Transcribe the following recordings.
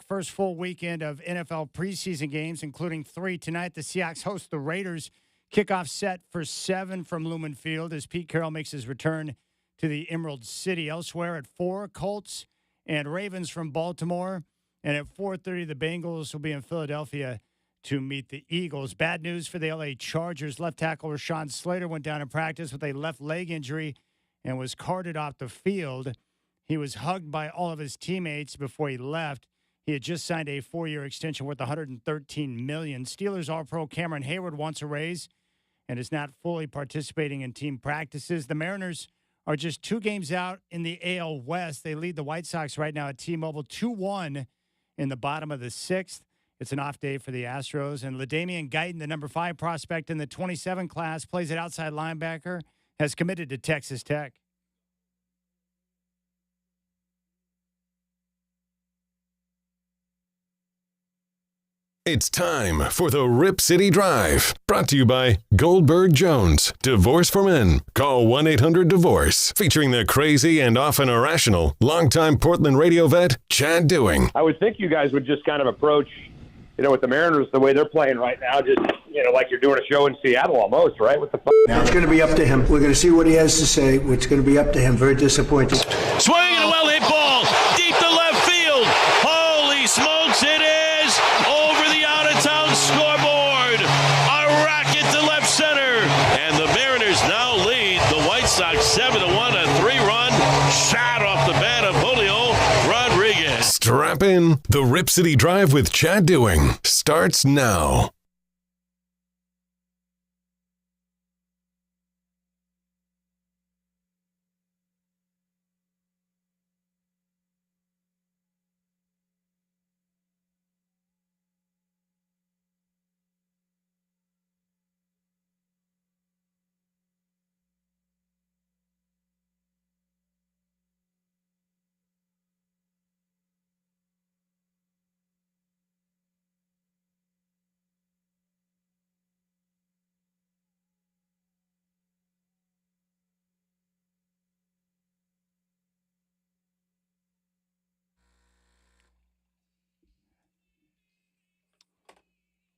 first full weekend of NFL preseason games, including 3 tonight. The Seahawks host the Raiders. Kickoff set for 7 from Lumen Field as Pete Carroll makes his return to the Emerald City. Elsewhere at 4, Colts and Ravens from Baltimore. And at 4:30, the Bengals will be in Philadelphia to meet the Eagles. Bad news for the L.A. Chargers. Left tackle Rashawn Slater went down in practice with a left leg injury and was carted off the field. He was hugged by all of his teammates before he left. He had just signed a 4-year extension worth $113 million. Steelers All-Pro Cameron Hayward wants a raise and is not fully participating in team practices. The Mariners are just 2 games out in the AL West. They lead the White Sox right now at T-Mobile 2-1 in the bottom of the 6th. It's an off day for the Astros. And LaDainian Guyton, the number 5 prospect in the 27 class, plays at outside linebacker, has committed to Texas Tech. It's time for the Rip City Drive, brought to you by Goldberg Jones. Divorce for Men. Call 1-800-DIVORCE. Featuring the crazy and often irrational longtime Portland radio vet, Chad Dewing. I would think you guys would just kind of approach, with the Mariners the way they're playing right now, just, like you're doing a show in Seattle almost, right? What the fuck? Now it's going to be up to him. We're going to see what he has to say. It's going to be up to him. Very disappointing. Swinging a well-hit ball deep to left field. Holy smokes, it is over the out-of-town scoreboard. A rocket to left center. And the Mariners now lead the White Sox 7-1, a 3-run shot off the bat of Julio Rodriguez. Strap in. The Rip City Drive with Chad Dewing starts now.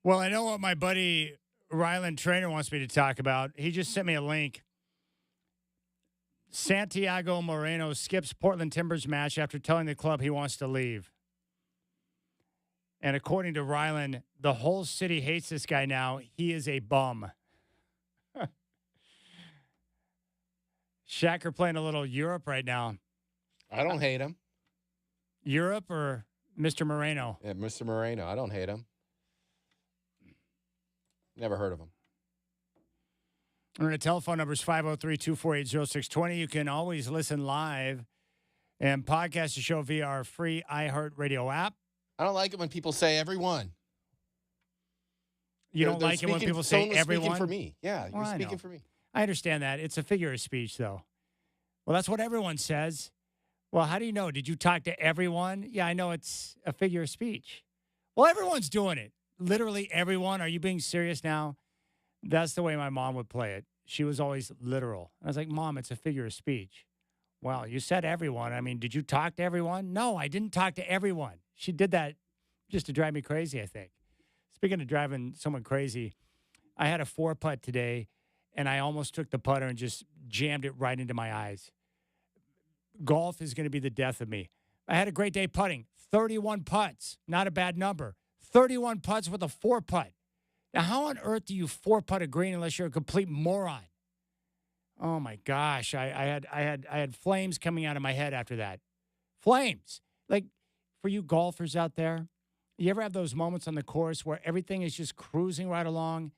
Well, I know what my buddy Ryland Trainer wants me to talk about. He just sent me a link. Santiago Moreno skips Portland Timbers match after telling the club he wants to leave. And according to Ryland, the whole city hates this guy now. He is a bum. Shacker playing a little Europe right now. I don't hate him. Europe or Mr. Moreno? Yeah, Mr. Moreno. I don't hate him. Never heard of him. Our telephone number is 503-248-0620. You can always listen live and podcast the show via our free iHeartRadio app. I don't like it when people say everyone. You don't like it when people say everyone? Speaking for me. Yeah, you're speaking for me. I understand that. It's a figure of speech, though. Well, that's what everyone says. Well, how do you know? Did you talk to everyone? Yeah, I know it's a figure of speech. Well, everyone's doing it. Literally everyone. Are you being serious now? That's the way my mom would play it. She was always literal. I was like, Mom, it's a figure of speech. Well, you said everyone. I mean, did you talk to everyone? No, I didn't talk to everyone. She did that just to drive me crazy, I think. Speaking of driving someone crazy, I had a 4-putt today, and I almost took the putter and just jammed it right into my eyes. Golf is going to be the death of me. I had a great day putting. 31 putts. Not a bad number. 31 putts with a 4-putt. Now, how on earth do you 4-putt a green unless you're a complete moron? Oh my gosh, I had flames coming out of my head after that. Flames. Like, for you golfers out there, you ever have those moments on the course where everything is just cruising right along,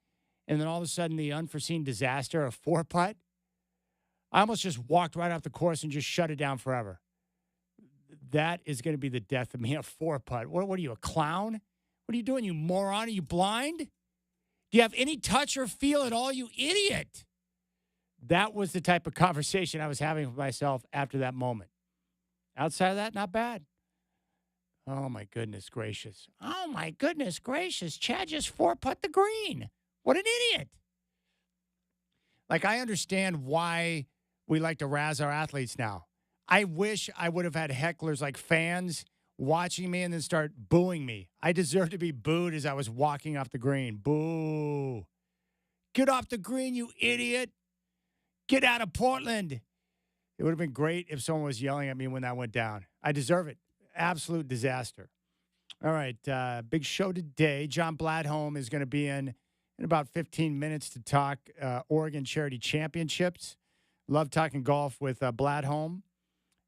and then all of a sudden the unforeseen disaster, a 4-putt? I almost just walked right off the course and just shut it down forever. That is going to be the death of me, a 4-putt. What are you, a clown? What are you doing, you moron? Are you blind? Do you have any touch or feel at all, you idiot? That was the type of conversation I was having with myself after that moment. Outside of that, not bad. Oh, my goodness gracious. Oh, my goodness gracious. Chad just 4-putt the green. What an idiot. Like, I understand why we like to razz our athletes now. I wish I would have had hecklers like fans watching me and then start booing me. I deserve to be booed as I was walking off the green. Boo. Get off the green, you idiot. Get out of Portland. It would have been great if someone was yelling at me when that went down. I deserve it. Absolute disaster. All right, big show today. John Bladholm is going to be in about 15 minutes to talk Oregon Charity Championships. Love talking golf with Bladholm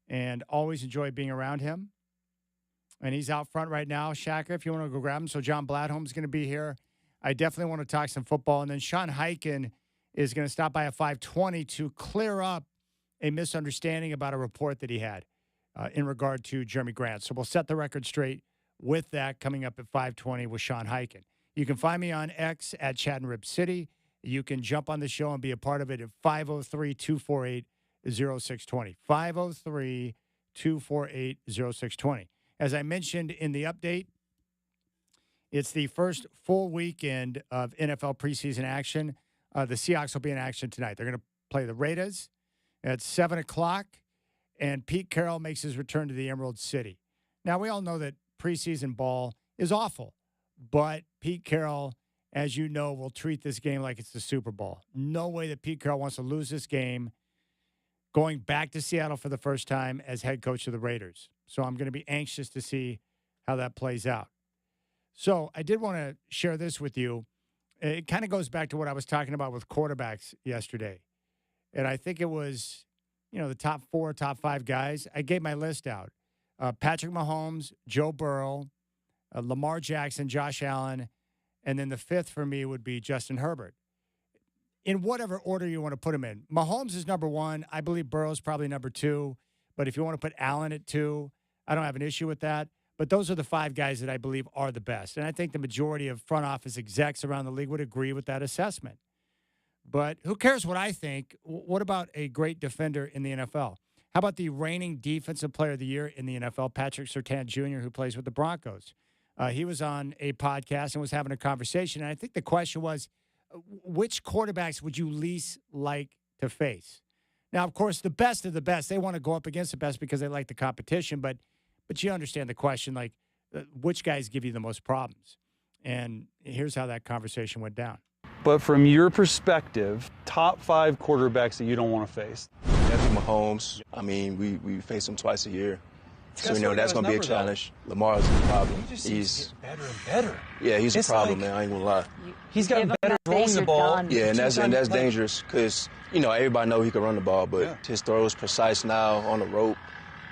and always enjoy being around him. And he's out front right now, Shaka, if you want to go grab him. So John Bladholm's going to be here. I definitely want to talk some football. And then Sean Hyken is going to stop by at 5:20 to clear up a misunderstanding about a report that he had in regard to Jeremy Grant. So we'll set the record straight with that coming up at 5:20 with Sean Hyken. You can find me on X at Chad and Rip City. You can jump on the show and be a part of it at 503-248-0620. 503-248-0620. As I mentioned in the update, it's the first full weekend of NFL preseason action. The Seahawks will be in action tonight. They're going to play the Raiders at 7 o'clock, and Pete Carroll makes his return to the Emerald City. Now, we all know that preseason ball is awful, but Pete Carroll, as you know, will treat this game like it's the Super Bowl. No way that Pete Carroll wants to lose this game going back to Seattle for the first time as head coach of the Raiders. So I'm going to be anxious to see how that plays out. So I did want to share this with you. It kind of goes back to what I was talking about with quarterbacks yesterday. And I think it was, the top 4, top 5 guys. I gave my list out. Patrick Mahomes, Joe Burrow, Lamar Jackson, Josh Allen, and then the 5th for me would be Justin Herbert. In whatever order you want to put him in. Mahomes is number 1. I believe Burrow's probably number 2. But if you want to put Allen at 2, I don't have an issue with that. But those are the 5 guys that I believe are the best. And I think the majority of front office execs around the league would agree with that assessment. But who cares what I think? What about a great defender in the NFL? How about the reigning defensive player of the year in the NFL, Patrick Surtain Jr., who plays with the Broncos? He was on a podcast and was having a conversation. And I think the question was, which quarterbacks would you least like to face? Now, of course, the best of the best, they want to go up against the best because they like the competition. But you understand the question, like, which guys give you the most problems? And here's how that conversation went down. But from your perspective, top 5 quarterbacks that you don't want to face. Definitely Mahomes. I mean, we face him twice a year. So, that's going to be a challenge. Lamar's a problem. He's better and better. Yeah, he's a problem, man. I ain't going to lie. He's gotten better throwing the ball. Yeah, and that's dangerous because, everybody know he can run the ball, but his throw is precise now on the rope.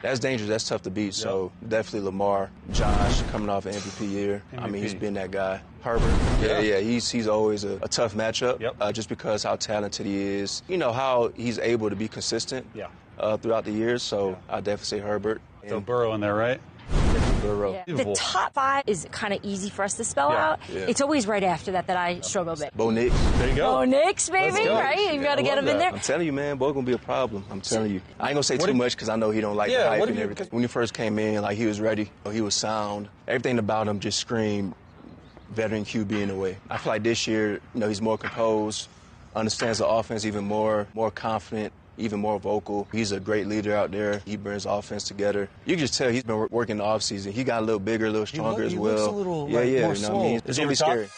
That's dangerous. That's tough to beat. Yep. So definitely Lamar. Josh coming off an MVP year. MVP. I mean, he's been that guy. Herbert. Yeah. He's always a tough matchup. Yep. Just because how talented he is. How he's able to be consistent. Throughout the years. So I definitely say Herbert. So Burrow in there, right? Burrow. Yeah. The top 5 is kind of easy for us to spell out. Yeah. It's always right after that I struggle a bit. Bo Nix. There you go. Bo Nix, baby, right? You got to get him in there. I'm telling you, man, Bo going to be a problem. I'm telling you. I ain't going to say too much because I know he don't like the hype and everything. When he first came in, he was ready. He was sound. Everything about him just screamed veteran QB in a way. I feel like this year, he's more composed, understands the offense even more confident, even more vocal. He's a great leader out there. He brings offense together. You can just tell he's been working the offseason. He got a little bigger, a little stronger as well. He looks a little more slow. What I mean? It's going to be scary.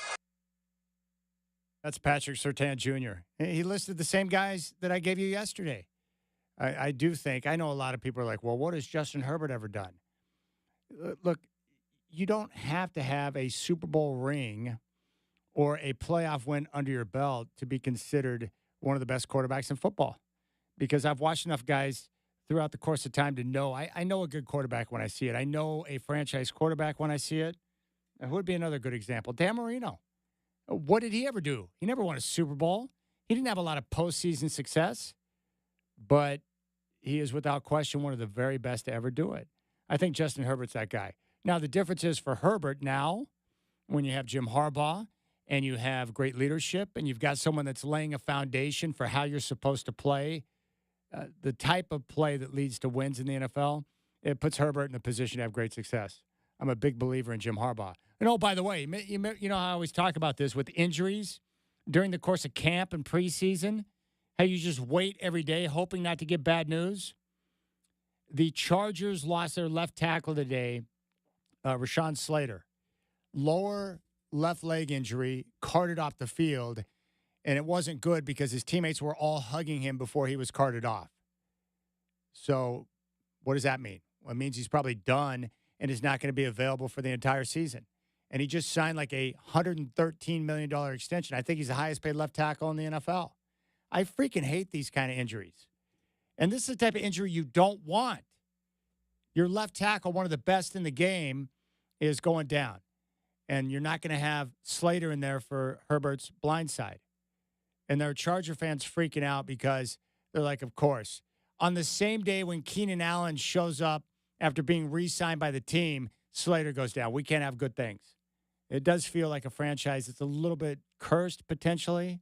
That's Patrick Surtain Jr. He listed the same guys that I gave you yesterday. I do think, I know a lot of people are like, well, what has Justin Herbert ever done? Look, you don't have to have a Super Bowl ring or a playoff win under your belt to be considered one of the best quarterbacks in football. Because I've watched enough guys throughout the course of time to know I know a good quarterback when I see it. I know a franchise quarterback when I see it. And who would be another good example? Dan Marino. What did he ever do? He never won a Super Bowl. He didn't have a lot of postseason success, but he is without question one of the very best to ever do it. I think Justin Herbert's that guy. Now, the difference is for Herbert now, when you have Jim Harbaugh and you have great leadership and you've got someone that's laying a foundation for how you're supposed to play, the type of play that leads to wins in the NFL, it puts Herbert in a position to have great success. I'm a big believer in Jim Harbaugh. And, oh, by the way, you know how I always talk about this with injuries during the course of camp and preseason, how you just wait every day hoping not to get bad news? The Chargers lost their left tackle today Rashawn Slater, lower left leg injury, carted off the field, and it wasn't good because his teammates were all hugging him before he was carted off. So what does that mean? Well, it means he's probably done and is not going to be available for the entire season. And he just signed like a $113 million extension. I think he's the highest paid left tackle in the NFL. I freaking hate these kind of injuries. And this is the type of injury you don't want. Your left tackle, one of the best in the game, is going down. And you're not going to have Slater in there for Herbert's blindside. And there are Charger fans freaking out because they're like, of course. On the same day when Keenan Allen shows up after being re-signed by the team, Slater goes down. We can't have good things. It does feel like a franchise that's a little bit cursed potentially.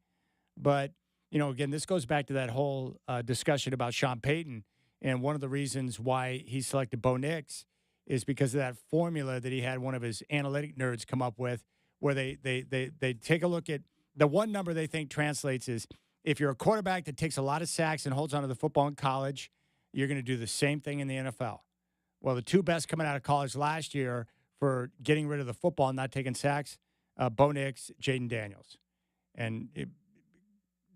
But, again, this goes back to that whole discussion about Sean Payton. And one of the reasons why he selected Bo Nix is because of that formula that he had one of his analytic nerds come up with, where they take a look at the one number they think translates is if you're a quarterback that takes a lot of sacks and holds onto the football in college, you're going to do the same thing in the NFL. Well, the two best coming out of college last year for getting rid of the football and not taking sacks, Bo Nix, Jaden Daniels. And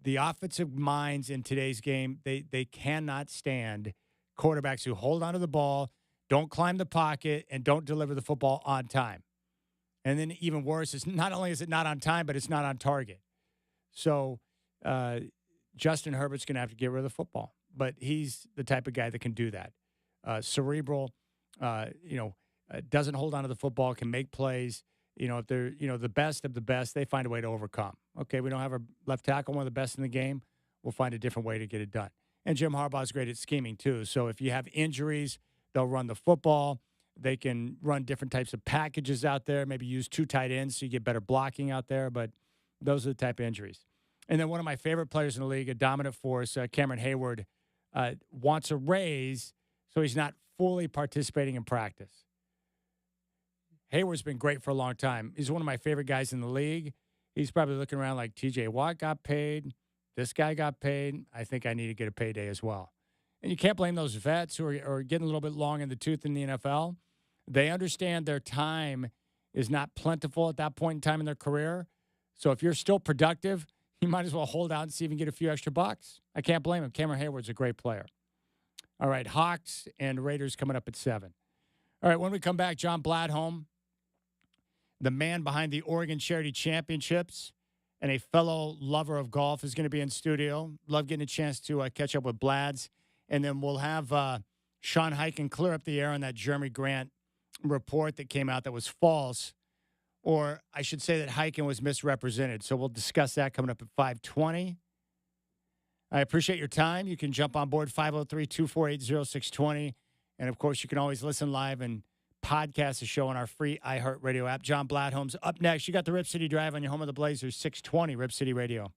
the offensive minds in today's game, they cannot stand quarterbacks who hold onto the ball, don't climb the pocket, and don't deliver the football on time. And then even worse is not only is it not on time, but it's not on target. So Justin Herbert's going to have to get rid of the football. But he's the type of guy that can do that. Cerebral, doesn't hold on to the football, can make plays. If they're, the best of the best, they find a way to overcome. Okay, we don't have a left tackle, one of the best in the game. We'll find a different way to get it done. And Jim Harbaugh's great at scheming, too. So if you have injuries, they'll run the football. They can run different types of packages out there, maybe use 2 tight ends so you get better blocking out there. But those are the type of injuries. And then one of my favorite players in the league, a dominant force, Cameron Hayward, wants a raise, so he's not fully participating in practice. Hayward's been great for a long time. He's one of my favorite guys in the league. He's probably looking around like TJ Watt got paid. This guy got paid. I think I need to get a payday as well. And you can't blame those vets who are getting a little bit long in the tooth in the NFL. They understand their time is not plentiful at that point in time in their career. So if you're still productive, you might as well hold out and see if you can get a few extra bucks. I can't blame him. Cameron Hayward's a great player. All right, Hawks and Raiders coming up at 7. All right, when we come back, John Bladholm, the man behind the Oregon Charity Championships and a fellow lover of golf, is going to be in studio. Love getting a chance to catch up with Blads. And then we'll have Sean Highkin clear up the air on that Jeremy Grant report that came out that was false. Or I should say that Highkin was misrepresented. So we'll discuss that coming up at 5:20. I appreciate your time. You can jump on board 503-248-0620. And, of course, you can always listen live and podcast the show on our free iHeartRadio app. John Bladholm's up next. You got the Rip City Drive on your home of the Blazers, 620 Rip City Radio.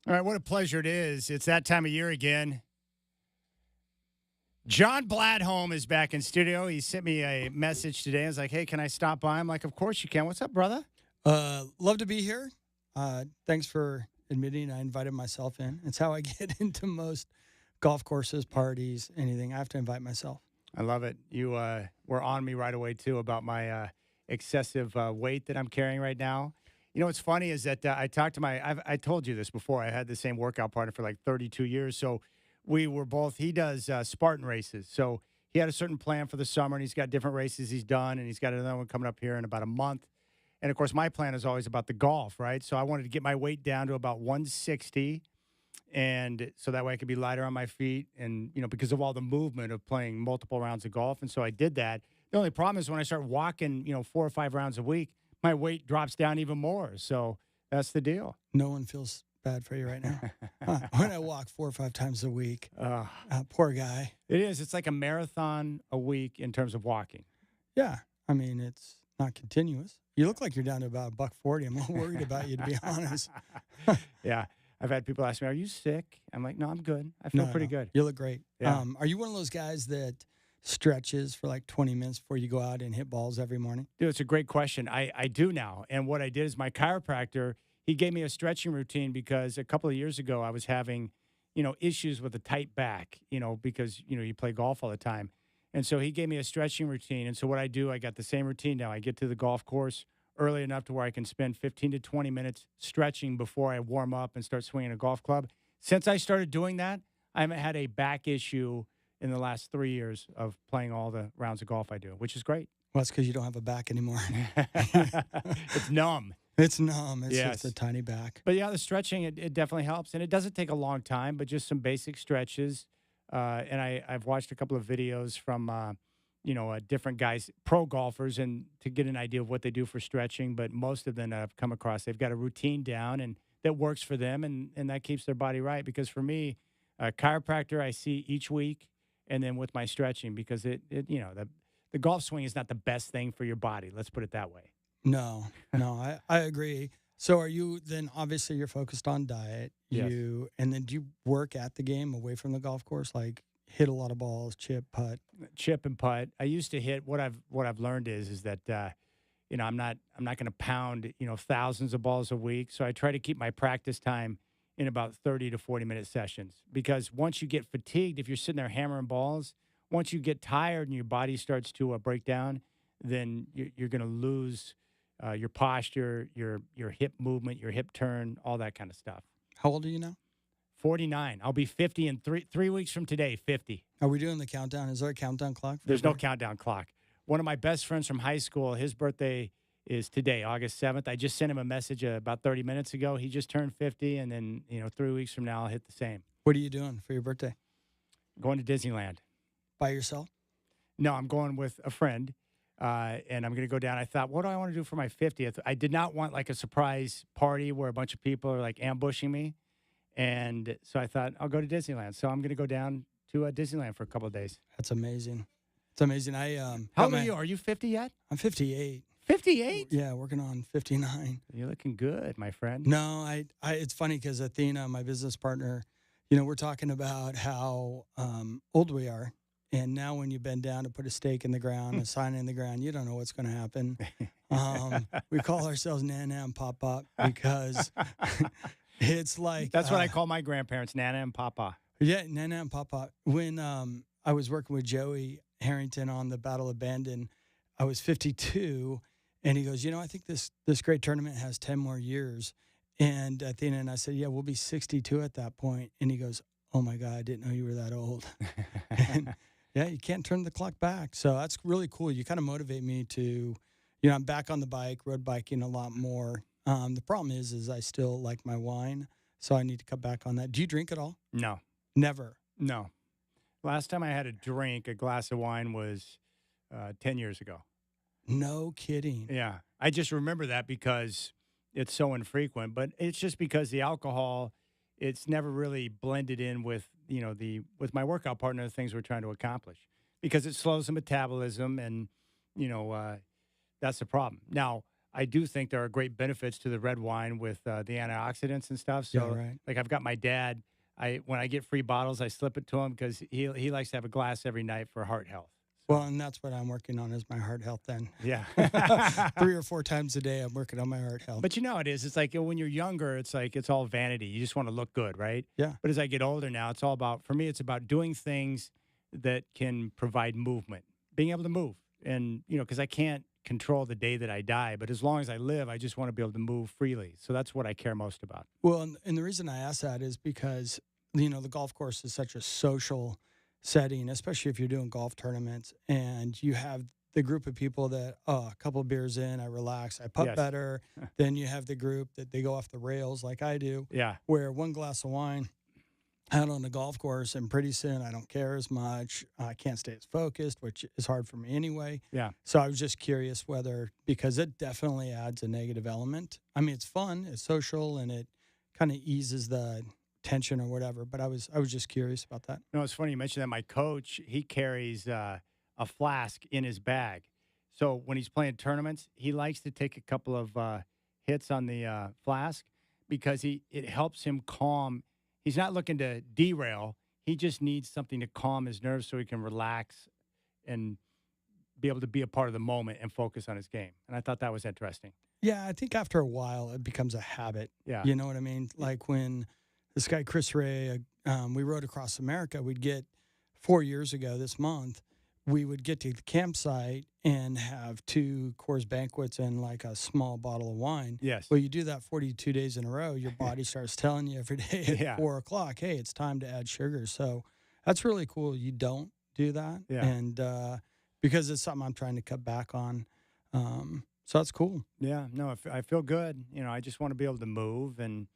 All right, what a pleasure it is. It's that time of year again. John Bladholm is back in studio. He sent me a message today. I was like, hey, can I stop by? I'm like, of course you can. What's up, brother? Love to be here. Thanks for admitting I invited myself in. It's how I get into most golf courses, parties, anything. I have to invite myself. I love it. You were on me right away, too, about my excessive weight that I'm carrying right now. You know, what's funny is that I talked to I told you this before. I had the same workout partner for like 32 years. So we were both, he does Spartan races. So he had a certain plan for the summer, and he's got different races he's done, and he's got another one coming up here in about a month. And, of course, my plan is always about the golf, right? So I wanted to get my weight down to about 160, and so that way I could be lighter on my feet and, you know, because of all the movement of playing multiple rounds of golf. And so I did that. The only problem is when I start walking, 4 or 5 rounds a week, my weight drops down even more. So that's the deal. No one feels bad for you right now. When I walk 4 or 5 times a week, poor guy. It is. It's like a marathon a week in terms of walking. Yeah. I mean, it's not continuous. You look like you're down to about $140. I'm a little worried about you, to be honest. Yeah. I've had people ask me, are you sick? I'm like, no, I'm good. I feel pretty good. You look great. Yeah. Are you one of those guys that stretches for like 20 minutes before you go out and hit balls every morning? Dude, it's a great question. I do now. And what I did is my chiropractor, he gave me a stretching routine because a couple of years ago I was having, issues with a tight back, because, you play golf all the time. And so he gave me a stretching routine. And so what I do, I got the same routine now. I get to the golf course early enough to where I can spend 15 to 20 minutes stretching before I warm up and start swinging a golf club. Since I started doing that, I haven't had a back issue in the last 3 years of playing all the rounds of golf I do, which is great. Well, that's because you don't have a back anymore. It's numb. It's numb. It's Yes. just a tiny back. But yeah, the stretching, it definitely helps. And it doesn't take a long time, but just some basic stretches. And I've watched a couple of videos from, different guys, pro golfers, and to get an idea of what they do for stretching. But most of them I've come across, they've got a routine down and that works for them. And that keeps their body right. Because for me, a chiropractor I see each week, and then with my stretching, because the golf swing is not the best thing for your body. Let's put it that way. No, I agree. So are you then, obviously you're focused on diet. Yes. And then do you work at the game away from the golf course, like hit a lot of balls, chip, putt? Chip and putt. I used to hit. What I've learned is that I'm not going to pound thousands of balls a week. So I try to keep my practice time in about 30 to 40-minute sessions, because once you get fatigued, if you're sitting there hammering balls, once you get tired and your body starts to break down, then you're going to lose your posture, your hip movement, your hip turn, all that kind of stuff. How old are you now? 49. I'll be 50 in three weeks from today, 50. Are we doing the countdown? Is there a countdown clock? There's no countdown clock. One of my best friends from high school, his birthday is today, August 7th. I just sent him a message about 30 minutes ago. He just turned 50, and then 3 weeks from now I'll hit the same. What are you doing for your birthday? Going to Disneyland. By yourself? No, I'm going with a friend, and I'm going to go down. I thought, what do I want to do for my 50th? I did not want like a surprise party where a bunch of people are like ambushing me, and so I thought I'll go to Disneyland. So I'm going to go down to Disneyland for a couple of days. That's amazing. It's amazing. How old are you? Are you 50 yet? I'm 58. 58? Yeah, working on 59. You're looking good, my friend. No, I it's funny because Athena, my business partner, we're talking about how old we are. And now when you bend down to put a stake in the ground, a sign in the ground, you don't know what's going to happen. We call ourselves Nana and Papa because it's like... That's what I call my grandparents, Nana and Papa. Yeah, Nana and Papa. When I was working with Joey Harrington on the Battle of Bandon, I was 52, and he goes, I think this great tournament has 10 more years. And Athena and I said, yeah, we'll be 62 at that point. And he goes, oh, my God, I didn't know you were that old. And, yeah, you can't turn the clock back. So that's really cool. You kind of motivate me to, I'm back on the bike, road biking a lot more. The problem is I still like my wine, so I need to cut back on that. Do you drink at all? No. Never? No. Last time I had a drink, a glass of wine, was 10 years ago. No kidding. Yeah. I just remember that because it's so infrequent, but it's just because the alcohol, it's never really blended in with, with my workout partner, the things we're trying to accomplish, because it slows the metabolism, and, that's the problem. Now, I do think there are great benefits to the red wine with the antioxidants and stuff. So, right. like I've got my dad. When I get free bottles, I slip it to him because he likes to have a glass every night for heart health. So. Well, and that's what I'm working on is my heart health then. Yeah. 3 or 4 times a day I'm working on my heart health. But you know it is. It's like when you're younger, it's like it's all vanity. You just want to look good, right? Yeah. But as I get older now, it's all about, for me, it's about doing things that can provide movement, being able to move. And, because I can't control the day that I die, but as long as I live, I just want to be able to move freely. So that's what I care most about. Well, and the reason I ask that is because, the golf course is such a social setting, especially if you're doing golf tournaments and you have the group of people that, a couple of beers in, I relax, I putt better. Then you have the group that they go off the rails like I do. Yeah. Where one glass of wine out on the golf course and pretty soon I don't care as much. I can't stay as focused, which is hard for me anyway. Yeah. So I was just curious because it definitely adds a negative element. I mean, it's fun, it's social, and it kind of eases the tension or whatever. But I was just curious about that. No, it's funny you mentioned that. My coach, he carries a flask in his bag. So when he's playing tournaments, he likes to take a couple of hits on the flask because it helps him calm. He's not looking to derail. He just needs something to calm his nerves so he can relax and be able to be a part of the moment and focus on his game. And I thought that was interesting. Yeah, I think after a while it becomes a habit. Yeah. You know what I mean? Like when this guy, Chris Ray, we rode across America, we'd get 4 years ago this month, we would get to the campsite and have 2 Coors Banquets and like a small bottle of wine. Yes. Well, you do that 42 days in a row, your body starts telling you every day at 4 o'clock, hey, it's time to add sugar. So that's really cool. You don't do that. Yeah. And because it's something I'm trying to cut back on. So that's cool. Yeah. No, I feel good. I just want to be able to move. And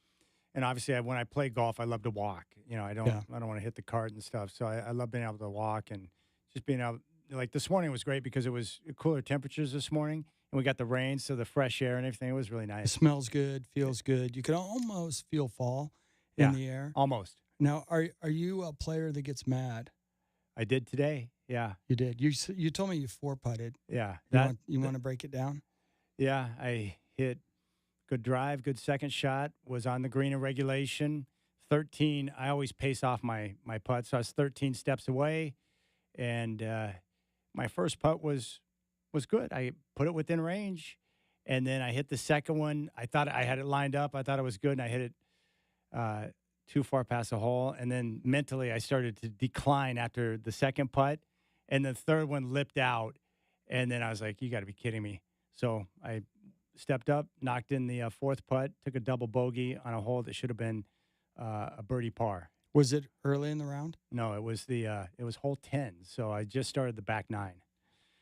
obviously when I play golf, I love to walk. I don't want to hit the cart and stuff. So I love being able to walk and just being able, like this morning was great because it was cooler temperatures this morning and we got the rain. So the fresh air and everything, it was really nice. It smells good, feels good. You can almost feel fall in the air. Almost. Now, are you a player that gets mad? I did today. Yeah. You did. You told me you 4-putted. Yeah. You want to break it down? Yeah. I hit good drive, good second shot, was on the green in regulation. 13, I always pace off my putt. So I was 13 steps away. And my first putt was good. I put it within range. And then I hit the second one. I thought I had it lined up. I thought it was good. And I hit it too far past the hole. And then mentally I started to decline after the second putt. And the third one lipped out. And then I was like, you got to be kidding me. So I stepped up, knocked in the fourth putt, took a double bogey on a hole that should have been a birdie par. Was it early in the round? No, it was hole 10. So I just started the back 9.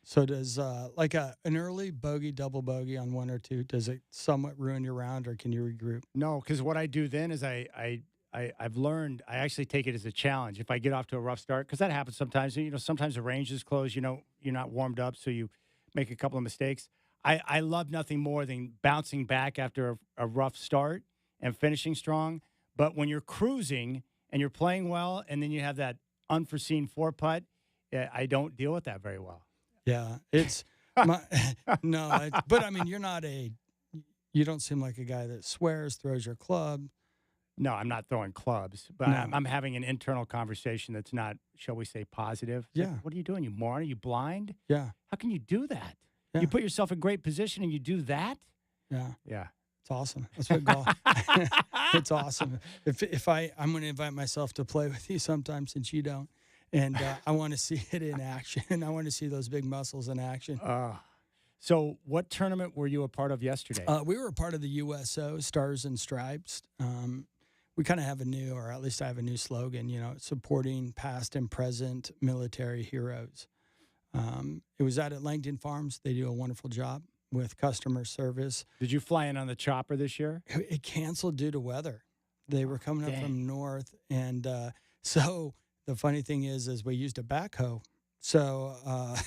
So does like an early bogey, double bogey on 1 or 2, does it somewhat ruin your round, or can you regroup? No, because what I do then is I've learned, I actually take it as a challenge. If I get off to a rough start, because that happens sometimes. Sometimes the range is closed. You're not warmed up, so you make a couple of mistakes. I love nothing more than bouncing back after a rough start and finishing strong. But when you're cruising and you're playing well, and then you have that unforeseen 4-putt, I don't deal with that very well. Yeah, it's no, but I mean, you don't seem like a guy that swears, throws your club. No, I'm not throwing clubs, but No. I'm having an internal conversation that's not, shall we say, positive. It's Yeah. like, what are you doing, you moron? Are you blind? Yeah. How can you do that? Yeah. You put yourself in great position and you do that? Yeah. Yeah. It's awesome. That's what golf. It's awesome. If I'm going to invite myself to play with you sometime, since you don't, and I want to see it in action. I want to see those big muscles in action. So what tournament were you a part of yesterday? We were a part of the USO Stars and Stripes. We kind of have a new, or at least I have a new slogan, supporting past and present military heroes. It was out at Langdon Farms. They do a wonderful job with customer service. Did you fly in on the chopper this year? It canceled due to weather. They were coming up from north. And so the funny thing is we used a backhoe. So a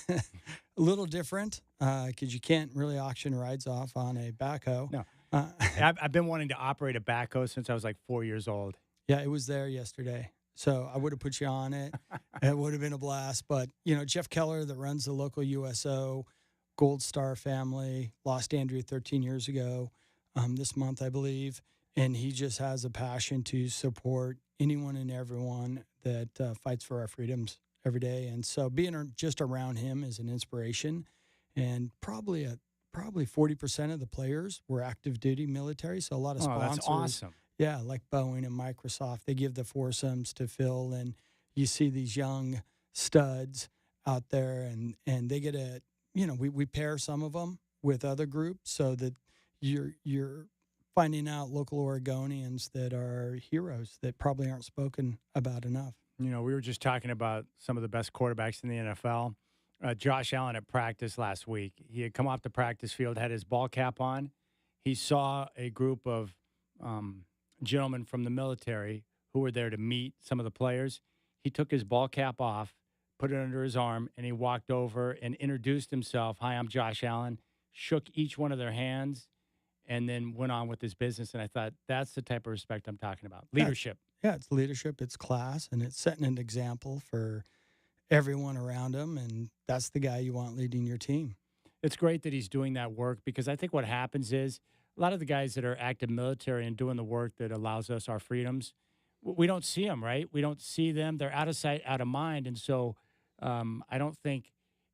little different because you can't really auction rides off on a backhoe. No. I've been wanting to operate a backhoe since I was like 4 years old. Yeah, it was there yesterday. So I would have put you on it. It would have been a blast. But, Jeff Keller that runs the local USO Gold Star family, lost Andrew 13 years ago, this month, I believe. And he just has a passion to support anyone and everyone that fights for our freedoms every day. And so being just around him is an inspiration. And probably 40% of the players were active duty military. So a lot of sponsors. That's awesome. Yeah, like Boeing and Microsoft, they give the foursomes to Phil, and you see these young studs out there, and they get we pair some of them with other groups so that you're finding out local Oregonians that are heroes that probably aren't spoken about enough. We were just talking about some of the best quarterbacks in the NFL. Josh Allen at practice last week, he had come off the practice field, had his ball cap on. He saw a group of gentlemen from the military who were there to meet some of the players. He took his ball cap off, put it under his arm, and he walked over and introduced himself. Hi, I'm Josh Allen. Shook each one of their hands, and then went on with his business. And I thought, that's the type of respect I'm talking about. Leadership. Yeah, it's leadership, it's class, and it's setting an example for everyone around him, and that's the guy you want leading your team. It's great that he's doing that work, because I think what happens is a lot of the guys that are active military and doing the work that allows us our freedoms, we don't see them, right? We don't see them. They're out of sight, out of mind. And so I don't think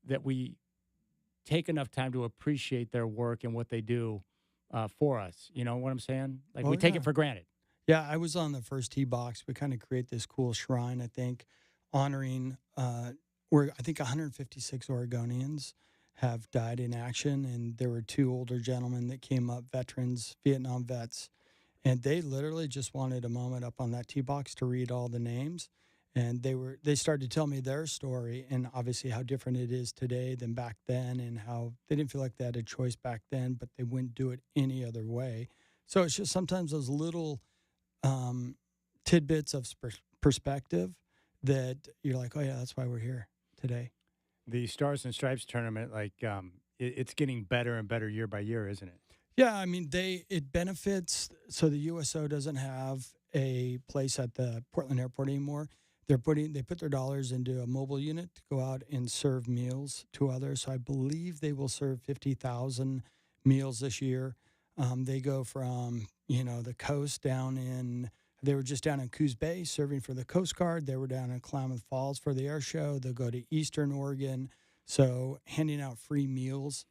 that we take enough time to appreciate their work and what they do for us. You know what I'm saying? Like, we take it for granted. Yeah, I was on the first tee box. We kind of create this cool shrine, I think, honoring where I think 156 Oregonians have died in action, and there were two older gentlemen that came up, veterans, Vietnam vets, and they literally just wanted a moment up on that tee box to read all the names, and they started to tell me their story, and obviously how different it is today than back then, and how they didn't feel like they had a choice back then, but they wouldn't do it any other way. So it's just sometimes those little tidbits of perspective that you're like, oh yeah, that's why we're here today. The Stars and Stripes tournament, it's getting better and better year by year, isn't it? Yeah, I mean, it benefits. So the USO doesn't have a place at the Portland airport anymore. They put their dollars into a mobile unit to go out and serve meals to others. So I believe they will serve 50,000 meals this year. They go from the coast down in. They were just down in Coos Bay serving for the Coast Guard. They were down in Klamath Falls for the air show. They'll go to Eastern Oregon. So handing out free meals.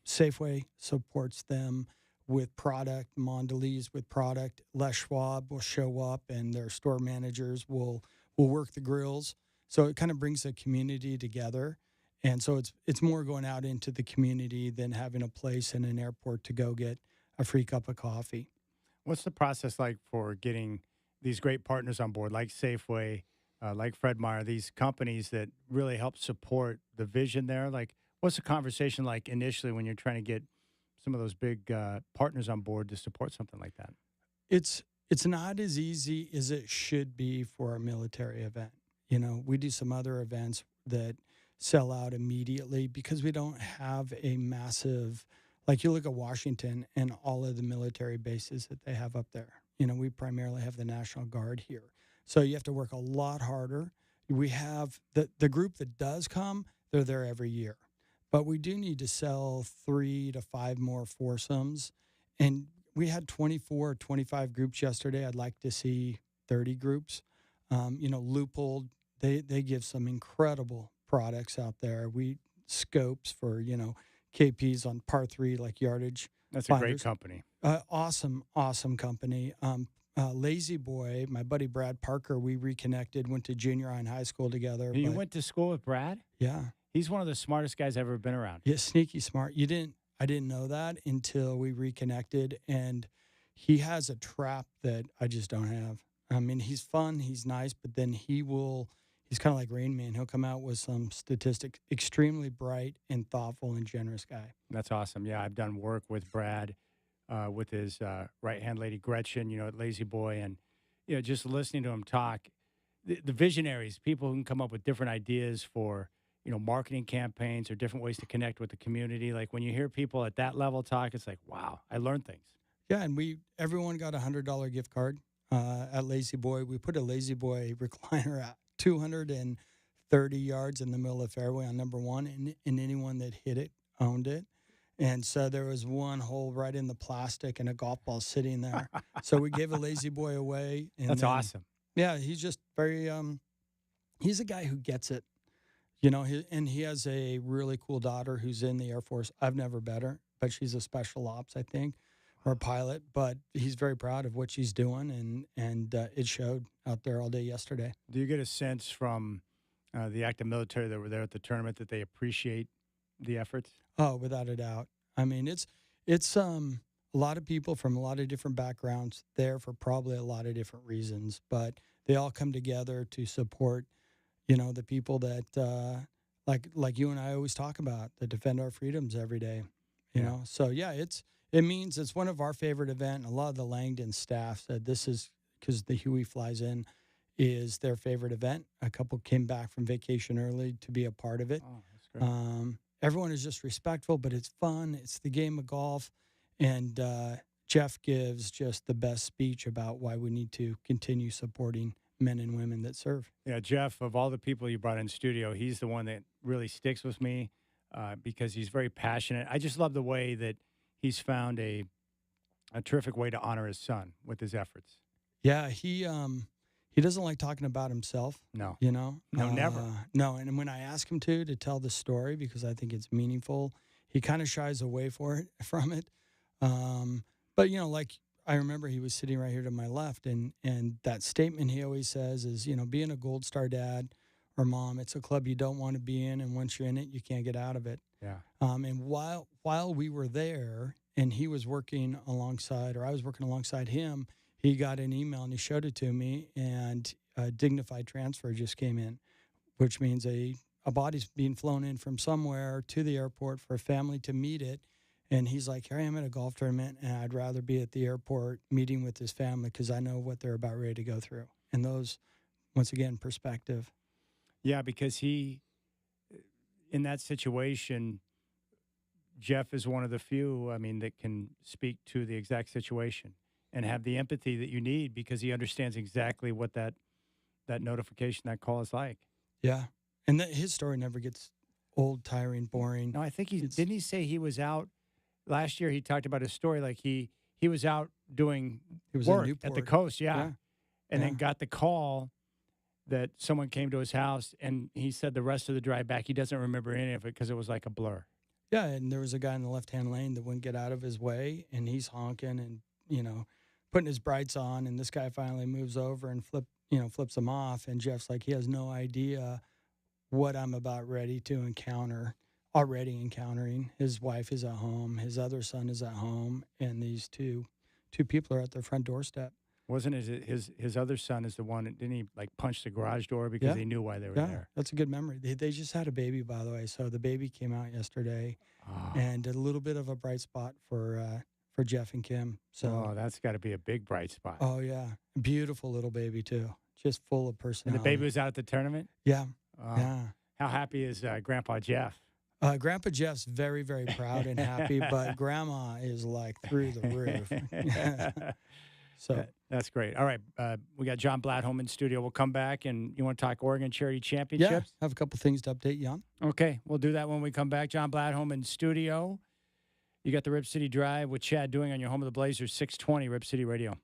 Safeway supports them with product. Mondelez with product. Les Schwab will show up, and their store managers will work the grills. So it kind of brings the community together. And so it's more going out into the community than having a place in an airport to go get a free cup of coffee. What's the process like for getting these great partners on board, like Safeway, like Fred Meyer, these companies that really help support the vision there? Like, what's the conversation like initially when you're trying to get some of those big partners on board to support something like that? It's not as easy as it should be for a military event. We do some other events that sell out immediately because we don't have a massive, like you look at Washington and all of the military bases that they have up there. We primarily have the National Guard here. So you have to work a lot harder. We have the group that does come, they're there every year. But we do need to sell 3 to 5 more foursomes. And we had 24, 25 groups yesterday. I'd like to see 30 groups. Loopold, they give some incredible products out there. Scopes for, KPs on par 3, like yardage. That's finders. A great company. Awesome company. Lazy Boy, my buddy Brad Parker, we reconnected, went to junior high and high school together. You went to school with Brad? Yeah. He's one of the smartest guys I've ever been around. Yeah, sneaky smart. I didn't know that until we reconnected, and he has a trap that I just don't have. I mean, he's fun, he's nice, but then he's kind of like Rain Man. He'll come out with some statistics. Extremely bright and thoughtful and generous guy. That's awesome. Yeah, I've done work with Brad, with his right-hand lady Gretchen, at Lazy Boy, and just listening to him talk. The visionaries, people who can come up with different ideas for marketing campaigns or different ways to connect with the community. Like when you hear people at that level talk, it's like, wow, I learned things. Yeah, and everyone got a $100 gift card at Lazy Boy. We put a Lazy Boy recliner at 230 yards in the middle of the fairway on number 1, and anyone that hit it owned it. And so there was one hole right in the plastic and a golf ball sitting there. So we gave a lazy boy away. And That's awesome. Yeah, he's just very, he's a guy who gets it. You know, and he has a really cool daughter who's in the Air Force. I've never met her, but she's a special ops, I think, or a pilot. But he's very proud of what she's doing, and it showed out there all day yesterday. Do you get a sense from the active military that were there at the tournament that they appreciate the efforts? Oh, without a doubt. I mean, it's a lot of people from a lot of different backgrounds there for probably a lot of different reasons, but they all come together to support, you know, the people that like you and I always talk about, that defend our freedoms every day, you know. So yeah, it means it's one of our favorite events. A lot of the Langdon staff said this is because the Huey flies in is their favorite event. A couple came back from vacation early to be a part of it. Oh, that's great. Everyone is just respectful, but it's fun. It's the game of golf, and Jeff gives just the best speech about why we need to continue supporting men and women that serve. Yeah, Jeff, of all the people you brought in studio, he's the one that really sticks with me because he's very passionate. I just love the way that he's found a terrific way to honor his son with his efforts. Yeah, he doesn't like talking about himself. No. You know? No, never. No, and when I ask him to tell the story because I think it's meaningful, he kind of shies away from it. But, you know, like I remember he was sitting right here to my left, and that statement he always says is, you know, being a Gold Star dad or mom, it's a club you don't want to be in, and once you're in it, you can't get out of it. Yeah. And while we were there and he was working alongside, or I was working alongside him, he got an email and he showed it to me, and a dignified transfer just came in, which means a body's being flown in from somewhere to the airport for a family to meet it. And he's like, here I am at a golf tournament, and I'd rather be at the airport meeting with his family because I know what they're about ready to go through. And those, once again, perspective. Yeah, because he, in that situation, Jeff is one of the few, I mean, that can speak to the exact situation and have the empathy that you need because he understands exactly what that notification, that call is like. Yeah. And his story never gets old, tiring, boring. No, I think didn't he say he was out last year? He talked about his story like he was out doing work at the coast, and then got the call that someone came to his house, and he said the rest of the drive back he doesn't remember any of it because it was like a blur. Yeah, and there was a guy in the left-hand lane that wouldn't get out of his way, and he's honking and, you know, putting his brights on, and this guy finally moves over and flips him off, and Jeff's like, he has no idea what I'm already encountering. His wife is at home, his other son is at home, and these two people are at their front doorstep. Wasn't it his other son is the one, didn't he like punch the garage door because he knew why they were there? That's a good memory. They just had a baby, by the way, so the baby came out yesterday, and a little bit of a bright spot for Jeff and Kim. So that's got to be a big bright spot. Oh yeah, beautiful little baby too, just full of personality. And the baby was out at the tournament? Yeah. Yeah. How happy is Grandpa Jeff? Grandpa Jeff's very, very proud and happy, but Grandma is like through the roof. So that's great. All right, we got John Bladholm in studio. We'll come back, and you want to talk Oregon Charity Championships? Yeah, I have a couple things to update you on. Okay, we'll do that when we come back. John Bladholm in studio. You got the Rip City Drive with Chad Doing on your home of the Blazers, 620 Rip City Radio.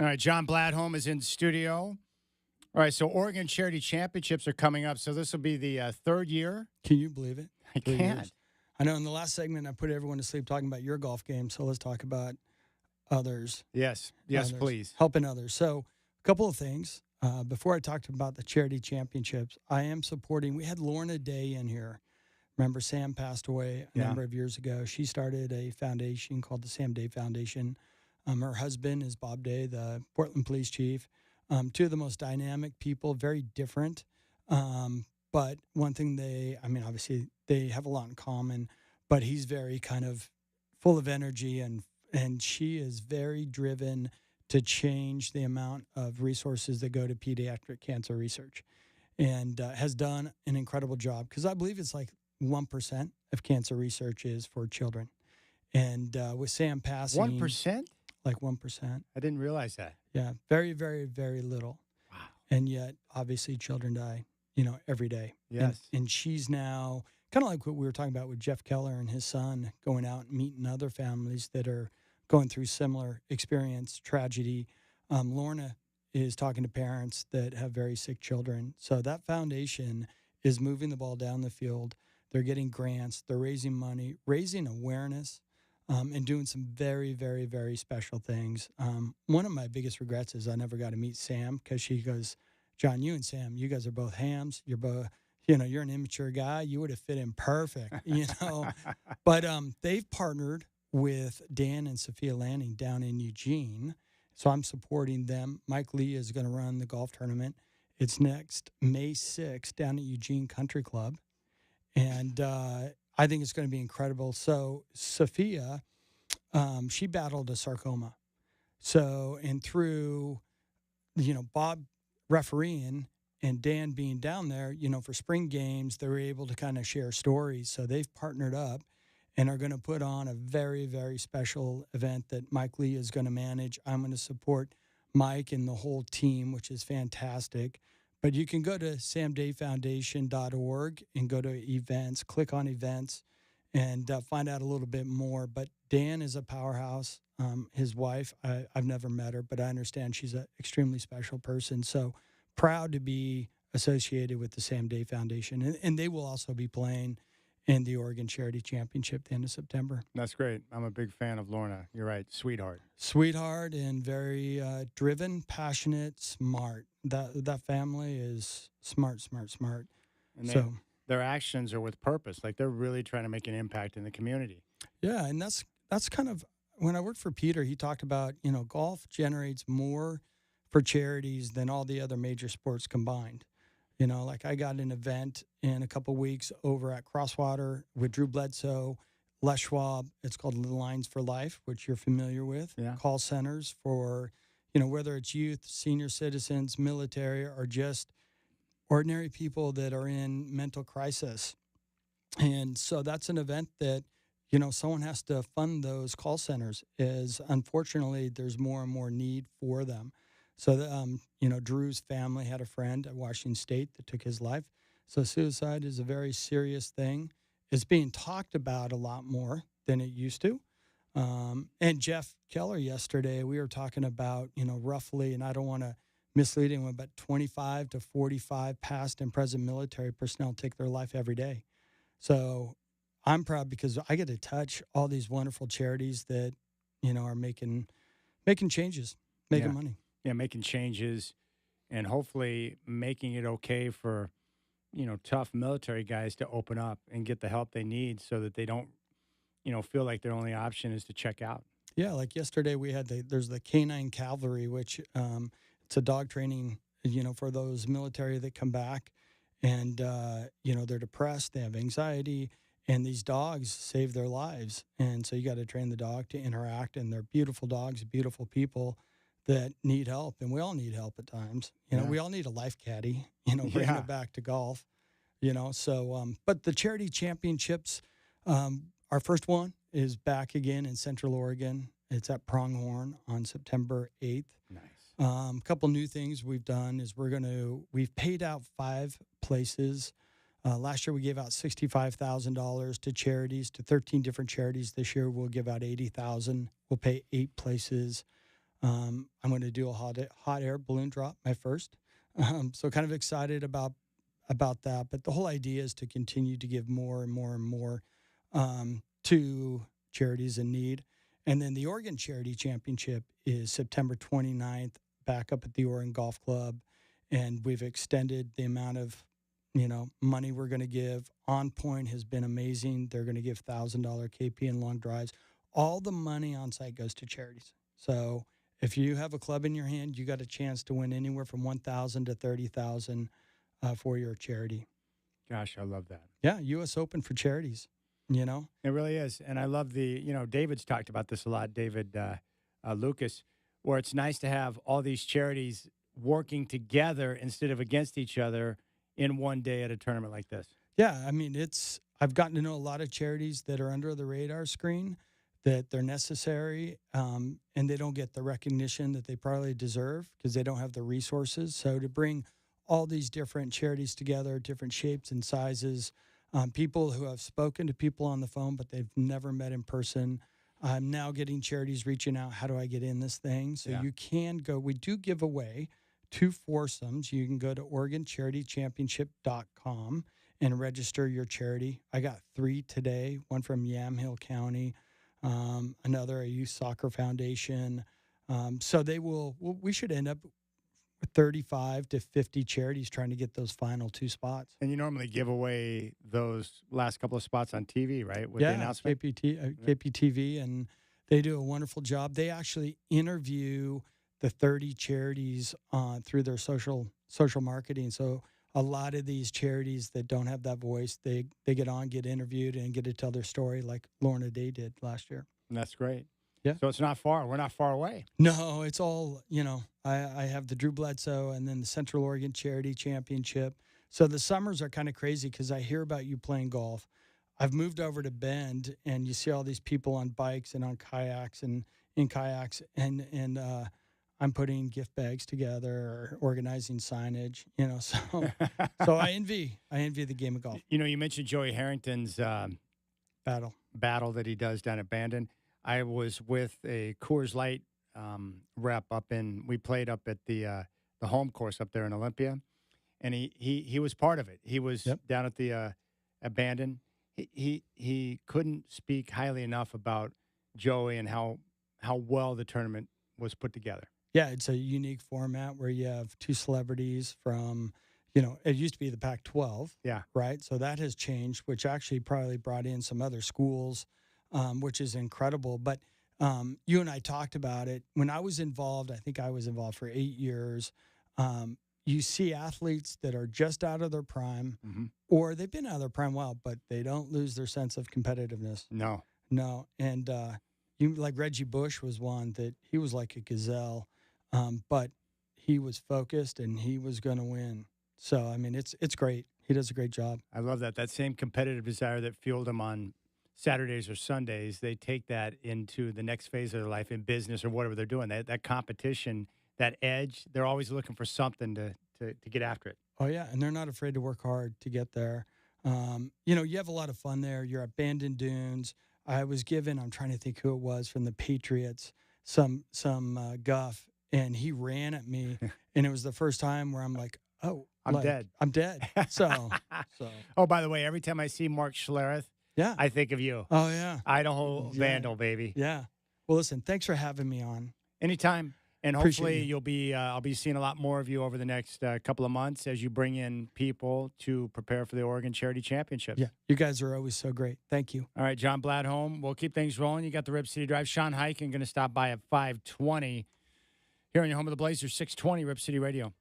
All right, John Bladholm is in studio. All right, so Oregon Charity Championships are coming up. So this will be the third year. Can you believe it? I can't. I know in the last segment I put everyone to sleep talking about your golf game, so let's talk about others. Yes, others, please. Helping others. So a couple of things. Before I talked about the charity championships, I am supporting. We had Lorna Day in here. Remember, Sam passed away a number of years ago. She started a foundation called the Sam Day Foundation. Her husband is Bob Day, the Portland police chief. Two of the most dynamic people, very different. But one thing obviously they have a lot in common, but he's very kind of full of energy, and she is very driven to change the amount of resources that go to pediatric cancer research, and has done an incredible job, because I believe it's like 1% of cancer research is for children. And with Sam passing... 1%? Like 1%. I didn't realize that. Yeah, very, very, very little. Wow. And yet, obviously, children die, every day. Yes. And she's now, kind of like what we were talking about with Jeff Keller and his son, going out and meeting other families that are going through similar experience, tragedy. Lorna is talking to parents that have very sick children. So that foundation is moving the ball down the field. They're getting grants. They're raising money, raising awareness, and doing some very, very, very special things. One of my biggest regrets is I never got to meet Sam, because she goes, John, you and Sam, you guys are both hams. You're both, you're an immature guy. You would have fit in perfect, But they've partnered with Dan and Sophia Lanning down in Eugene. So I'm supporting them. Mike Lee is going to run the golf tournament. It's next May 6th down at Eugene Country Club. And I think it's going to be incredible. So Sophia, she battled a sarcoma. So, and through, Bob refereeing and Dan being down there, for spring games, they were able to kind of share stories. So they've partnered up and are going to put on a very, very special event that Mike Lee is going to manage. I'm going to support Mike and the whole team, which is fantastic. But you can go to samdayfoundation.org and go to events, click on events, and find out a little bit more. But Dan is a powerhouse. His wife, I've never met her, but I understand she's an extremely special person. So proud to be associated with the Sam Day Foundation. And they will also be playing in the Oregon Charity Championship at the end of September. That's great. I'm a big fan of Lorna. You're right. Sweetheart. Sweetheart and very driven, passionate, smart. That family is smart. And their actions are with purpose. Like, they're really trying to make an impact in the community. Yeah, and that's kind of, when I worked for Peter, he talked about, golf generates more for charities than all the other major sports combined. Like I got an event in a couple weeks over at Crosswater with Drew Bledsoe, Les Schwab. It's called The Lines for Life, which you're familiar with. Yeah. Call centers for, whether it's youth, senior citizens, military, or just ordinary people that are in mental crisis. And so that's an event that, someone has to fund those call centers, as unfortunately there's more and more need for them. So, Drew's family had a friend at Washington State that took his life. So suicide is a very serious thing. It's being talked about a lot more than it used to. And Jeff Keller yesterday, we were talking about, roughly, and I don't want to mislead anyone, but 25 to 45 past and present military personnel take their life every day. So I'm proud because I get to touch all these wonderful charities that, are making changes, making money. Yeah, making changes and hopefully making it okay for, tough military guys to open up and get the help they need so that they don't, feel like their only option is to check out. Yeah, like yesterday we had there's the Canine Cavalry, which it's a dog training, for those military that come back and, they're depressed, they have anxiety, and these dogs save their lives. And so you got to train the dog to interact, and they're beautiful dogs, beautiful people that need help, and we all need help at times. We all need a life caddy, bringing it back to golf, So, but the charity championships, our first one is back again in Central Oregon. It's at Pronghorn on September 8th. Nice. A couple new things we've done is we've paid out 5 places. Last year we gave out $65,000 to charities, to 13 different charities. This year we'll give out $80,000. We'll pay 8 places. I'm going to do a hot air balloon drop, my first. So kind of excited about that. But the whole idea is to continue to give more and more and more to charities in need. And then the Oregon Charity Championship is September 29th, back up at the Oregon Golf Club. And we've extended the amount of, money we're going to give. On Point has been amazing. They're going to give $1,000 KP and long drives. All the money on site goes to charities. So if you have a club in your hand, you got a chance to win anywhere from $1,000 to $30,000 for your charity. Gosh, I love that. Yeah, U.S. Open for charities. It really is, and I love David's talked about this a lot, David Lucas, where it's nice to have all these charities working together instead of against each other in one day at a tournament like this. Yeah, I mean, I've gotten to know a lot of charities that are under the radar screen, that they're necessary, and they don't get the recognition that they probably deserve because they don't have the resources. So to bring all these different charities together, different shapes and sizes, people who have spoken to people on the phone, but they've never met in person. I'm now getting charities reaching out, how do I get in this thing? So you can go, we do give away 2 foursomes. You can go to OregonCharityChampionship.com and register your charity. I got 3 today, one from Yamhill County, another a youth soccer foundation. So we should end up with 35 to 50 charities trying to get those final 2 spots. And you normally give away those last couple of spots on TV, right? With the announcement? KPTV, and they do a wonderful job. They actually interview the 30 charities through their social marketing. So a lot of these charities that don't have that voice, they get on, get interviewed, and get to tell their story like Lorna Day did last year. And that's great. Yeah. So it's not far. We're not far away. No, it's all, I have the Drew Bledsoe and then the Central Oregon Charity Championship. So the summers are kind of crazy because I hear about you playing golf. I've moved over to Bend, and you see all these people on bikes and on kayaks and in kayaks, and I'm putting gift bags together or organizing signage, so I envy the game of golf. You mentioned Joey Harrington's battle that he does down at Bandon. I was with a Coors Light rep we played up at the home course up there in Olympia, and he was part of it. He was down at the Bandon. He couldn't speak highly enough about Joey and how well the tournament was put together. Yeah, it's a unique format where you have 2 celebrities from, it used to be the Pac-12. Yeah. Right? So that has changed, which actually probably brought in some other schools, which is incredible. But you and I talked about it. When I was involved, I think I was involved for 8 years, you see athletes that are just out of their prime, or they've been out of their prime well, but they don't lose their sense of competitiveness. No. And like Reggie Bush was one that he was like a gazelle. But he was focused and he was going to win. So, I mean, it's great. He does a great job. I love that. That same competitive desire that fueled him on Saturdays or Sundays, they take that into the next phase of their life in business or whatever they're doing. That competition, that edge, they're always looking for something to get after it. Oh, yeah. And they're not afraid to work hard to get there. You have a lot of fun there. You're at Bandon Dunes. I was given, I'm trying to think who it was from the Patriots, some guff. And he ran at me, and it was the first time where I'm like, oh, I'm dead. I'm dead. So. Oh, by the way, every time I see Mark Schlereth, I think of you. Oh, yeah. Idaho Vandal, baby. Yeah. Well, listen, thanks for having me on. Anytime. And hopefully I'll be seeing a lot more of you over the next couple of months as you bring in people to prepare for the Oregon Charity Championships. Yeah, you guys are always so great. Thank you. All right, John Bladholm, we'll keep things rolling. You got the Rip City Drive. Sean Hyken going to stop by at 5:20. Here on your home of the Blazers, 620 Rip City Radio.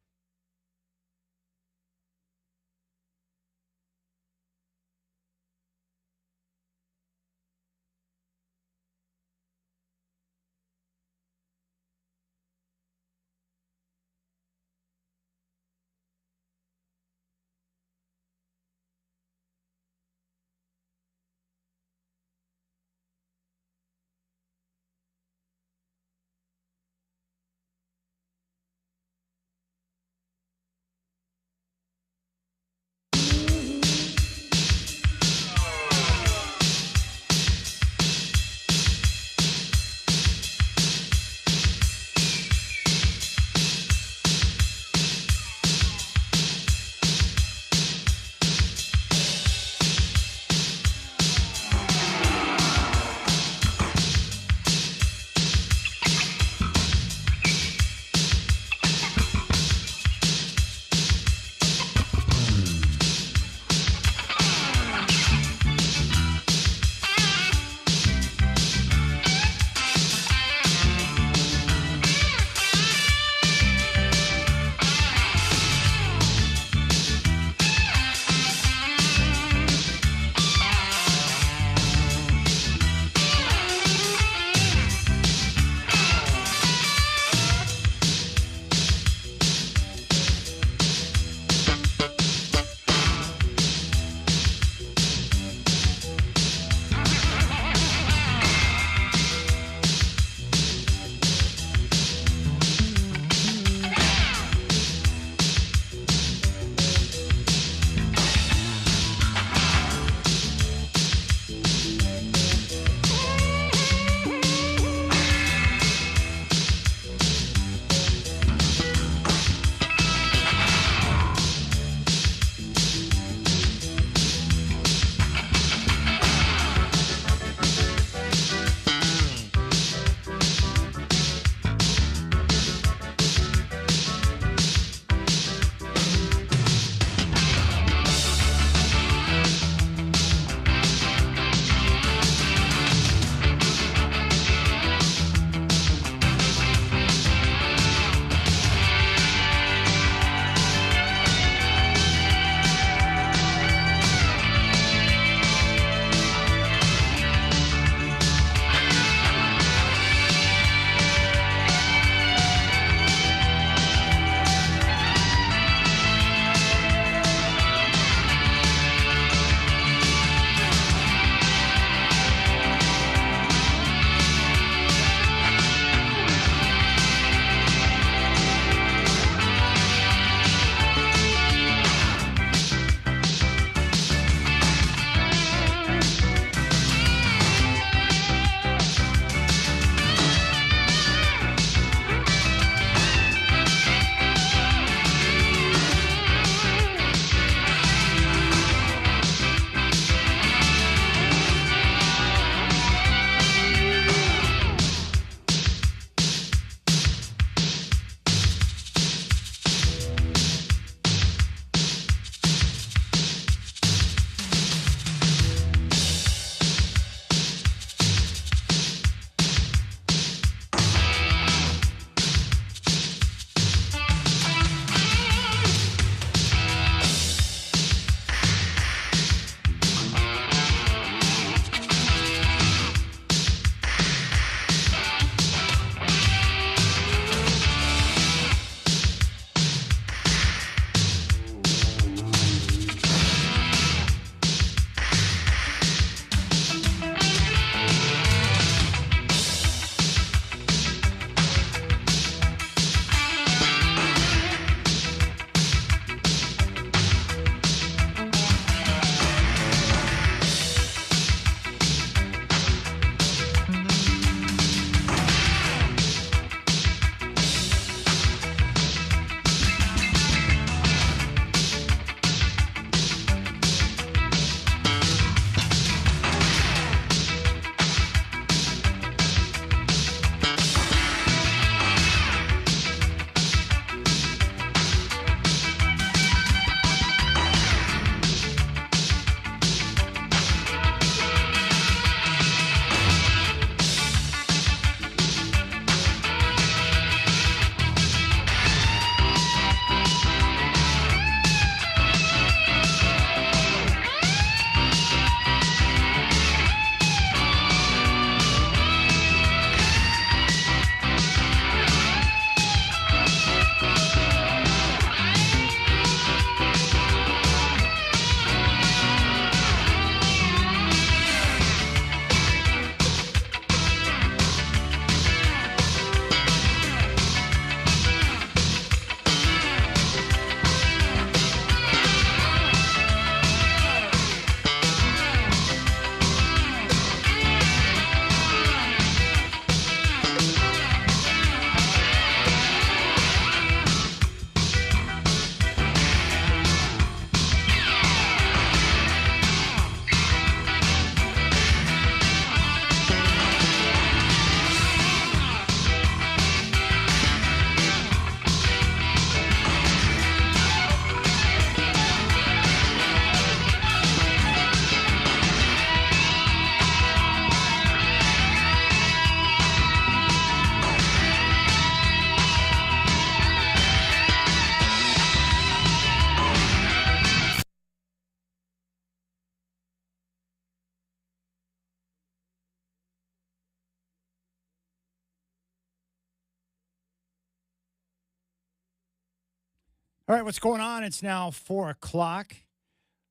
All right, what's going on? It's now 4 o'clock.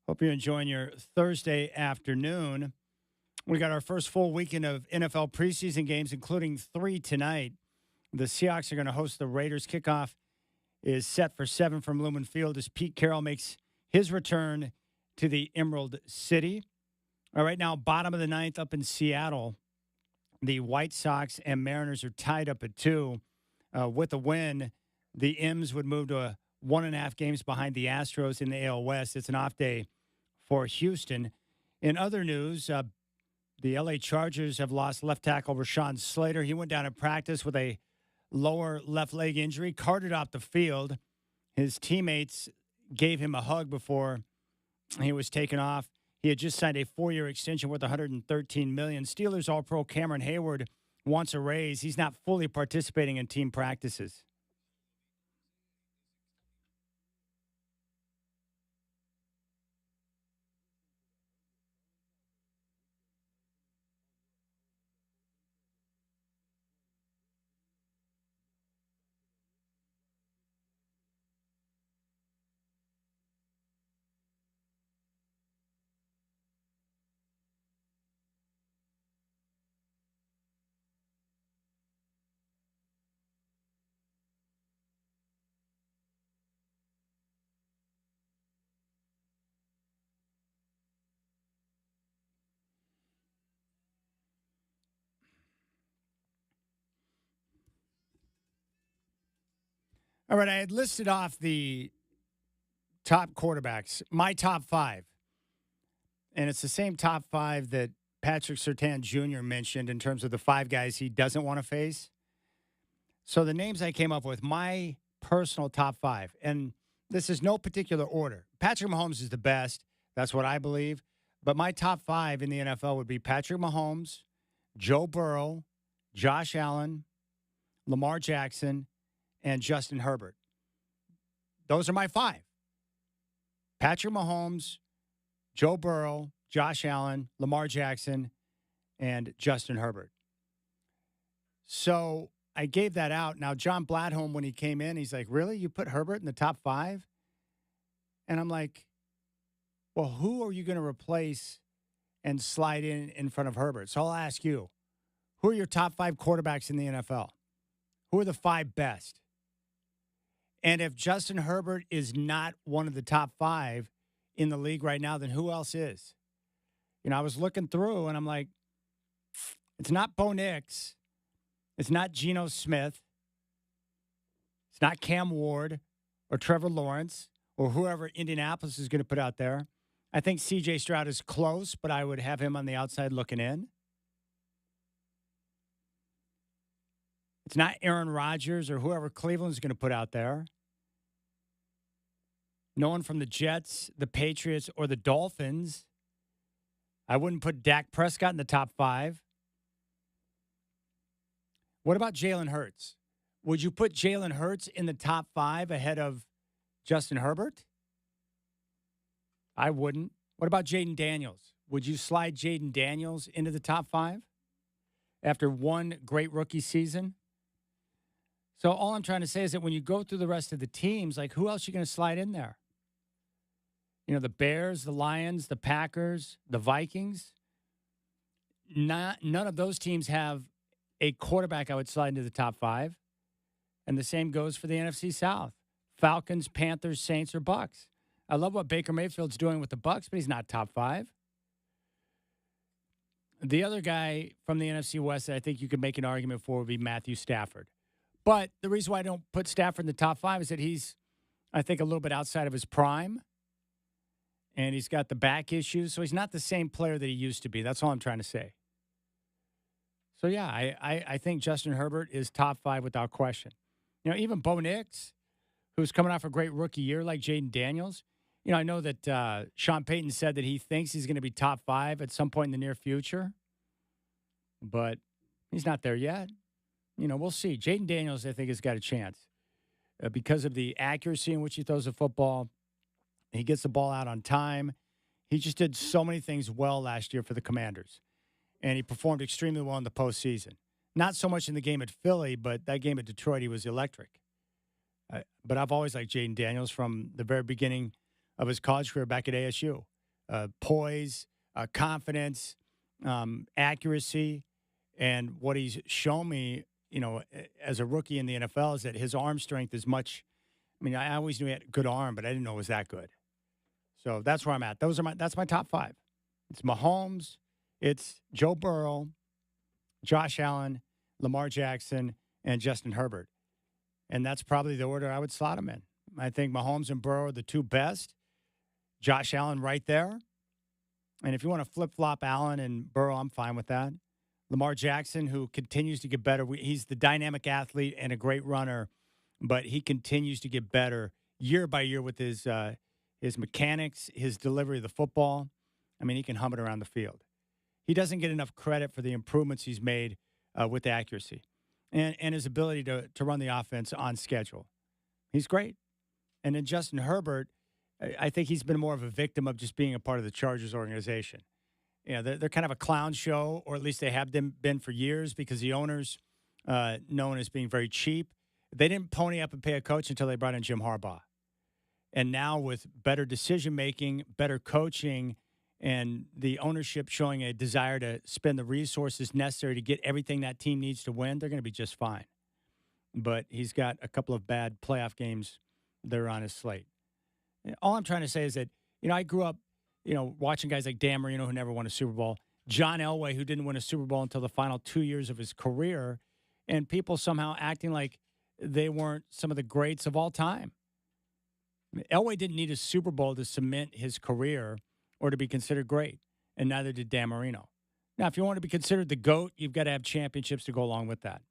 Hope you're enjoying your Thursday afternoon. We got our first full weekend of NFL preseason games, including 3 tonight. The Seahawks are going to host the Raiders. Kickoff is set for 7 from Lumen Field as Pete Carroll makes his return to the Emerald City. All right, now bottom of the ninth up in Seattle. The White Sox and Mariners are tied up at 2. With a win, the M's would move to 1.5 games behind the Astros in the AL West. It's an off day for Houston. In other news, the L.A. Chargers have lost left tackle Rashawn Slater. He went down in practice with a lower left leg injury, carted off the field. His teammates gave him a hug before he was taken off. He had just signed a 4-year extension worth $113 million. Steelers All-Pro Cameron Hayward wants a raise. He's not fully participating in team practices. All right, I had listed off the top quarterbacks, my top 5. And it's the same top 5 that Patrick Surtain Jr. mentioned in terms of the 5 guys he doesn't want to face. So the names I came up with, my personal top 5, and this is no particular order. Patrick Mahomes is the best. That's what I believe. But my top 5 in the NFL would be Patrick Mahomes, Joe Burrow, Josh Allen, Lamar Jackson, and Justin Herbert. Those are my 5. Patrick Mahomes, Joe Burrow, Josh Allen, Lamar Jackson, and Justin Herbert. So I gave that out. Now, John Bladholm, when he came in, he's like, really? You put Herbert in the top 5? And I'm like, well, who are you going to replace and slide in front of Herbert? So I'll ask you, who are your top 5 quarterbacks in the NFL? Who are the 5 best? And if Justin Herbert is not one of the top 5 in the league right now, then who else is? You know, I was looking through and I'm like, it's not Bo Nix. It's not Geno Smith. It's not Cam Ward or Trevor Lawrence or whoever Indianapolis is going to put out there. I think C.J. Stroud is close, but I would have him on the outside looking in. It's not Aaron Rodgers or whoever Cleveland's going to put out there. No one from the Jets, the Patriots, or the Dolphins. I wouldn't put Dak Prescott in the top 5. What about Jalen Hurts? Would you put Jalen Hurts in the top 5 ahead of Justin Herbert? I wouldn't. What about Jaden Daniels? Would you slide Jaden Daniels into the top 5 after one great rookie season? So all I'm trying to say is that when you go through the rest of the teams, like who else are you going to slide in there? You know, the Bears, the Lions, the Packers, the Vikings. None of those teams have a quarterback I would slide into the top 5. And the same goes for the NFC South. Falcons, Panthers, Saints, or Bucks. I love what Baker Mayfield's doing with the Bucks, but he's not top 5. The other guy from the NFC West that I think you could make an argument for would be Matthew Stafford. But the reason why I don't put Stafford in the top 5 is that he's, I think, a little bit outside of his prime. And he's got the back issues. So he's not the same player that he used to be. That's all I'm trying to say. So, yeah, I think Justin Herbert is top 5 without question. You know, even Bo Nix, who's coming off a great rookie year like Jaden Daniels. You know, I know that Sean Payton said that he thinks he's going to be top 5 at some point in the near future. But he's not there yet. You know, we'll see. Jaden Daniels, I think, has got a chance because of the accuracy in which he throws the football. He gets the ball out on time. He just did so many things well last year for the Commanders. And he performed extremely well in the postseason. Not so much in the game at Philly, but that game at Detroit, he was electric. But I've always liked Jaden Daniels from the very beginning of his college career back at ASU. Poise, confidence, accuracy, and what he's shown me, as a rookie in the NFL is that his arm strength is much. I mean, I always knew he had a good arm, but I didn't know it was that good. So that's where I'm at. That's my top 5. It's Mahomes, it's Joe Burrow, Josh Allen, Lamar Jackson, and Justin Herbert. And that's probably the order I would slot them in. I think Mahomes and Burrow are the 2 best. Josh Allen right there. And if you want to flip-flop Allen and Burrow, I'm fine with that. Lamar Jackson, who continues to get better. He's the dynamic athlete and a great runner, but he continues to get better year by year with his mechanics, his delivery of the football. I mean, he can hum it around the field. He doesn't get enough credit for the improvements he's made with accuracy and his ability to run the offense on schedule. He's great. And then Justin Herbert, I think he's been more of a victim of just being a part of the Chargers organization. They're kind of a clown show, or at least they have been for years, because the owners, known as being very cheap, they didn't pony up and pay a coach until they brought in Jim Harbaugh. And now with better decision-making, better coaching, and the ownership showing a desire to spend the resources necessary to get everything that team needs to win, they're going to be just fine. But he's got a couple of bad playoff games that are on his slate. All I'm trying to say is that, I grew up, watching guys like Dan Marino, who never won a Super Bowl, John Elway, who didn't win a Super Bowl until the final 2 years of his career, and people somehow acting like they weren't some of the greats of all time. Elway didn't need a Super Bowl to cement his career or to be considered great, and neither did Dan Marino. Now, if you want to be considered the GOAT, you've got to have championships to go along with that.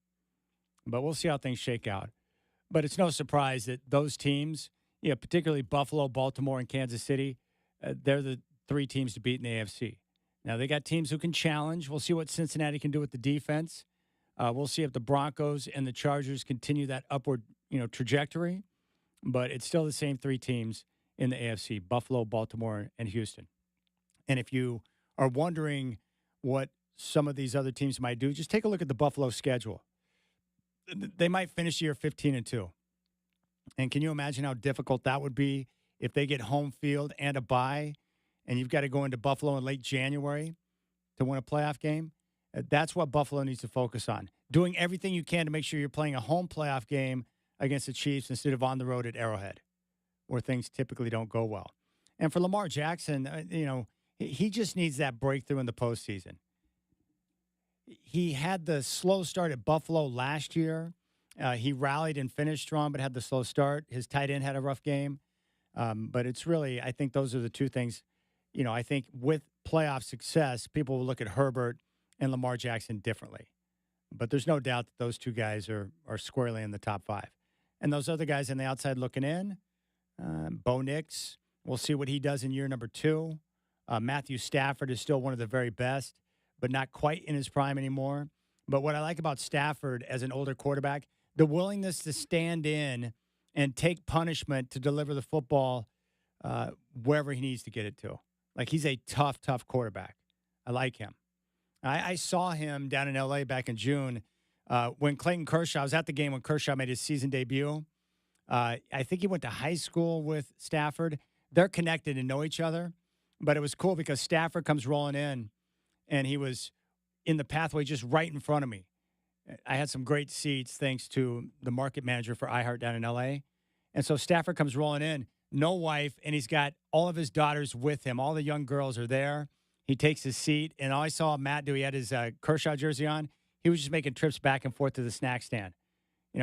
But we'll see how things shake out. But it's no surprise that those teams, particularly Buffalo, Baltimore, and Kansas City, they're the 3 teams to beat in the AFC. Now, they got teams who can challenge. We'll see what Cincinnati can do with the defense. We'll see if the Broncos and the Chargers continue that upward, trajectory. But it's still the same 3 teams in the AFC, Buffalo, Baltimore, and Houston. And if you are wondering what some of these other teams might do, just take a look at the Buffalo schedule. They might finish the year 15-2. And can you imagine how difficult that would be if they get home field and a bye, and you've got to go into Buffalo in late January to win a playoff game? That's what Buffalo needs to focus on. Doing everything you can to make sure you're playing a home playoff game against the Chiefs instead of on the road at Arrowhead, where things typically don't go well. And for Lamar Jackson, he just needs that breakthrough in the postseason. He had the slow start at Buffalo last year. He rallied and finished strong, but had the slow start. His tight end had a rough game. But it's really, I think those are the 2 things. I think with playoff success, people will look at Herbert and Lamar Jackson differently. But there's no doubt that those 2 guys are squarely in the top 5. And those other guys on the outside looking in, Bo Nix, we'll see what he does in year number 2. Matthew Stafford is still one of the very best, but not quite in his prime anymore. But what I like about Stafford as an older quarterback, the willingness to stand in and take punishment to deliver the football wherever he needs to get it to. Like, he's a tough quarterback. I like him. I saw him down in L.A. back in June when Clayton Kershaw, I was at the game when Kershaw made his season debut. I think he went to high school with Stafford. They're connected and know each other. But it was cool because Stafford comes rolling in, and he was in the pathway just right in front of me. I had some great seats thanks to the market manager for iHeart down in L.A. And so Stafford comes rolling in, no wife, and he's got all of his daughters with him. All the young girls are there. He takes his seat, and all I saw Matt do, he had his Kershaw jersey on. He was just making trips back and forth to the snack stand,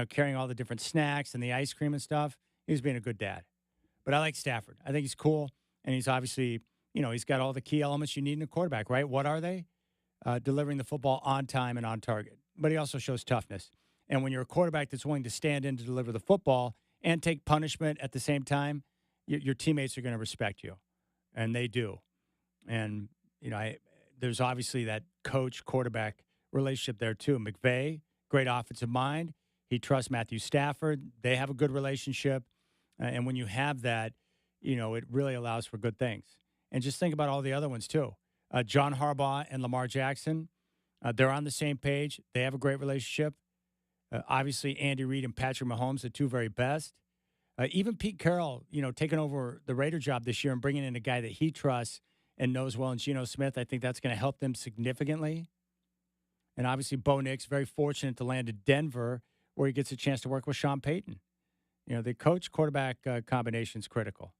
carrying all the different snacks and the ice cream and stuff. He was being a good dad. But I like Stafford. I think he's cool, and he's obviously, he's got all the key elements you need in a quarterback, right? What are they? Delivering the football on time and on target. But he also shows toughness. And when you're a quarterback that's willing to stand in to deliver the football and take punishment at the same time, your teammates are going to respect you. And they do. And, there's obviously that coach-quarterback relationship there, too. McVay, great offensive mind. He trusts Matthew Stafford. They have a good relationship. And when you have that, it really allows for good things. And just think about all the other ones, too. John Harbaugh and Lamar Jackson, they're on the same page. They have a great relationship. Obviously, Andy Reid and Patrick Mahomes, the 2 very best. Even Pete Carroll, taking over the Raider job this year and bringing in a guy that he trusts and knows well in Geno Smith, I think that's going to help them significantly. And obviously, Bo Nix, very fortunate to land in Denver, where he gets a chance to work with Sean Payton. The coach-quarterback combination is critical.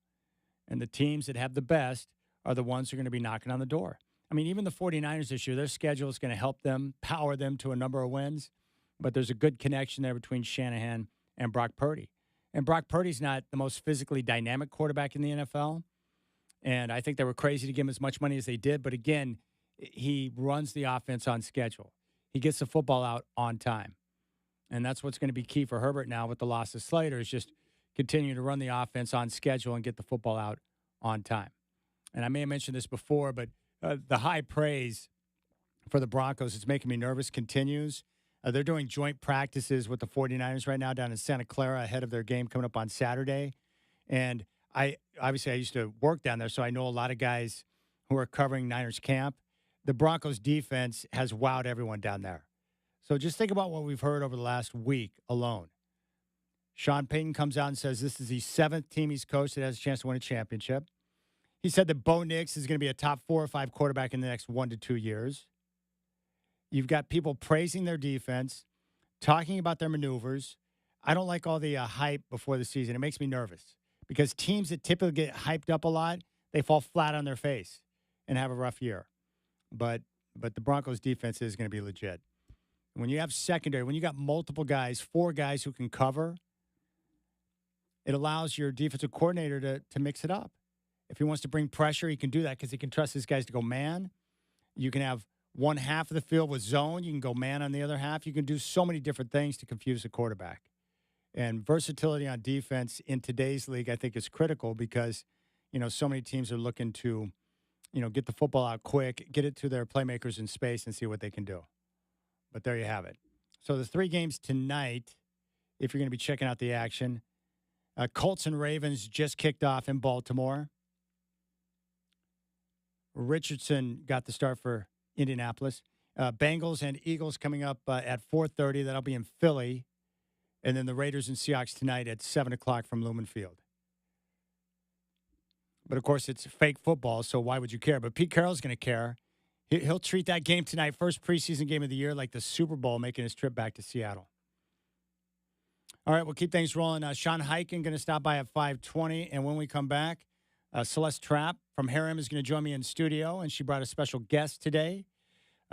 And the teams that have the best are the ones who are going to be knocking on the door. I mean, even the 49ers this year, their schedule is going to help them, power them to a number of wins. But there's a good connection there between Shanahan and Brock Purdy. And Brock Purdy's not the most physically dynamic quarterback in the NFL. And I think they were crazy to give him as much money as they did. But again, he runs the offense on schedule. He gets the football out on time. And that's what's going to be key for Herbert now with the loss of Slater, is just continue to run the offense on schedule and get the football out on time. And I may have mentioned this before, but the high praise for the Broncos, it's making me nervous, continues. They're doing joint practices with the 49ers right now down in Santa Clara ahead of their game coming up on Saturday. And I used to work down there, so I know a lot of guys who are covering Niners camp. The Broncos defense has wowed everyone down there. So just think about what we've heard over the last week alone. Sean Payton comes out and says this is the 7th team he's coached that has a chance to win a championship. He said that Bo Nix is going to be a top 4 or 5 quarterback in the next 1 to 2 years. You've got people praising their defense, talking about their maneuvers. I don't like all the hype before the season. It makes me nervous because teams that typically get hyped up a lot, they fall flat on their face and have a rough year. But the Broncos defense is going to be legit. When you have secondary, when you got multiple guys, 4 guys who can cover, it allows your defensive coordinator to mix it up. If he wants to bring pressure, he can do that because he can trust his guys to go man. You can have one half of the field with zone. You can go man on the other half. You can do so many different things to confuse the quarterback. And versatility on defense in today's league, I think, is critical because, so many teams are looking to, get the football out quick, get it to their playmakers in space and see what they can do. But there you have it. So the 3 games tonight, if you're going to be checking out the action, Colts and Ravens just kicked off in Baltimore. Richardson got the start for Indianapolis. Bengals and Eagles coming up at 4:30. That'll be in Philly. And then the Raiders and Seahawks tonight at 7 o'clock from Lumen Field. But, of course, it's fake football, so why would you care? But Pete Carroll's going to care. He'll treat that game tonight, first preseason game of the year, like the Super Bowl, making his trip back to Seattle. All right, we'll keep things rolling. Sean Hyken going to stop by at 5:20, and when we come back, Celeste Trapp from Harem is going to join me in studio, and she brought a special guest today.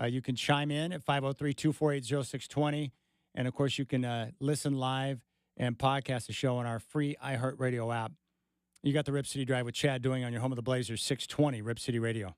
You can chime in at 503-248-0620, and, of course, you can listen live and podcast the show on our free iHeartRadio app. You got the Rip City Drive with Chad doing on your home of the Blazers, 620 Rip City Radio.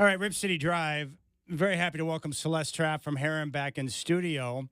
All right, Rip City Drive. Very happy to welcome Celeste Trapp from Heron back in studio.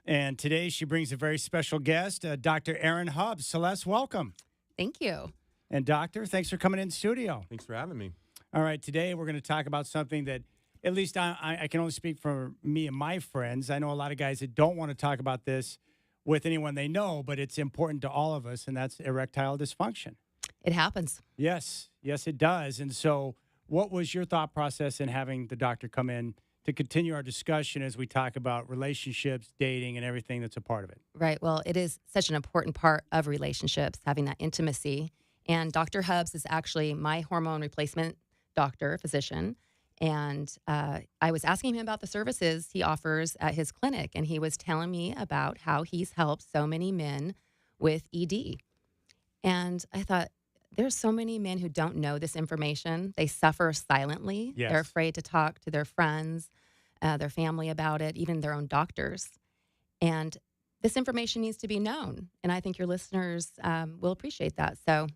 And today she brings a very special guest, Dr. Erin Hubbs. Celeste, welcome. Thank you. And doctor, thanks for coming in studio. Thanks for having me. All right, today we're going to talk about something that at least I can only speak for me and my friends. I know a lot of guys that don't want to talk about this with anyone they know, but it's important to all of us, and that's erectile dysfunction. It happens. Yes, it does. And so what was your thought process in having the doctor come in to continue our discussion as we talk about relationships, dating, and everything that's a part of it? Right. Well, it is such an important part of relationships, having that intimacy. And Dr. Hubbs is actually my hormone replacement doctor, physician. And I was asking him about the services he offers at his clinic, and he was telling me about how he's helped so many men with ED. And I thought, there's so many men who don't know this information. They suffer silently. Yes. They're afraid to talk to their friends, their family about it, even their own doctors. And this information needs to be known. And I think your listeners will appreciate that. So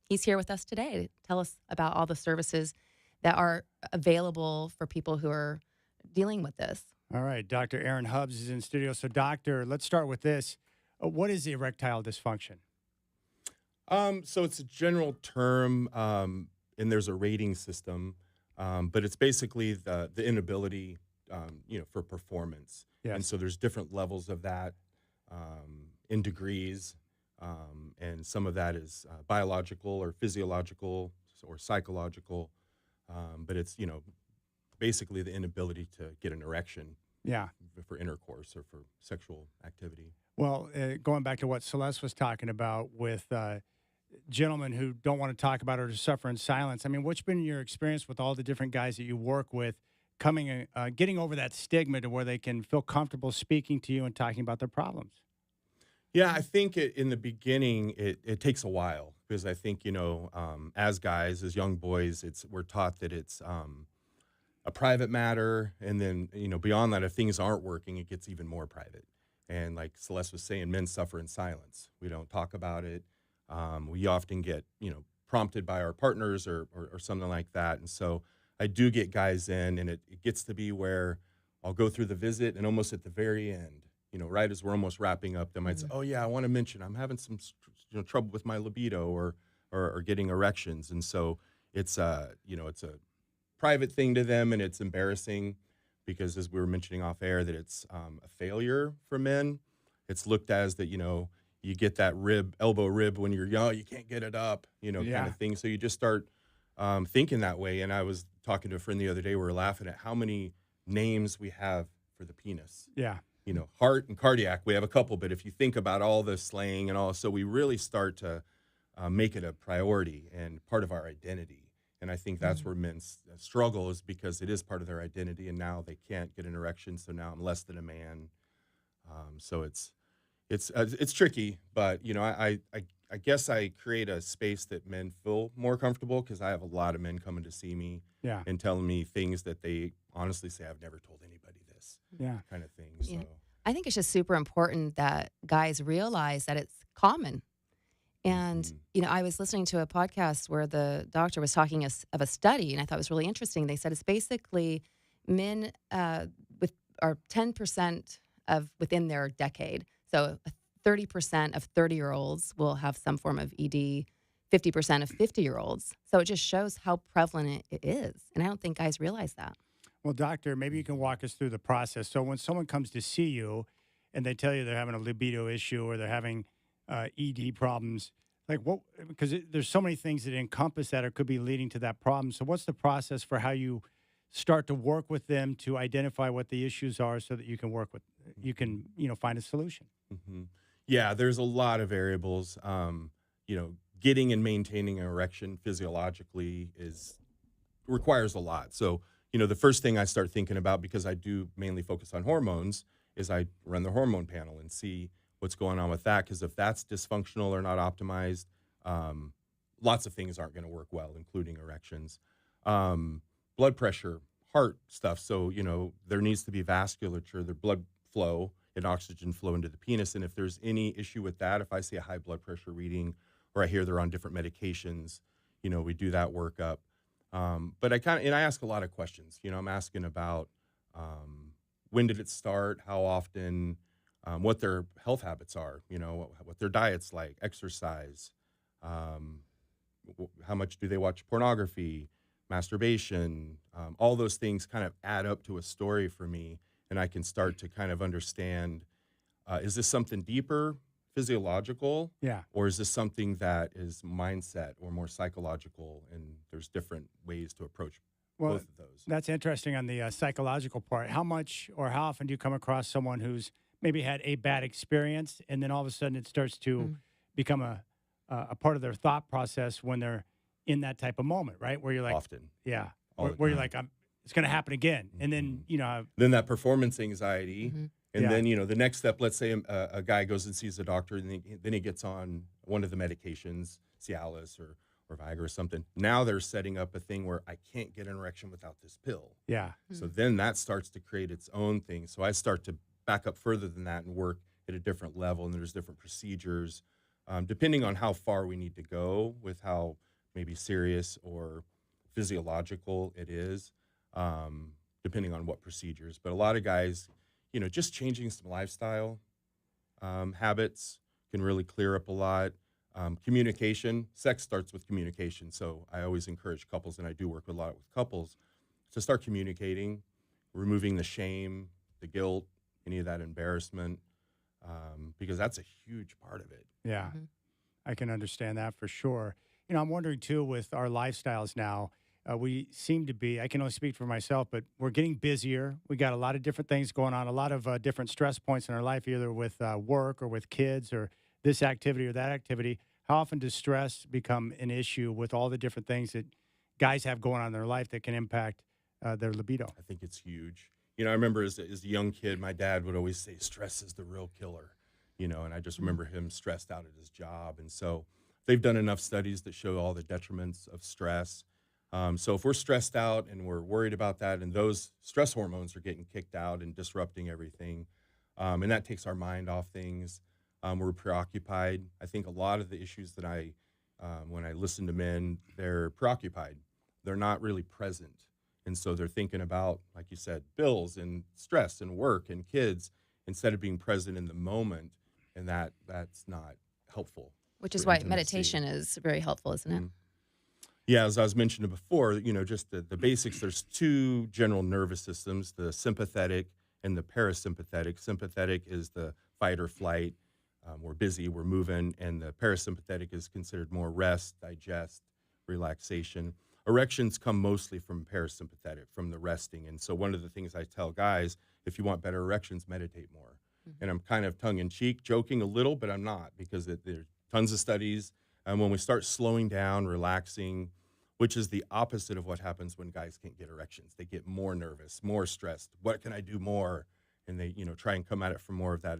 he's here with us today to tell us about all the services that are available for people who are dealing with this. All right, Dr. Erin Hubbs is in studio. So, doctor, let's start with this. What is erectile dysfunction? So it's a general term, and there's a rating system, but it's basically the inability, for performance. Yes. And so there's different levels of that in degrees, and some of that is biological or physiological or psychological, but it's, basically the inability to get an erection. Yeah. For intercourse or for sexual activity. Well, going back to what Celeste was talking about with gentlemen who don't want to talk about it or suffer in silence. I mean, what's been your experience with all the different guys that you work with getting over that stigma to where they can feel comfortable speaking to you and talking about their problems? Yeah, I think in the beginning, it takes a while because I think, as guys, as young boys, we're taught that it's a private matter. And then, beyond that, if things aren't working, it gets even more private. And like Celeste was saying, men suffer in silence. We don't talk about it. We often get, prompted by our partners or something like that. And so I do get guys in, and it gets to be where I'll go through the visit, and almost at the very end, right as we're almost wrapping up, they might say, oh, yeah, I want to mention I'm having some trouble with my libido or getting erections. And so it's it's a private thing to them, and it's embarrassing because, as we were mentioning off air, that it's a failure for men. It's looked as that, you get that elbow rib when you're young, you can't get it up, kind of thing. So you just start thinking that way. And I was talking to a friend the other day, we were laughing at how many names we have for the penis. Yeah. Heart and cardiac, we have a couple, but if you think about all the slang and all, so we really start to make it a priority and part of our identity. And I think that's where men struggle, is because it is part of their identity, and now they can't get an erection, so now I'm less than a man. So it's tricky, but I guess I create a space that men feel more comfortable, because I have a lot of men coming to see me and telling me things that they honestly say, I've never told anybody this, kind of thing. So I think it's just super important that guys realize that it's common. And, I was listening to a podcast where the doctor was talking of a study, and I thought it was really interesting. They said it's basically men are 10% of within their decade. So 30% of 30-year-olds will have some form of ED, 50% of 50-year-olds. So it just shows how prevalent it is. And I don't think guys realize that. Well, doctor, maybe you can walk us through the process. So when someone comes to see you and they tell you they're having a libido issue or they're having ED problems, like what? Because there's so many things that encompass that or could be leading to that problem. So what's the process for how you start to work with them to identify what the issues are so that you can find a solution? Mm-hmm. Yeah, there's a lot of variables. Getting and maintaining an erection physiologically requires a lot. So, the first thing I start thinking about, because I do mainly focus on hormones, is I run the hormone panel and see what's going on with that. Because if that's dysfunctional or not optimized, lots of things aren't going to work well, including erections. Blood pressure, heart stuff. So, there needs to be vasculature, the blood flow and oxygen flow into the penis. And if there's any issue with that, if I see a high blood pressure reading or I hear they're on different medications, we do that workup. But I ask a lot of questions. I'm asking about when did it start, how often, what their health habits are, what their diet's like, exercise, how much do they watch pornography, masturbation, all those things kind of add up to a story for me, and I can start to kind of understand, is this something deeper, physiological, Yeah. or is this something that is mindset or more psychological, and there's different ways to approach both of those. That's interesting on the psychological part. How much or how often do you come across someone who's maybe had a bad experience, and then all of a sudden it starts to become a part of their thought process when they're in that type of moment, right? Where you're like, Often. yeah, All where the you're time. like, it's going to happen again, and then Then that performance anxiety, and Yeah. then the next step. Let's say a guy goes and sees a doctor, and then he gets on one of the medications, Cialis or Viagra or something. Now they're setting up a thing where I can't get an erection without this pill. Yeah. So then that starts to create its own thing. So I start to back up further than that and work at a different level, and there's different procedures, depending on how far we need to go with how maybe serious or physiological it is, depending on what procedures. But a lot of guys, just changing some lifestyle habits can really clear up a lot. Communication, sex starts with communication. So I always encourage couples, and I do work a lot with couples, to start communicating, removing the shame, the guilt, any of that embarrassment, because that's a huge part of it. Yeah, I can understand that for sure. I'm wondering too, with our lifestyles now, we seem to be, I can only speak for myself, but we're getting busier. We got a lot of different things going on, a lot of different stress points in our life, either with work or with kids or this activity or that activity. How often does stress become an issue with all the different things that guys have going on in their life that can impact their libido? I think it's huge. I remember as a young kid, my dad would always say, stress is the real killer, and I just remember him stressed out at his job. And so they've done enough studies that show all the detriments of stress. So if we're stressed out and we're worried about that, and those stress hormones are getting kicked out and disrupting everything, and that takes our mind off things, we're preoccupied. I think a lot of the issues that when I listen to men, they're preoccupied. They're not really present. And so they're thinking about, like you said, bills and stress and work and kids instead of being present in the moment. And that's not helpful. Which is why meditation is very helpful, isn't it? Yeah, as I was mentioning before, just the basics. There's two general nervous systems, the sympathetic and the parasympathetic. Sympathetic is the fight or flight. We're busy, we're moving. And the parasympathetic is considered more rest, digest, relaxation. Erections come mostly from parasympathetic, from the resting. And so one of the things I tell guys, if you want better erections, meditate more. And I'm kind of tongue-in-cheek, joking a little, but I'm not, because there's tons of studies. And when we start slowing down, relaxing, which is the opposite of what happens when guys can't get erections. They get more nervous, more stressed. What can I do more? And they, try and come at it from more of that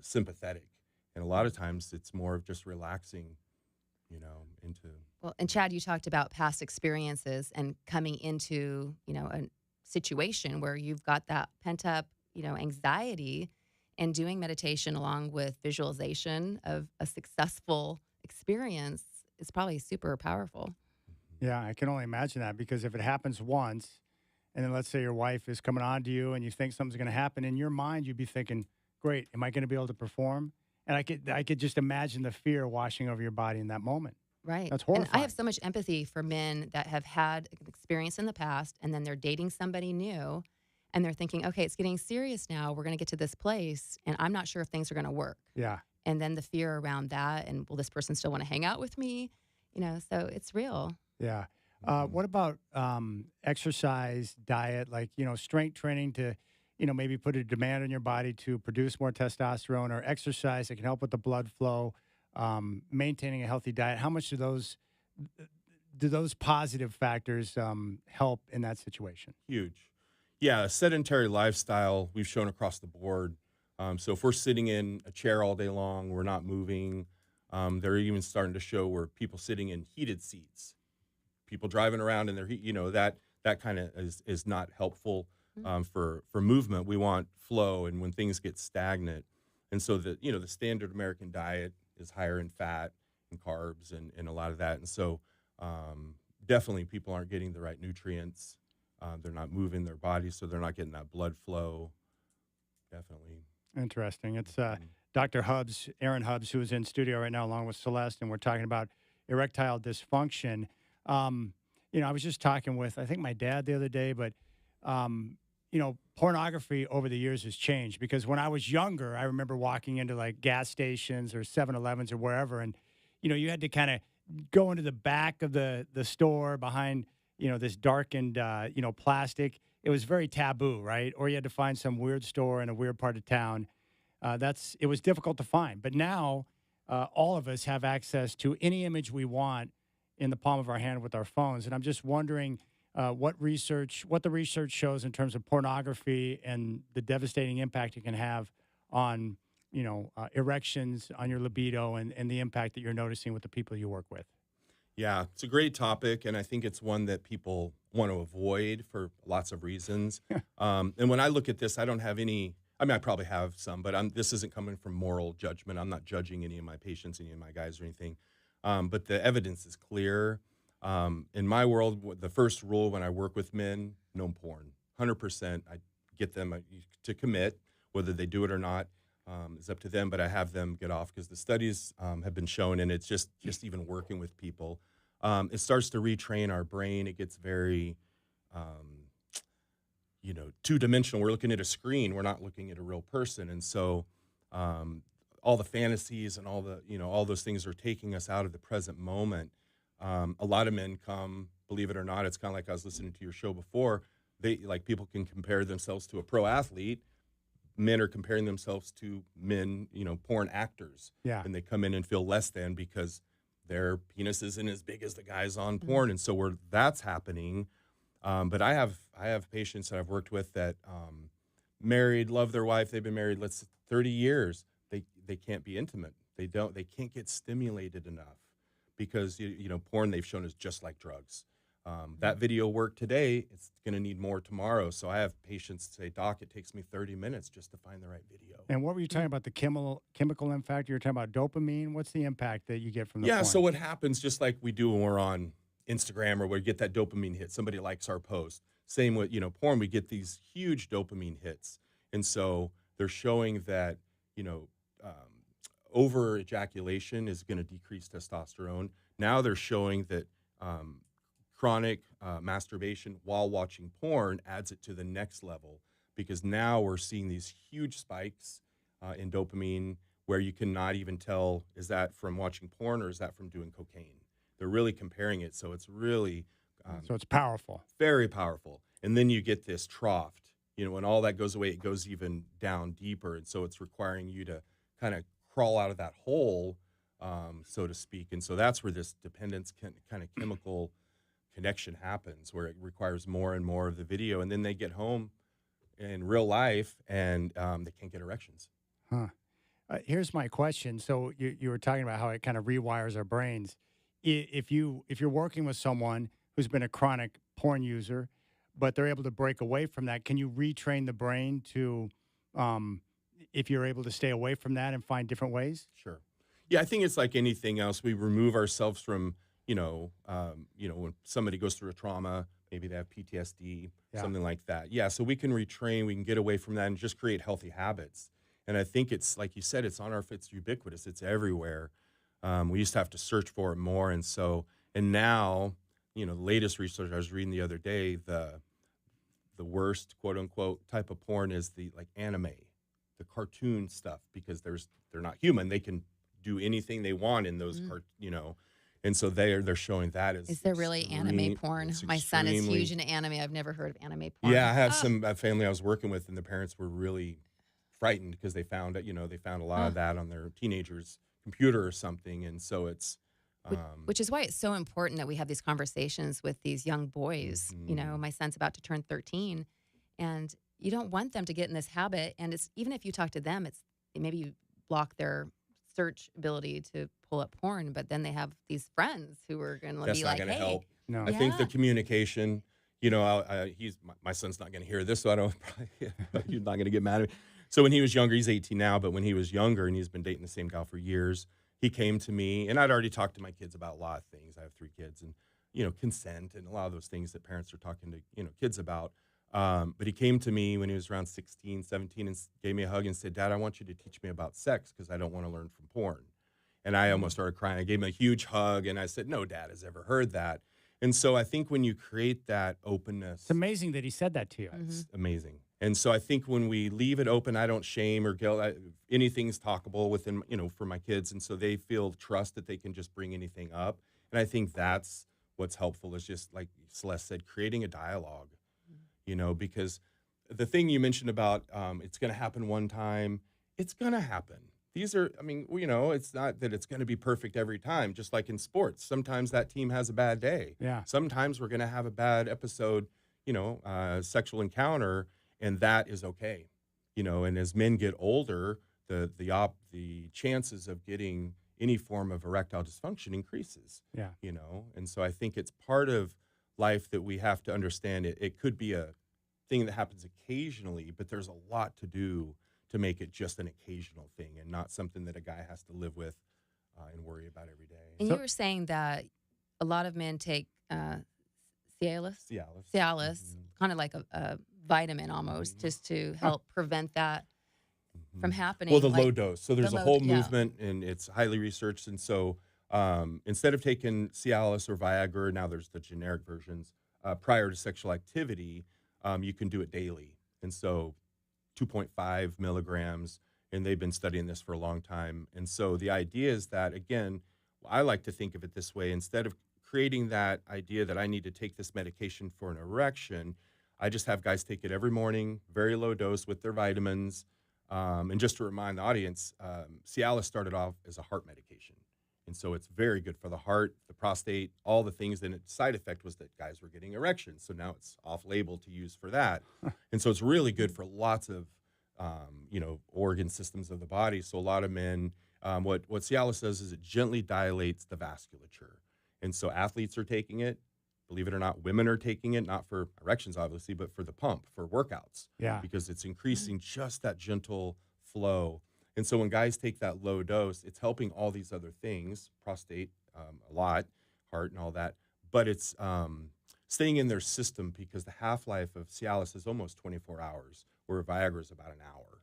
sympathetic. And a lot of times it's more of just relaxing, into. Well, and Chad, you talked about past experiences and coming into, a situation where you've got that pent up, anxiety, and doing meditation along with visualization of a successful experience is probably super powerful. Yeah, I can only imagine that, because if it happens once, and then let's say your wife is coming on to you and you think something's going to happen, in your mind you'd be thinking, great, am I going to be able to perform? And I could just imagine the fear washing over your body in that moment. Right. That's horrifying. And I have so much empathy for men that have had an experience in the past, and then they're dating somebody new, and they're thinking, okay, it's getting serious now. We're going to get to this place, and I'm not sure if things are going to work. Yeah. And then the fear around that, and will this person still want to hang out with me? So it's real. Yeah. What about exercise, diet, like, strength training to, maybe put a demand on your body to produce more testosterone, or exercise that can help with the blood flow, maintaining a healthy diet? How much do those positive factors help in that situation? Huge. Yeah, a sedentary lifestyle we've shown across the board. So if we're sitting in a chair all day long, we're not moving. They're even starting to show where people sitting in heated seats, people driving around in their heat, that kind of is not helpful for movement. We want flow, and when things get stagnant. And so the standard American diet is higher in fat and carbs and a lot of that. And so definitely people aren't getting the right nutrients. They're not moving their bodies, so they're not getting that blood flow. Definitely. Interesting. It's Dr. Hubbs, Aaron Hubbs, who is in studio right now along with Celeste, and we're talking about erectile dysfunction. I was just talking with, I think, my dad the other day, but, pornography over the years has changed because when I was younger, I remember walking into like gas stations or 7-Elevens or wherever, and, you had to kind of go into the back of the store behind, this darkened, plastic. It was very taboo, right? Or you had to find some weird store in a weird part of town. It was difficult to find. But now all of us have access to any image we want in the palm of our hand with our phones. And I'm just wondering what the research shows in terms of pornography and the devastating impact it can have on, erections, on your libido, and the impact that you're noticing with the people you work with. Yeah, it's a great topic, and I think it's one that people want to avoid for lots of reasons. And when I look at this, I don't have any. I mean, I probably have some, but this isn't coming from moral judgment. I'm not judging any of my patients, any of my guys or anything. But the evidence is clear. In my world, the first rule when I work with men, no porn. 100%. I get them to commit. Whether they do it or not is up to them, but I have them get off because the studies have been shown, and it's just even working with people. It starts to retrain our brain. It gets very two-dimensional. We're looking at a screen. We're not looking at a real person. And so all the fantasies and all those things are taking us out of the present moment. A lot of men come, believe it or not, it's kind of like I was listening to your show before. People can compare themselves to a pro athlete. Men are comparing themselves to men, porn actors. Yeah. And they come in and feel less than because their penis isn't as big as the guys on porn. And so that's happening. But I have patients that I've worked with that married, love their wife. They've been married 30 years. They can't be intimate. They can't get stimulated enough because porn they've shown is just like drugs. That video worked today. It's going to need more tomorrow. So I have patients say, "Doc, it takes me 30 minutes just to find the right video." And what were you talking about? The chemical impact? You were talking about dopamine. What's the impact that you get from the porn? So what happens, just like we do when we're on Instagram or we get that dopamine hit, somebody likes our post. Same with, porn, we get these huge dopamine hits. And so they're showing that, over ejaculation is going to decrease testosterone. Now they're showing that chronic masturbation while watching porn adds it to the next level because now we're seeing these huge spikes in dopamine where you cannot even tell, is that from watching porn or is that from doing cocaine? They're really comparing it, so it's really so it's powerful, very powerful. And then you get this troughed. When all that goes away, it goes even down deeper, and so it's requiring you to kind of crawl out of that hole, so to speak. And so that's where this dependence kind of chemical connection happens, where it requires more and more of the video, and then they get home in real life and they can't get erections. Huh. Here's my question. So you were talking about how it kind of rewires our brains. If you're working with someone who's been a chronic porn user, but they're able to break away from that, can you retrain the brain to, if you're able to stay away from that and find different ways? Sure. Yeah, I think it's like anything else. We remove ourselves from, when somebody goes through a trauma, maybe they have PTSD, something like that. Yeah, so we can retrain, we can get away from that and just create healthy habits. And I think it's, like you said, it's ubiquitous. It's everywhere. We used to have to search for it more. And now, the latest research I was reading the other day, the worst, quote unquote, type of porn is the anime, the cartoon stuff, because they're not human. They can do anything they want in those and so they're showing that as. Is there really anime porn? My son is huge into anime. I've never heard of anime porn. Yeah, I have some family I was working with, and the parents were really frightened because they found it. They found a lot of that on their teenager's computer or something, and so it's. Which is why it's so important that we have these conversations with these young boys. Mm-hmm. My son's about to turn 13, and you don't want them to get in this habit. And it's even if you talk to them, maybe you block their search ability to pull up porn, but then they have these friends who are going to be like, "Hey, help." No, I think the communication. My son's not going to hear this, so I don't. He's not going to get mad at me. So when he was younger, he's 18 now, but when he was younger and he's been dating the same gal for years, he came to me, and I'd already talked to my kids about a lot of things. I have 3 kids, and consent and a lot of those things that parents are talking to, kids about. But he came to me when he was around 16, 17 and gave me a hug and said, Dad, I want you to teach me about sex because I don't want to learn from porn. And I almost started crying. I gave him a huge hug and I said, no dad has ever heard that. And so I think when you create that openness. It's amazing that he said that to you. It's amazing. And so I think when we leave it open, I don't shame or guilt. Anything's talkable within, for my kids. And so they feel trust that they can just bring anything up. And I think that's what's helpful is just like Celeste said, creating a dialogue, because the thing you mentioned about it's going to happen one time, it's going to happen. These are, it's not that it's going to be perfect every time, just like in sports. Sometimes that team has a bad day. Yeah. Sometimes we're going to have a bad episode, sexual encounter, and that is okay. And as men get older, the chances of getting any form of erectile dysfunction increases. Yeah. And so I think it's part of life that we have to understand. It could be a thing that happens occasionally, but there's a lot to do to make it just an occasional thing and not something that a guy has to live with and worry about every day. And you were saying that a lot of men take Cialis, kind of like a vitamin almost, just to help prevent that from happening. Well, the low dose. So there's a whole movement, and it's highly researched. And so instead of taking Cialis or Viagra, now there's the generic versions, prior to sexual activity, you can do it daily. And so 2.5 milligrams, and they've been studying this for a long time. And so the idea is that, again, I like to think of it this way. Instead of creating that idea that I need to take this medication for an erection, I just have guys take it every morning, very low dose with their vitamins. And just to remind the audience, Cialis started off as a heart medication. And so it's very good for the heart, the prostate, all the things. Then its side effect was that guys were getting erections. So now it's off-label to use for that. And so it's really good for lots of, organ systems of the body. So a lot of men, what Cialis does is it gently dilates the vasculature. And so athletes are taking it. Believe it or not, women are taking it, not for erections, obviously, but for the pump, for workouts. Yeah. Because it's increasing just that gentle flow. And so when guys take that low dose, it's helping all these other things, prostate a lot, heart and all that, but it's staying in their system because the half-life of Cialis is almost 24 hours, where Viagra is about an hour.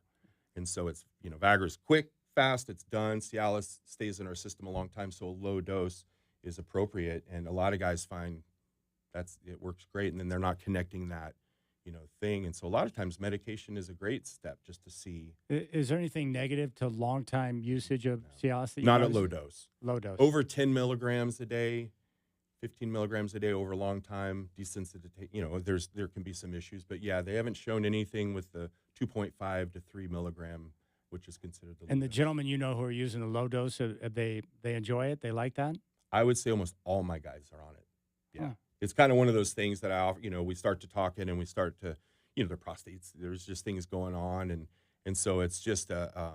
And so it's, Viagra is quick, fast, it's done. Cialis stays in our system a long time, so a low dose is appropriate. And a lot of guys find it works great, and then they're not connecting that thing. And so a lot of times medication is a great step just to see. Is there anything negative to long-time usage of Cialis? Not at low dose. Low dose. Over 10 milligrams a day, 15 milligrams a day over a long time, desensitization, there can be some issues. But yeah, they haven't shown anything with the 2.5 to 3 milligram, which is considered the low And the dose. gentlemen who are using the low dose, they enjoy it? They like that? I would say almost all my guys are on it. Yeah. Huh. It's kind of one of those things that I offer, we start to talk in and we start to, their prostates, there's just things going on. And so it's just a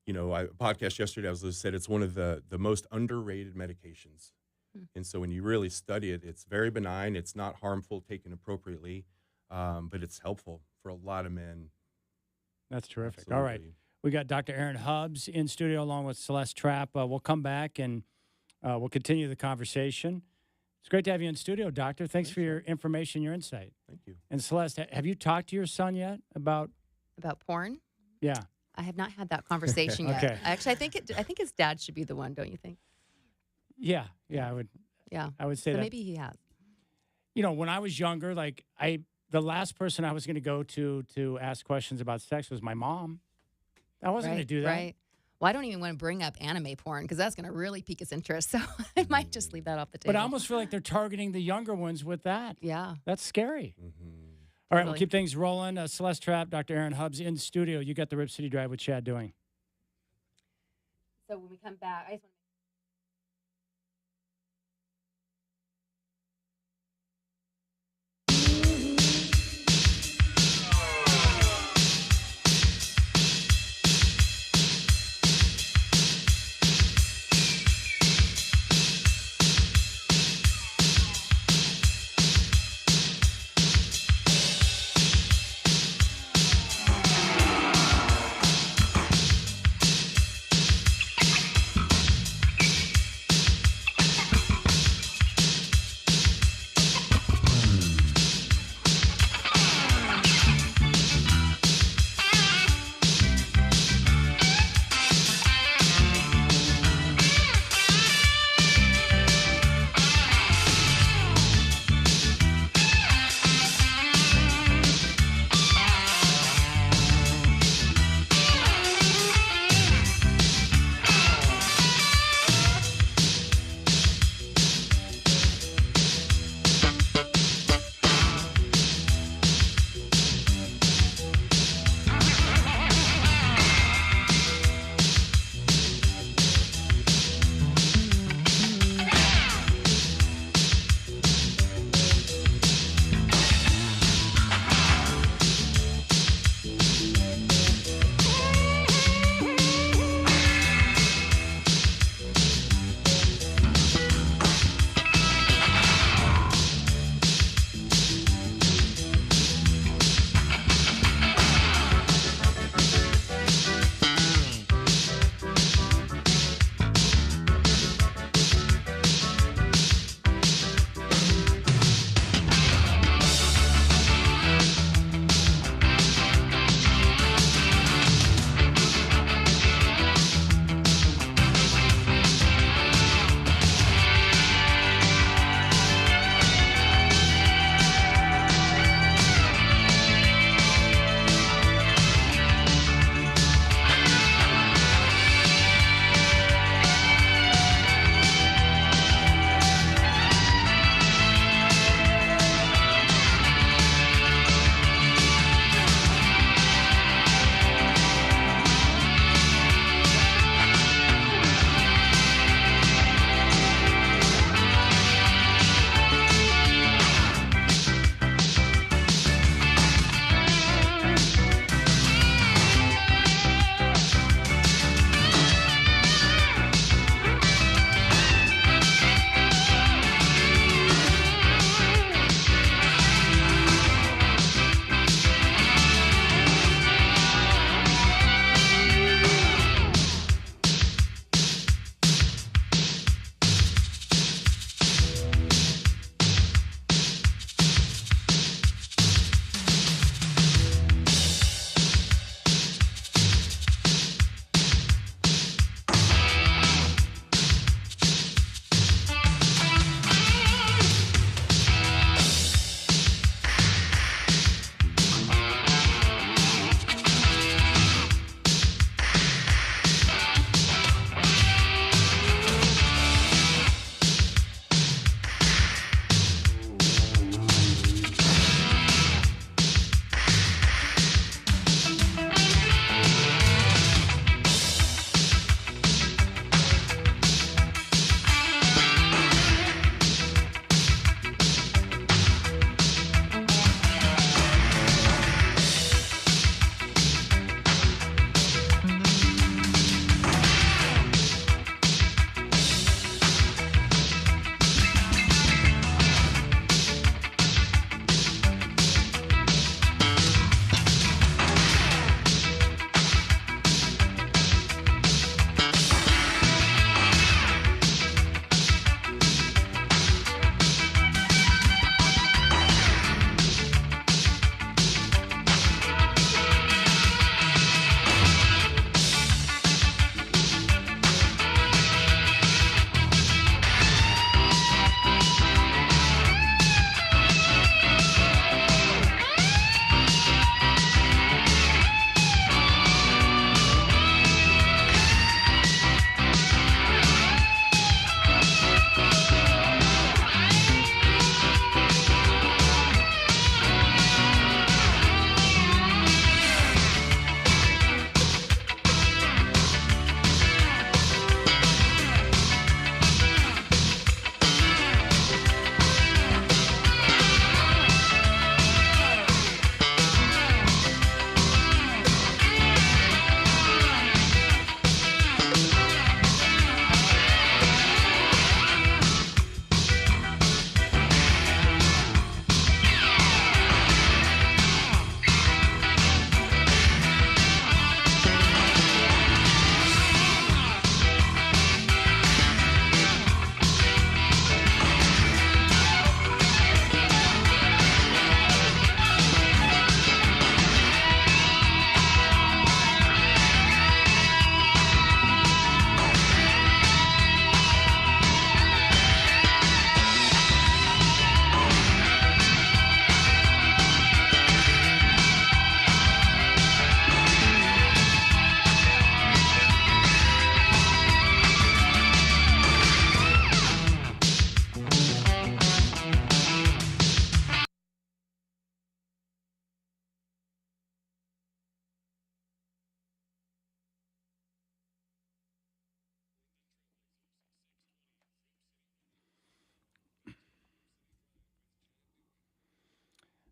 podcast yesterday, as I said, it's one of the most underrated medications. And so when you really study it, it's very benign. It's not harmful taken appropriately, but it's helpful for a lot of men. That's terrific. Absolutely. All right. We got Dr. Aaron Hubbs in studio along with Celeste Trapp. We'll come back and we'll continue the conversation. It's great to have you in studio, Doctor. Thanks for your information, your insight. Thank you. And Celeste, have you talked to your son yet about porn? Yeah. I have not had that conversation yet. Okay. Actually, I think his dad should be the one, don't you think? Yeah, I would. Yeah. I would say that. Maybe he has. When I was younger, the last person I was going to go to ask questions about sex was my mom. I wasn't going to do that. Right. Well, I don't even want to bring up anime porn because that's going to really pique his interest. So I might just leave that off the table. But I almost feel like they're targeting the younger ones with that. Yeah. That's scary. Mm-hmm. All right, we'll keep things rolling. Celeste Trapp, Dr. Aaron Hubbs in studio. You got the Rip City Drive with Chad doing. So when we come back, I just want to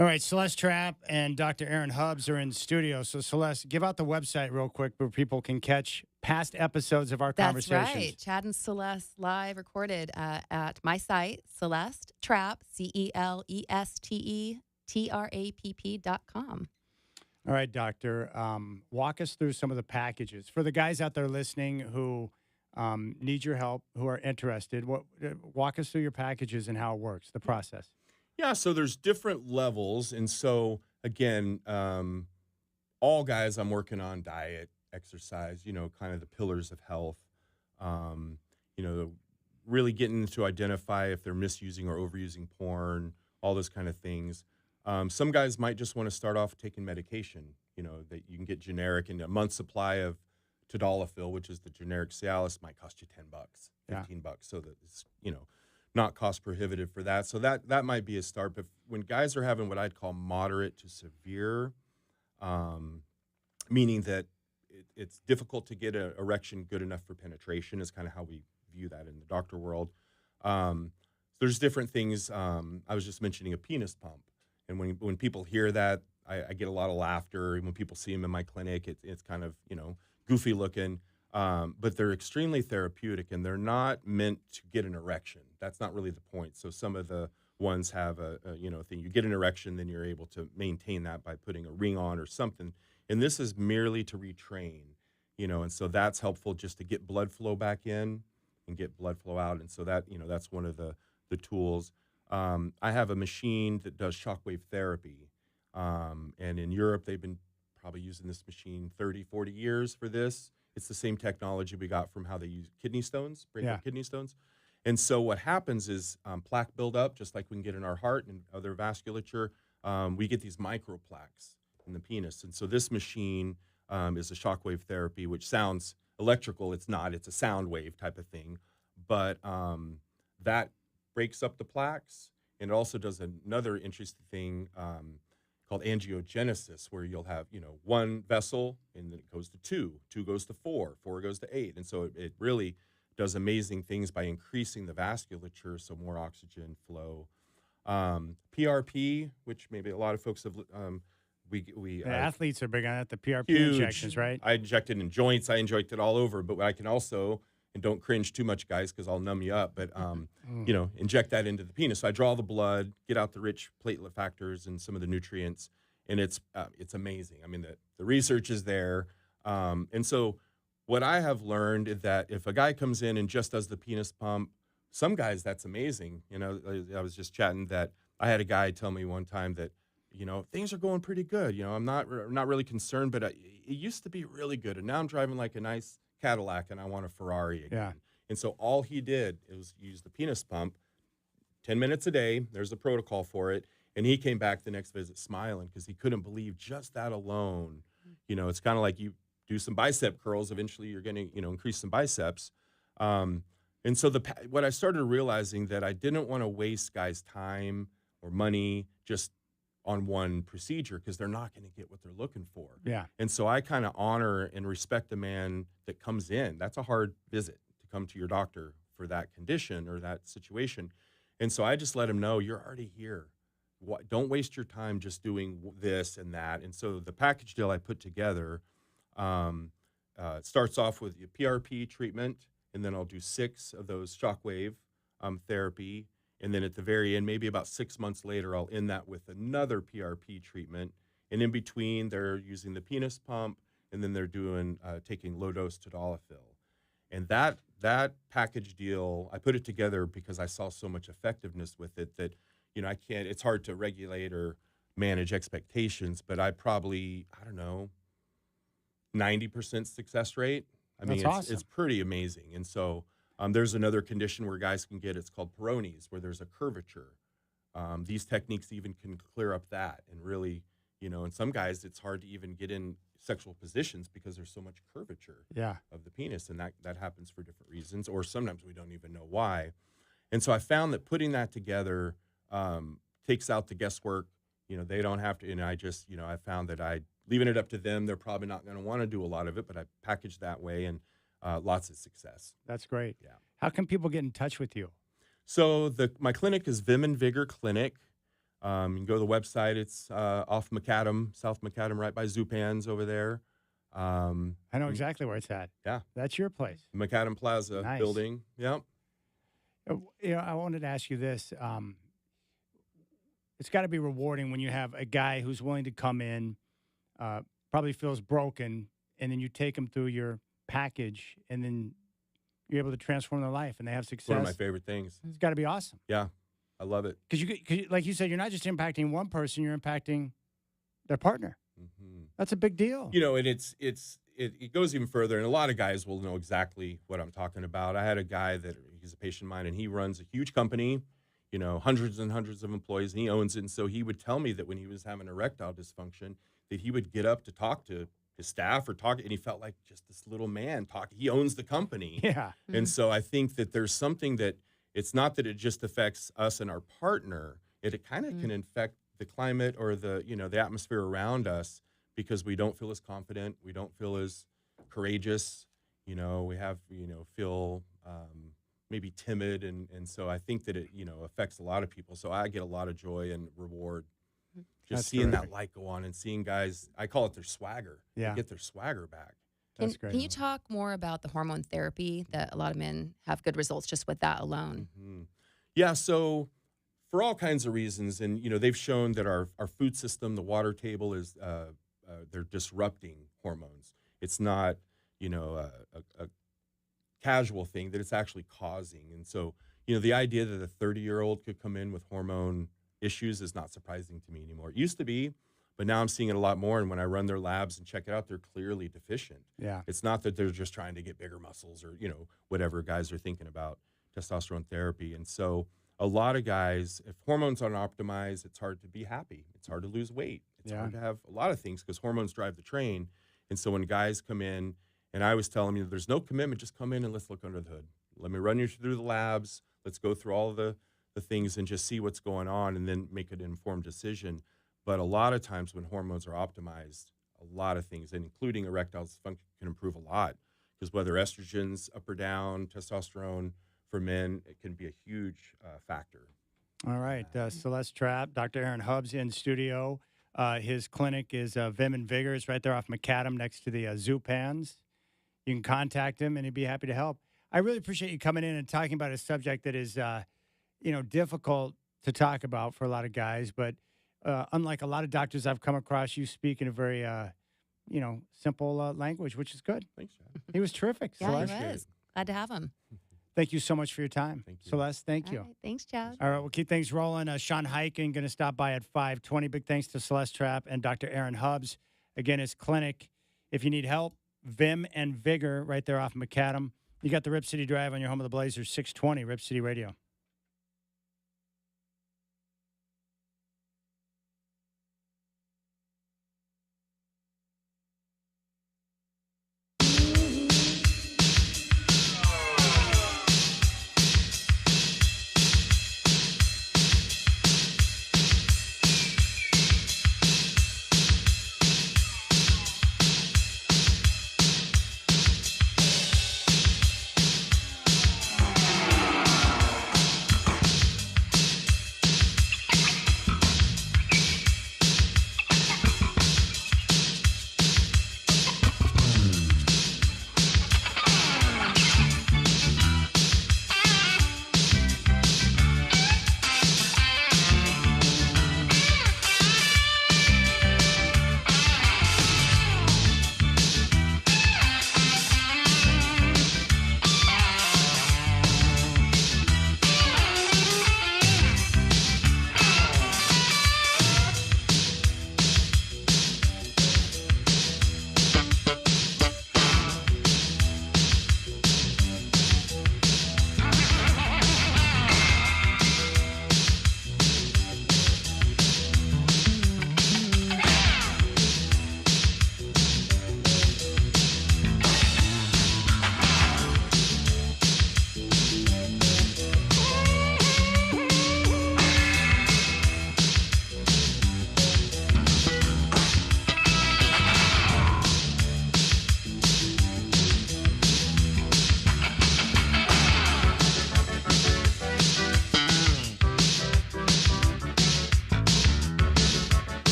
All right, Celeste Trapp and Dr. Aaron Hubbs are in studio. So, Celeste, give out the website real quick where people can catch past episodes of our conversations. That's right. Chad and Celeste live recorded at my site, Celeste Trapp, CelesteTrapp.com. All right, Doctor. Walk us through some of the packages. For the guys out there listening who need your help, who are interested, walk us through your packages and how it works, the process. Yeah, so there's different levels. And so, again, all guys, I'm working on diet, exercise, kind of the pillars of health, really getting to identify if they're misusing or overusing porn, all those kind of things. Some guys might just want to start off taking medication, that you can get generic, and a month's supply of Tadalafil, which is the generic Cialis, might cost you $10, $15. So that it's, not cost prohibitive for that. So that might be a start. But when guys are having what I'd call moderate to severe, meaning that it's difficult to get an erection good enough for penetration, is kind of how we view that in the doctor world. There's different things. I was just mentioning a penis pump. And when people hear that, I get a lot of laughter. And when people see them in my clinic, it's kind of, goofy looking. But they're extremely therapeutic, and they're not meant to get an erection. That's not really the point. So some of the ones have a thing. You get an erection, then you're able to maintain that by putting a ring on or something. And this is merely to retrain, and so that's helpful just to get blood flow back in and get blood flow out. And so that, that's one of the tools. I have a machine that does shockwave therapy. And in Europe, they've been probably using this machine 30, 40 years for this. It's the same technology we got from how they use kidney stones, break up kidney stones. And so what happens is plaque buildup, just like we can get in our heart and other vasculature. We get these microplaques in the penis. And so this machine is a shockwave therapy, which sounds electrical. It's not. It's a sound wave type of thing. But that breaks up the plaques. And it also does another interesting thing called angiogenesis, where you'll have, one vessel, and then it goes to two goes to four goes to 8. And so it really does amazing things by increasing the vasculature, so more oxygen flow. PRP, which maybe a lot of folks have, athletes are big on it, the PRP huge injections, right? I inject it in joints, I inject it all over, but I can also, and don't cringe too much, guys, because I'll numb you up, but, inject that into the penis. So I draw the blood, get out the rich platelet factors and some of the nutrients, and it's amazing. I mean, the research is there. And so what I have learned is that if a guy comes in and just does the penis pump, some guys, that's amazing. I was just chatting that I had a guy tell me one time that, things are going pretty good. I'm not really concerned, but it used to be really good. And now I'm driving like a nice Cadillac and I want a Ferrari again. Yeah. And so all he did was use the penis pump 10 minutes a day. There's a protocol for it. And he came back the next visit smiling because he couldn't believe just that alone. It's kind of like you do some bicep curls. Eventually you're going to, increase some biceps. And so what I started realizing that I didn't want to waste guys' time or money just on one procedure, because they're not going to get what they're looking for. Yeah. And so I kind of honor and respect the man that comes in. That's a hard visit to come to your doctor for that condition or that situation. And so I just let him know, you're already here. Don't waste your time just doing this and that. And so the package deal I put together starts off with a PRP treatment, and then I'll do 6 of those shockwave therapy. And then at the very end, maybe about 6 months later, I'll end that with another PRP treatment. And in between, they're using the penis pump, and then they're doing taking low-dose Tadalafil. And that package deal, I put it together because I saw so much effectiveness with it that, it's hard to regulate or manage expectations, but I probably, 90% success rate. I mean, awesome. It's pretty amazing. And so there's another condition where guys can get, it's called Peyronie's, where there's a curvature. These techniques even can clear up that, and really, in some guys, it's hard to even get in sexual positions because there's so much curvature of the penis, and that happens for different reasons, or sometimes we don't even know why. And so I found that putting that together takes out the guesswork. They don't have to, and I just, I found that leaving it up to them, they're probably not going to want to do a lot of it, but I packaged that way, and lots of success. That's great. Yeah. How can people get in touch with you? So my clinic is Vim and Vigor Clinic. You can go to the website. It's off Macadam, South Macadam, right by Zupans over there. I know exactly where it's at. Yeah. That's your place. Macadam Plaza building. Yep. I wanted to ask you this. It's got to be rewarding when you have a guy who's willing to come in, probably feels broken, and then you take him through your package, and then you're able to transform their life, and they have success. One of my favorite things. It's got to be awesome. Yeah, I love it. Because like you said, you're not just impacting one person, you're impacting their partner. Mm-hmm. That's a big deal. And it goes even further, and a lot of guys will know exactly what I'm talking about. I had a guy that he's a patient of mine, and he runs a huge company, hundreds and hundreds of employees, and he owns it. And so he would tell me that when he was having erectile dysfunction, that he would get up to talk to his staff and he felt like just this little man talking. He owns the company. Yeah. And so I think that there's something that it's not that it just affects us and our partner. It kind of can infect the climate or the atmosphere around us, because we don't feel as confident. We don't feel as courageous. We have, feel maybe timid. And so I think that it, affects a lot of people. So I get a lot of joy and reward just seeing that light go on and seeing guys, I call it their swagger. Yeah. They get their swagger back. That's great. Can you talk more about the hormone therapy that a lot of men have good results just with that alone? Mm-hmm. Yeah. So for all kinds of reasons, and, they've shown that our food system, the water table is, they're disrupting hormones. It's not, a casual thing, that it's actually causing. And so, the idea that a 30-year-old could come in with hormone issues is not surprising to me anymore. It used to be, but now I'm seeing it a lot more. And when I run their labs and check it out, they're clearly deficient. Yeah. It's not that they're just trying to get bigger muscles or, whatever guys are thinking about testosterone therapy. And so a lot of guys, if hormones aren't optimized, it's hard to be happy. It's hard to lose weight. It's hard to have a lot of things because hormones drive the train. And so when guys come in, and I always tell them, there's no commitment, just come in and let's look under the hood. Let me run you through the labs. Let's go through all the things and just see what's going on and then make an informed decision. But a lot of times when hormones are optimized, a lot of things, including erectile dysfunction, can improve a lot. Because whether estrogen's up or down, testosterone for men, it can be a huge factor. All right. Celeste Trapp, Dr. Aaron Hubbs in studio. His clinic is Vim and Vigor. It's right there off Macadam next to the Zupans. You can contact him, and he'd be happy to help. I really appreciate you coming in and talking about a subject that is, difficult to talk about for a lot of guys. But unlike a lot of doctors I've come across, you speak in a very, simple language, which is good. Thanks, Chad. He was terrific, Yeah, Celeste. he was. Glad to have him. Thank you so much for your time. Thank you. Celeste, thank All you. right, thanks, Chad. All right, we'll keep things rolling. Sean Hyken going to stop by at 5:20. Big thanks to Celeste Trapp and Dr. Aaron Hubbs. Again, his clinic, if you need help, Vim and Vigor right there off Macadam. You got the Rip City Drive on your home of the Blazers, 620 Rip City Radio.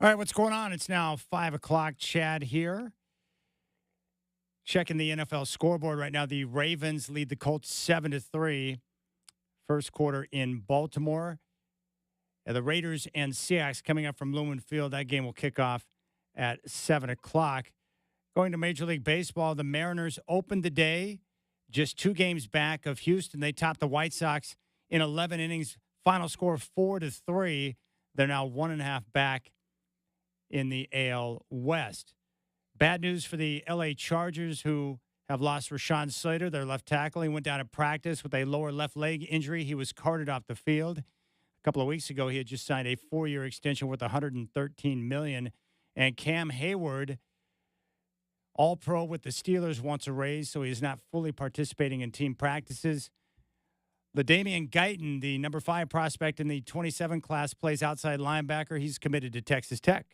All right, what's going on? It's now 5 o'clock. Chad here. Checking the NFL scoreboard right now. The Ravens lead the Colts 7-3. First quarter in Baltimore. The Raiders and Seahawks coming up from Lumen Field. That game will kick off at 7 o'clock. Going to Major League Baseball, the Mariners opened the day just 2 games back of Houston. They topped the White Sox in 11 innings. Final score 4-3. They're now 1.5 back in the AL West. Bad news for the LA Chargers, who have lost Rashawn Slater, their left tackle. He went down in practice with a lower left leg injury. He was carted off the field. A couple of weeks ago, he had just signed a 4-year extension worth $113 million. And Cam Hayward, all-pro with the Steelers, wants a raise, so he is not fully participating in team practices. LaDainian Guyton, the number 5 prospect in the 27 class, plays outside linebacker. He's committed to Texas Tech.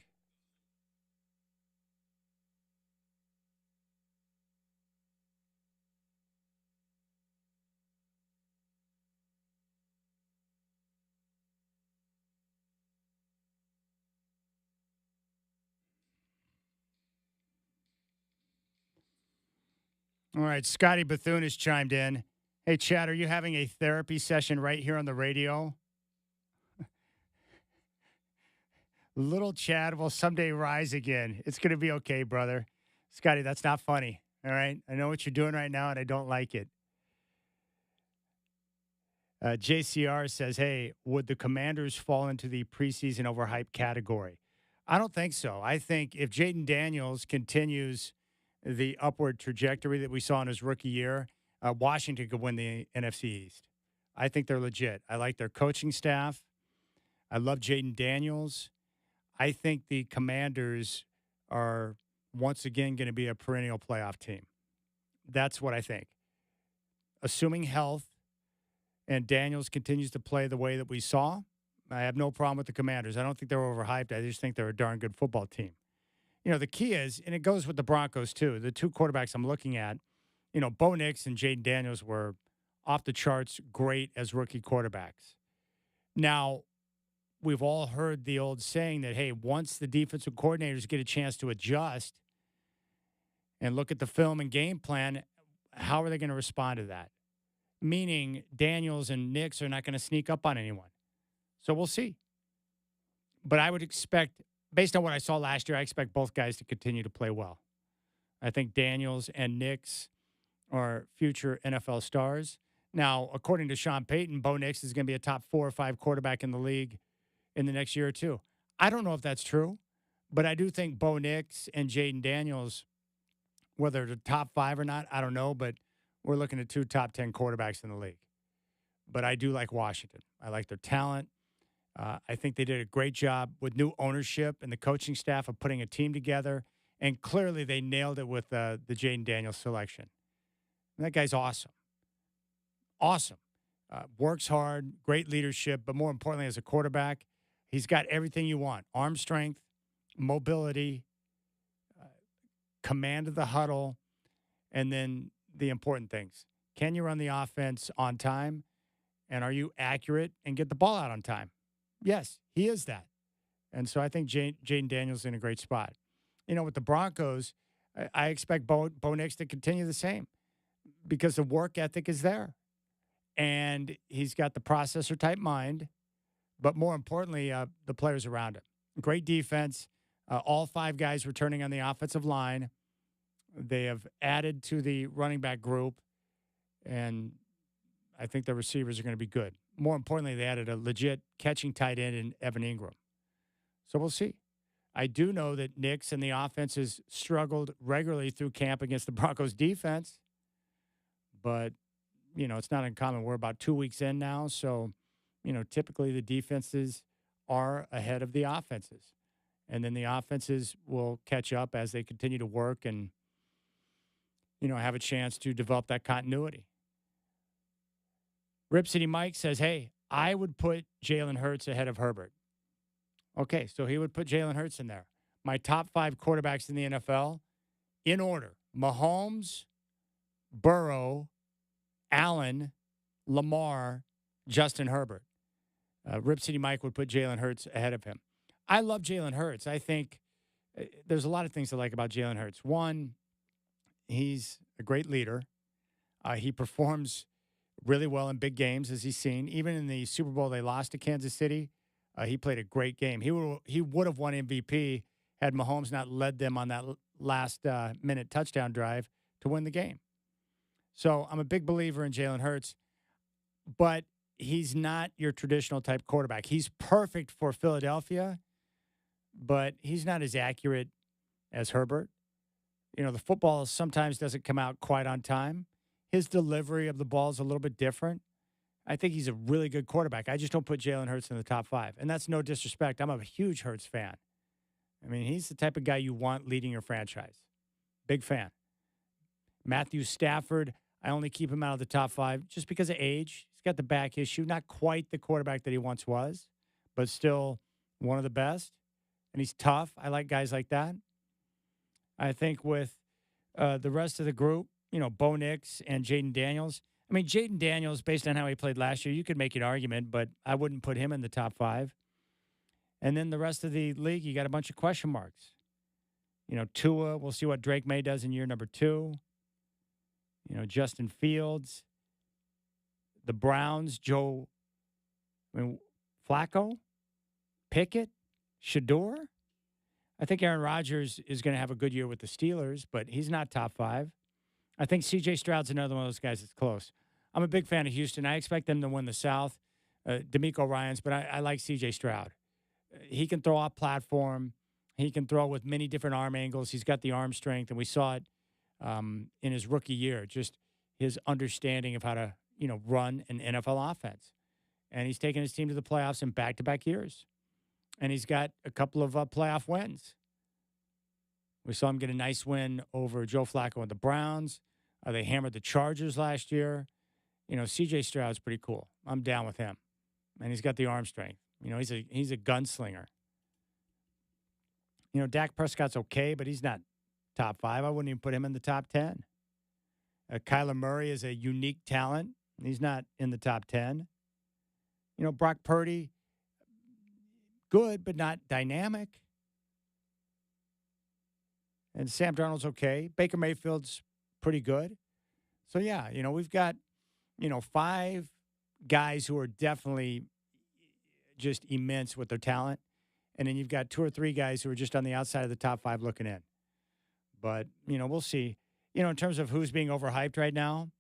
All right, Scotty Bethune has chimed in. Hey, Chad, are you having a therapy session right here on the radio? Little Chad will someday rise again. It's going to be okay, brother. Scotty, that's not funny, all right? I know what you're doing right now, and I don't like it. JCR says, hey, would the Commanders fall into the preseason overhyped category? I don't think so. I think if Jaden Daniels continues the upward trajectory that we saw in his rookie year, Washington could win the NFC East. I think they're legit. I like their coaching staff. I love Jaden Daniels. I think the Commanders are once again going to be a perennial playoff team. That's what I think. Assuming health and Daniels continues to play the way that we saw, I have no problem with the Commanders. I don't think they're overhyped. I just think they're a darn good football team. You know, the key is, and it goes with the Broncos too, the 2 quarterbacks I'm looking at, you know, Bo Nix and Jaden Daniels were off the charts great as rookie quarterbacks. Now, we've all heard the old saying that, hey, once the defensive coordinators get a chance to adjust and look at the film and game plan, how are they going to respond to that? Meaning Daniels and Nix are not going to sneak up on anyone. So we'll see. But I would expect, based on what I saw last year, I expect both guys to continue to play well. I think Daniels and Nix are future NFL stars. Now, according to Sean Payton, Bo Nix is going to be a top 4 or 5 quarterback in the league in the next year or 2. I don't know if that's true, but I do think Bo Nix and Jaden Daniels, whether they're top 5 or not, I don't know, but we're looking at 2 top 10 quarterbacks in the league. But I do like Washington. I like their talent. I think they did a great job with new ownership and the coaching staff of putting a team together. And clearly they nailed it with the Jaden Daniels selection. And that guy's awesome. Awesome. Works hard, great leadership, but more importantly, as a quarterback, he's got everything you want. Arm strength, mobility, command of the huddle, and then the important things. Can you run the offense on time? And are you accurate and get the ball out on time? Yes, he is that. And so I think Jaden Daniels is in a great spot. You know, with the Broncos, I expect Bo Nix to continue the same because the work ethic is there. And he's got the processor-type mind, but more importantly, the players around him. Great defense. All 5 guys returning on the offensive line. They have added to the running back group, and I think the receivers are going to be good. More importantly, they added a legit catching tight end in Evan Ingram. So we'll see. I do know that Nix and the offense has struggled regularly through camp against the Broncos defense, but, you know, it's not uncommon. We're about 2 weeks in now, so, you know, typically the defenses are ahead of the offenses. And then the offenses will catch up as they continue to work and, you know, have a chance to develop that continuity. Rip City Mike says, hey, I would put Jalen Hurts ahead of Herbert. Okay, so he would put Jalen Hurts in there. My top 5 quarterbacks in the NFL, in order: Mahomes, Burrow, Allen, Lamar, Justin Herbert. Rip City Mike would put Jalen Hurts ahead of him. I love Jalen Hurts. I think there's a lot of things I like about Jalen Hurts. One, he's a great leader. He performs really well in big games, as he's seen. Even in the Super Bowl they lost to Kansas City, he played a great game. He would have won MVP had Mahomes not led them on that last minute touchdown drive to win the game. So I'm a big believer in Jalen Hurts, but he's not your traditional type quarterback. He's perfect for Philadelphia, but he's not as accurate as Herbert. You know, the football sometimes doesn't come out quite on time. His delivery of the ball is a little bit different. I think he's a really good quarterback. I just don't put Jalen Hurts in the top 5. And that's no disrespect. I'm a huge Hurts fan. I mean, he's the type of guy you want leading your franchise. Big fan. Matthew Stafford, I only keep him out of the top 5 just because of age. He's got the back issue. Not quite the quarterback that he once was, but still one of the best. And he's tough. I like guys like that. I think with the rest of the group, you know, Bo Nix and Jaden Daniels. I mean, Jaden Daniels, based on how he played last year, you could make an argument, but I wouldn't put him in the top 5. And then the rest of the league, you got a bunch of question marks. You know, Tua, we'll see what Drake May does in year number 2. You know, Justin Fields, the Browns, Flacco, Pickett, Shador. I think Aaron Rodgers is going to have a good year with the Steelers, but he's not top 5. I think C.J. Stroud's another one of those guys that's close. I'm a big fan of Houston. I expect them to win the South. D'Amico Ryans, but I like C.J. Stroud. He can throw off platform. He can throw with many different arm angles. He's got the arm strength, and we saw it in his rookie year, just his understanding of how to, you know, run an NFL offense. And he's taken his team to the playoffs in back-to-back years. And he's got a couple of playoff wins. We saw him get a nice win over Joe Flacco and the Browns. They hammered the Chargers last year. You know, C.J. Stroud's pretty cool. I'm down with him. And he's got the arm strength. You know, he's a gunslinger. You know, Dak Prescott's okay, but he's not top 5. I wouldn't even put him in the top 10. Kyler Murray is a unique talent. He's not in the top 10. You know, Brock Purdy, good, but not dynamic. And Sam Darnold's okay. Baker Mayfield's pretty good. So, yeah, you know, we've got, you know, 5 guys who are definitely just immense with their talent. And then you've got 2 or 3 guys who are just on the outside of the top 5 looking in. But, you know, we'll see. You know, in terms of who's being overhyped right now,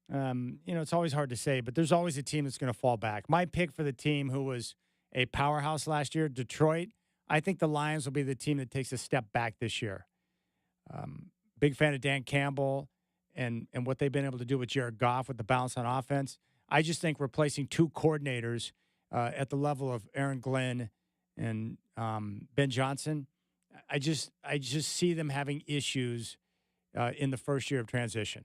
you know, it's always hard to say, but there's always a team that's going to fall back. My pick for the team who was a powerhouse last year, Detroit, I think the Lions will be the team that takes a step back this year. Big fan of Dan Campbell and what they've been able to do with Jared Goff with the balance on offense. I just think replacing 2 coordinators at the level of Aaron Glenn and Ben Johnson, I just see them having issues in the first year of transition.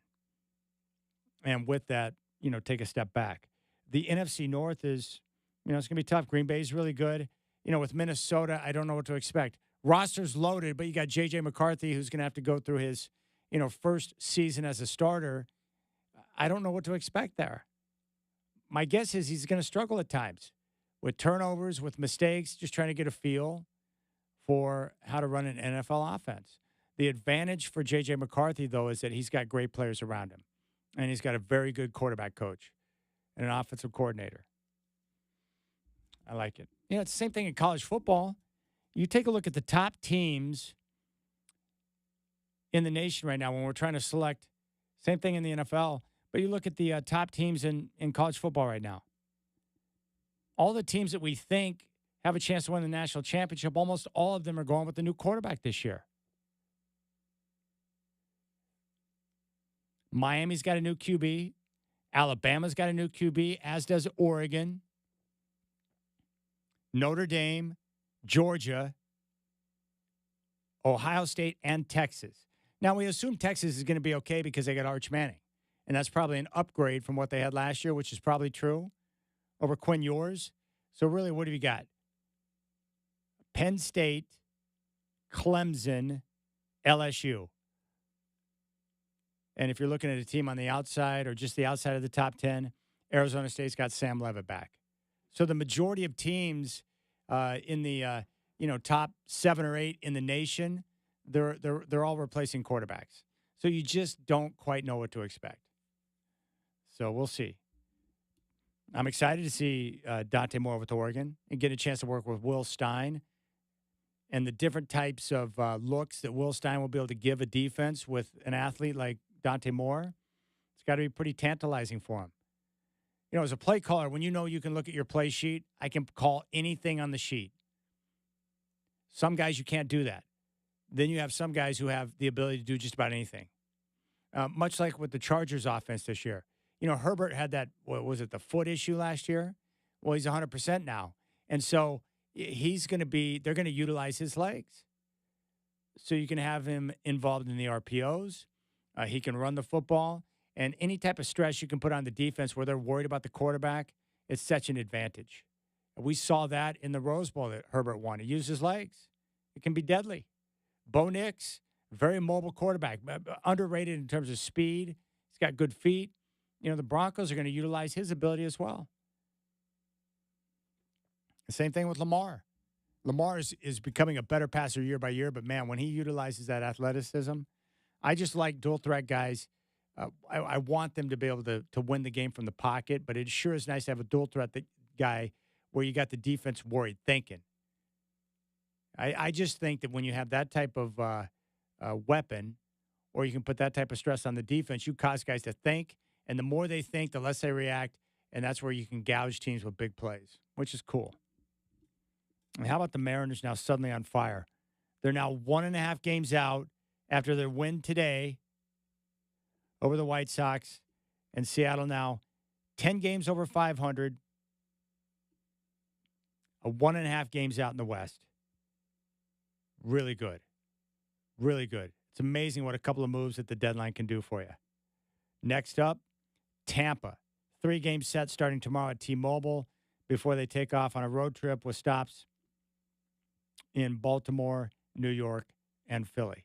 And with that, you know, take a step back. The NFC North is, you know, it's going to be tough. Green Bay is really good. You know, with Minnesota, I don't know what to expect. Roster's loaded, but you got J.J. McCarthy, who's going to have to go through his, you know, first season as a starter. I don't know what to expect there. My guess is he's going to struggle at times with turnovers, with mistakes, just trying to get a feel for how to run an NFL offense. The advantage for J.J. McCarthy, though, is that he's got great players around him, and he's got a very good quarterback coach and an offensive coordinator. I like it. You know, it's the same thing in college football. You take a look at the top teams in the nation right now when we're trying to select, same thing in the NFL, but you look at the top teams in college football right now. All the teams that we think have a chance to win the national championship, almost all of them are going with a new quarterback this year. Miami's got a new QB. Alabama's got a new QB, as does Oregon, Notre Dame, Georgia, Ohio State, and Texas. Now, we assume Texas is going to be okay because they got Arch Manning, and that's probably an upgrade from what they had last year, which is probably true, over Quinn Ewers. So, really, what have you got? Penn State, Clemson, LSU. And if you're looking at a team on the outside or just the outside of the top 10, Arizona State's got Sam Leavitt back. So the majority of teams in the top 7 or 8 in the nation, they're all replacing quarterbacks. So you just don't quite know what to expect. So we'll see. I'm excited to see Dante Moore with Oregon and get a chance to work with Will Stein and the different types of looks that Will Stein will be able to give a defense with an athlete like Dante Moore. It's got to be pretty tantalizing for him. As a play caller, when you can look at your play sheet, I can call anything on the sheet. Some guys, you can't do that. Then you have some guys who have the ability to do just about anything. Much like with the Chargers offense this year. Herbert had that, what was it, the foot issue last year? Well, he's 100% now. And so they're going to utilize his legs. So you can have him involved in the RPOs. He can run the football. And any type of stress you can put on the defense where they're worried about the quarterback, it's such an advantage. We saw that in the Rose Bowl that Herbert won. He used his legs. It can be deadly. Bo Nix, very mobile quarterback, underrated in terms of speed. He's got good feet. The Broncos are going to utilize his ability as well. The same thing with Lamar. Lamar is becoming a better passer year by year, but, man, when he utilizes that athleticism, I just like dual threat guys. I want them to be able to win the game from the pocket, but it sure is nice to have a dual threat guy where you got the defense worried, thinking. I just think that when you have that type of weapon, or you can put that type of stress on the defense, you cause guys to think, and the more they think, the less they react, and that's where you can gouge teams with big plays, which is cool. And how about the Mariners now suddenly on fire? They're now 1.5 games out after their win today over the White Sox, and Seattle now 10 games over 500, 1.5 games out in the West. Really good. Really good. It's amazing what a couple of moves at the deadline can do for you. Next up, Tampa. 3-game set starting tomorrow at T-Mobile before they take off on a road trip with stops in Baltimore, New York, and Philly.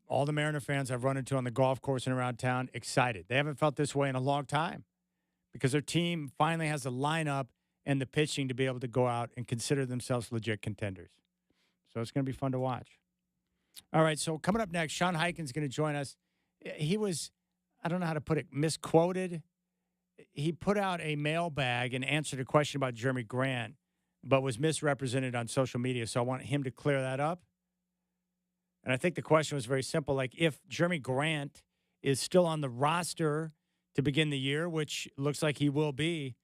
All the Mariner fans I've run into on the golf course and around town, excited. They haven't felt this way in a long time because their team finally has the lineup and the pitching to be able to go out and consider themselves legit contenders. So it's going to be fun to watch. All right, so coming up next, Sean Hyken's going to join us. He was, I don't know how to put it, misquoted. He put out a mailbag and answered a question about Jeremy Grant, but was misrepresented on social media, so I want him to clear that up. And I think the question was very simple, like if Jeremy Grant is still on the roster to begin the year, which looks like he will be,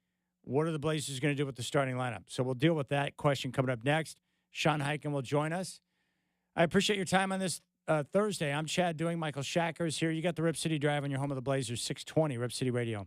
what are the Blazers going to do with the starting lineup? So we'll deal with that question coming up next. Sean Hyken will join us. I appreciate your time on this Thursday. I'm Chad Doing. Michael Shacker's here. You got the Rip City Drive on your home of the Blazers, 620 Rip City Radio.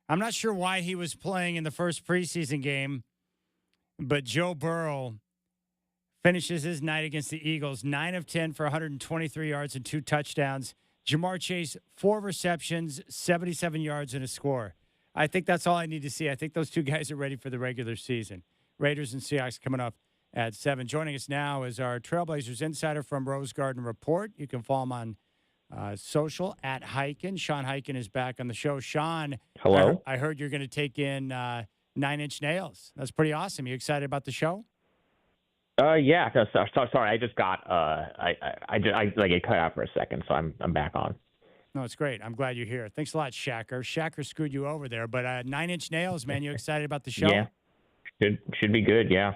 I'm not sure why he was playing in the first preseason game, but Joe Burrow finishes his night against the Eagles, 9 of 10 for 123 yards and 2 touchdowns. Jamar Chase, 4 receptions, 77 yards, and a score. I think that's all I need to see. I think those two guys are ready for the regular season. Raiders and Seahawks coming up at 7. Joining us now is our Trailblazers insider from Rose Garden Report. You can follow him on social at Heiken. Sean Heiken is back on the show. Sean, hello. I heard you're going to take in 9 Inch Nails. That's pretty awesome. You excited about the show? Yeah. No, sorry, I just got I it cut out for a second, so I'm back on. No, it's great. I'm glad you're here. Thanks a lot, Shacker. Shacker screwed you over there, but 9 Inch Nails, man, you excited about the show? Yeah. Should be good. Yeah.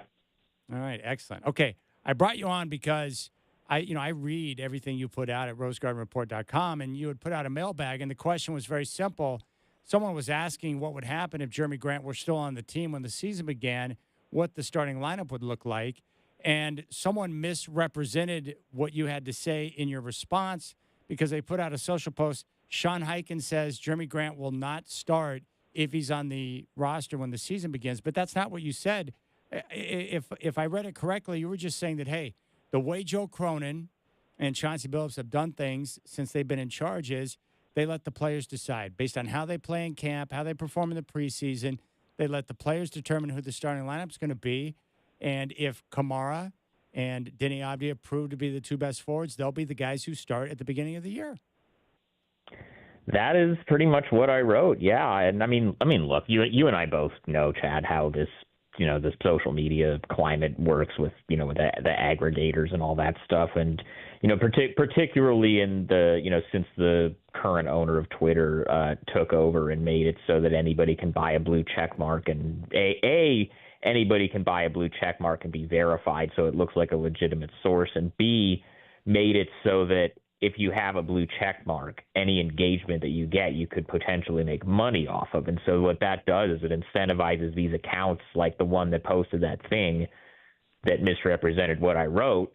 All right, excellent. Okay, I brought you on because I read everything you put out at rosegardenreport.com, and you had put out a mailbag, and the question was very simple. Someone was asking what would happen if Jeremy Grant were still on the team when the season began, what the starting lineup would look like, and someone misrepresented what you had to say in your response because they put out a social post. Sean Heiken says Jeremy Grant will not start if he's on the roster when the season begins, but that's not what you said. If I read it correctly, you were just saying that, hey, the way Joe Cronin and Chauncey Billups have done things since they've been in charge is they let the players decide based on how they play in camp, how they perform in the preseason. They let the players determine who the starting lineup is going to be. And if Kamara and Denny Abdia prove to be the two best forwards, they'll be the guys who start at the beginning of the year. That is pretty much what I wrote. Yeah. And I mean, look, you and I both know, Chad, how this social media climate works with, with the aggregators and all that stuff. And, particularly in the, since the current owner of Twitter took over and made it so that anybody can buy a blue check mark, and anybody can buy a blue check mark and be verified so it looks like a legitimate source, and B, made it so that if you have a blue check mark, any engagement that you get, you could potentially make money off of. And so what that does is it incentivizes these accounts like the one that posted that thing that misrepresented what I wrote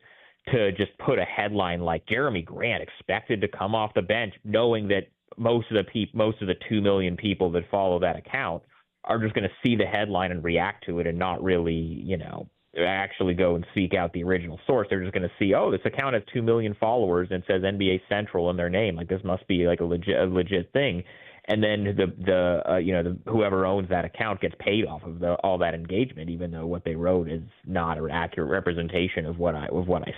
to just put a headline like Jeremy Grant expected to come off the bench, knowing that most of the 2 million people that follow that account are just going to see the headline and react to it and not really, actually go and seek out the original source. They're just going to see, oh, this account has 2 million followers and says NBA Central in their name. Like, this must be like a legit thing. And then the whoever owns that account gets paid off of all that engagement, even though what they wrote is not an accurate representation of what I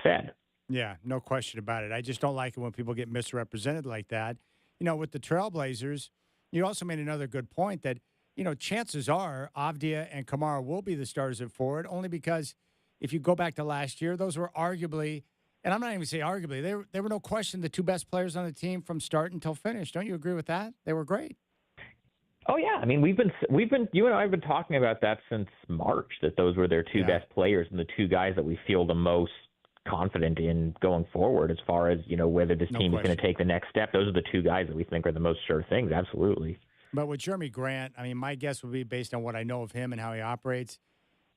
said. Yeah, no question about it. I just don't like it when people get misrepresented like that. With the Trailblazers, you also made another good point that, chances are Avdia and Kamara will be the starters at forward, only because if you go back to last year, those were arguably, and I'm not even saying arguably, they were no question the two best players on the team from start until finish. Don't you agree with that? They were great. Oh yeah, I mean we've been you and I have been talking about that since March, that those were their two best players and the two guys that we feel the most confident in going forward as far as, whether this team is going to take the next step. Those are the two guys that we think are the most sure things. Absolutely. But with Jeremy Grant, I mean, my guess would be based on what I know of him and how he operates,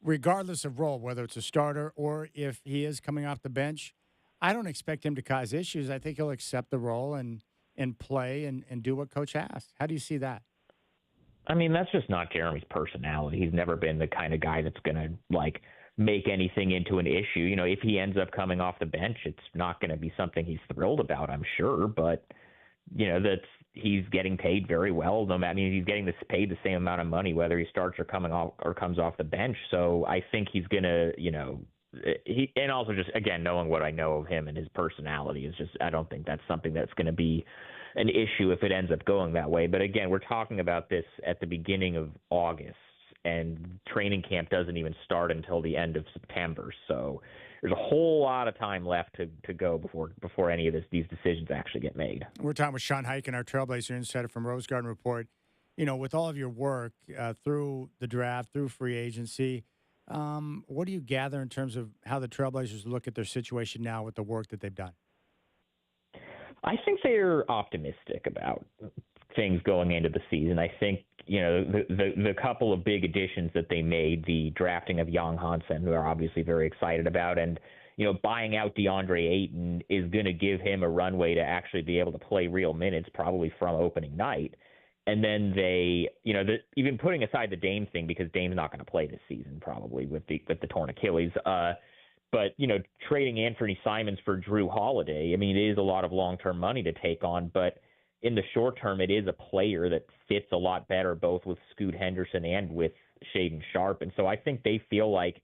regardless of role, whether it's a starter or if he is coming off the bench, I don't expect him to cause issues. I think he'll accept the role and play and do what Coach asks. How do you see that? I mean, that's just not Jeremy's personality. He's never been the kind of guy that's going to, make anything into an issue. If he ends up coming off the bench, it's not going to be something he's thrilled about, I'm sure. But, he's getting paid very well. He's getting paid the same amount of money whether he starts or comes off the bench. So I think he's gonna, and also just again knowing what I know of him and his personality is just, I don't think that's something that's going to be an issue if it ends up going that way. But again, we're talking about this at the beginning of August, and training camp doesn't even start until the end of September. So there's a whole lot of time left to go before any of these decisions actually get made. We're talking with Sean Heiken, our Trailblazer insider from Rose Garden Report. With all of your work through the draft, through free agency, what do you gather in terms of how the Trailblazers look at their situation now with the work that they've done? I think they're optimistic about things going into the season. I think, the couple of big additions that they made, the drafting of Young Hansen, who are obviously very excited about, and, buying out DeAndre Ayton is going to give him a runway to actually be able to play real minutes probably from opening night. And then they, even putting aside the Dame thing, because Dame's not going to play this season probably with the torn Achilles. But trading Anthony Simons for Drew Holiday, I mean, it is a lot of long-term money to take on, but in the short term, it is a player that fits a lot better both with Scoot Henderson and with Shaden Sharp. And so I think they feel like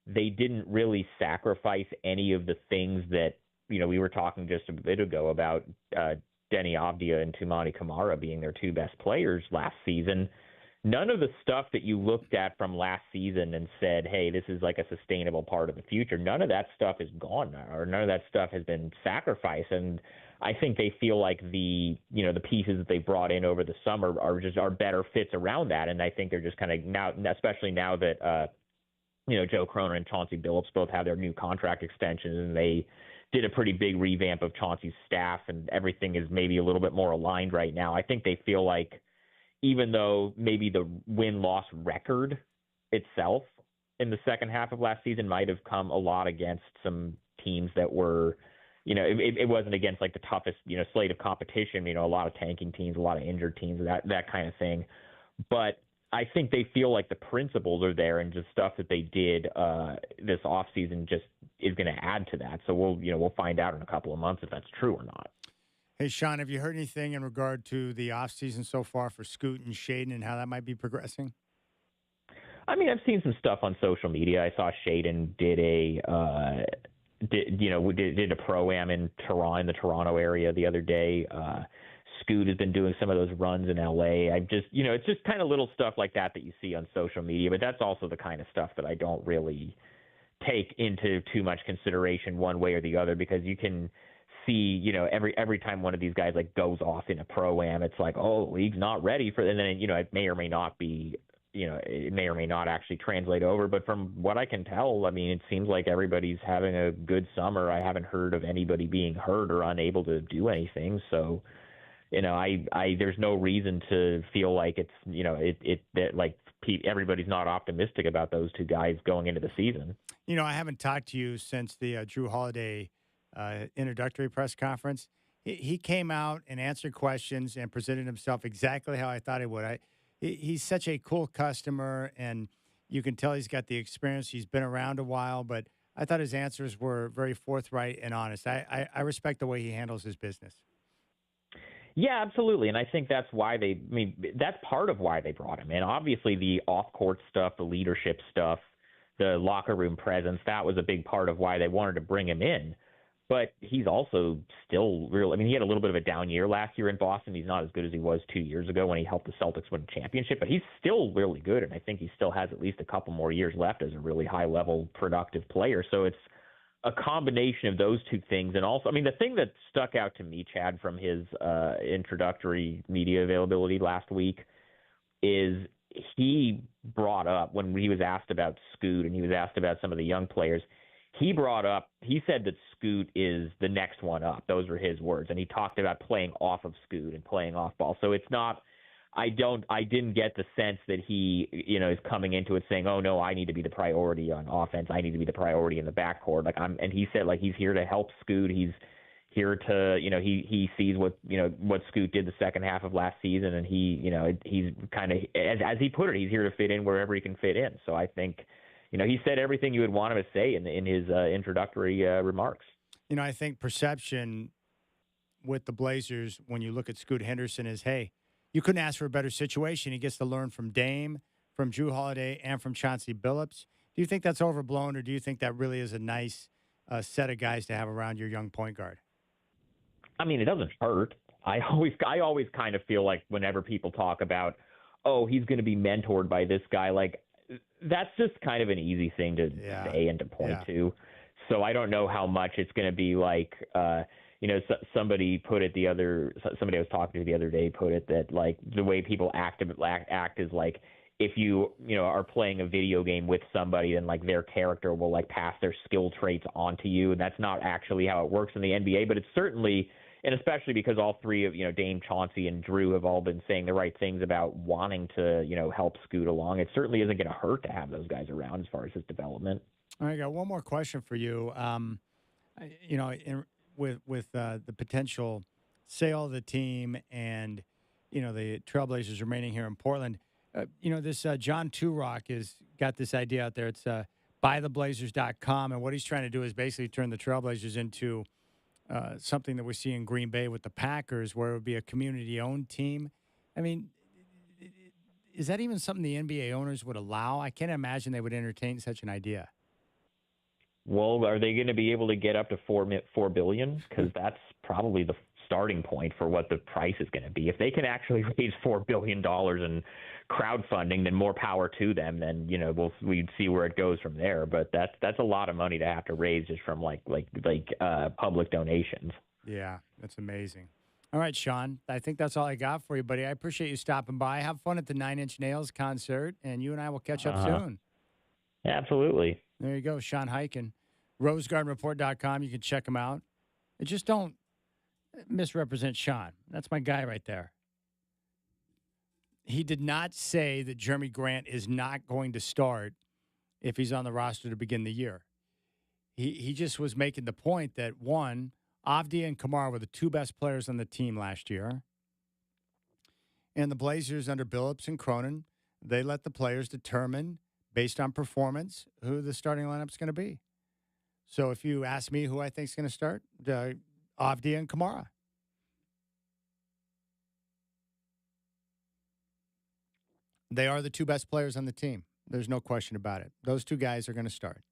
they didn't really sacrifice any of the things that, we were talking just a bit ago about Denny Avdia and Tumani Kamara being their two best players last season. None of the stuff that you looked at from last season and said, hey, this is like a sustainable part of the future, none of that stuff is gone now, or none of that stuff has been sacrificed. And I think they feel like the pieces that they brought in over the summer are better fits around that. And I think they're just kind of now, especially now that, Joe Croner and Chauncey Billups both have their new contract extensions, and they did a pretty big revamp of Chauncey's staff, and everything is maybe a little bit more aligned right now. I think they feel like even though maybe the win-loss record itself in the second half of last season might have come a lot against some teams that were, it wasn't against like the toughest, slate of competition, a lot of tanking teams, a lot of injured teams, that kind of thing. But I think they feel like the principles are there, and just stuff that they did this offseason just is going to add to that. So we'll find out in a couple of months if that's true or not. Hey, Sean, have you heard anything in regard to the offseason so far for Scoot and Shaden and how that might be progressing? I mean, I've seen some stuff on social media. I saw Shaden did a pro-am in the Toronto area the other day. Scoot has been doing some of those runs in LA. It's just kind of little stuff like that you see on social media, but that's also the kind of stuff that I don't really take into too much consideration one way or the other, because you can see, every time one of these guys like goes off in a pro-am, it's like, oh, the league's not ready for it. And then, it may or may not be, it may or may not actually translate over. But from what I can tell, I mean, it seems like everybody's having a good summer. I haven't heard of anybody being hurt or unable to do anything. So, there's no reason to feel like it's, everybody's not optimistic about those two guys going into the season. I haven't talked to you since the Drew Holiday introductory press conference. He came out and answered questions and presented himself exactly how I thought he would. He's such a cool customer, and you can tell he's got the experience. He's been around a while, but I thought his answers were very forthright and honest. I respect the way he handles his business. Yeah, absolutely. And I think that's part of why they brought him in. Obviously, the off-court stuff, the leadership stuff, the locker room presence, that was a big part of why they wanted to bring him in. But he's also still he had a little bit of a down year last year in Boston. He's not as good as he was 2 years ago when he helped the Celtics win a championship, but he's still really good. And I think he still has at least a couple more years left as a really high-level, productive player. So it's a combination of those two things. And also, the thing that stuck out to me, Chad, from his introductory media availability last week is he brought up, when he was asked about Scoot and he was asked about some of the young players, he said that Scoot is the next one up. Those were his words. And he talked about playing off of Scoot and playing off ball. So it's not, I didn't get the sense that he, is coming into it saying, oh no, I need to be the priority on offense. I need to be the priority in the backcourt. And he said he's here to help Scoot. He's here to, he sees what Scoot did the second half of last season. And he's kind of, as he put it, he's here to fit in wherever he can fit in. So I think, he said everything you would want him to say in his introductory remarks. I think perception with the Blazers, when you look at Scoot Henderson, is, hey, you couldn't ask for a better situation. He gets to learn from Dame, from Drew Holiday, and from Chauncey Billups. Do you think that's overblown, or do you think that really is a nice set of guys to have around your young point guard? It doesn't hurt. I always kind of feel like whenever people talk about, oh, he's going to be mentored by this guy, that's just kind of an easy thing to say and to point to. So I don't know how much it's going to be like, somebody put it somebody I was talking to the other day put it that the way people act is if you are playing a video game with somebody, then their character will pass their skill traits onto you. And that's not actually how it works in the NBA, but it's certainly, and especially because all three of, Dame, Chauncey, and Drew have all been saying the right things about wanting to, help Scoot along. It certainly isn't going to hurt to have those guys around as far as his development. All right, I got one more question for you. With the potential sale of the team and, the Trailblazers remaining here in Portland. This John Turok has got this idea out there. It's buytheblazers.com, and what he's trying to do is basically turn the Trailblazers into something that we see in Green Bay with the Packers, where it would be a community-owned team. I mean, is that even something the NBA owners would allow? I can't imagine they would entertain such an idea. Well, are they going to be able to get up to $4 billion? Because that's probably the starting point for what the price is going to be. If they can actually raise $4 billion in crowdfunding, then more power to them. Then we'd see where it goes from there. But that's a lot of money to have to raise just from like public donations. Yeah, that's amazing. All right, Sean, I think that's all I got for you, buddy. I appreciate you stopping by. Have fun at the 9 Inch Nails concert, and you and I will catch up soon. Yeah, absolutely. There you go, Sean Hyken. RoseGardenReport.com. You can check him out. And just don't misrepresent Sean. That's my guy right there. He did not say that Jeremy Grant is not going to start if he's on the roster to begin the year. He just was making the point that, one, Avdia and Kamara were the two best players on the team last year. And the Blazers under Billups and Cronin, they let the players determine, based on performance, who the starting lineup's going to be. So if you ask me who I think is going to start, Avdia and Kamara. They are the two best players on the team. There's no question about it. Those two guys are going to start.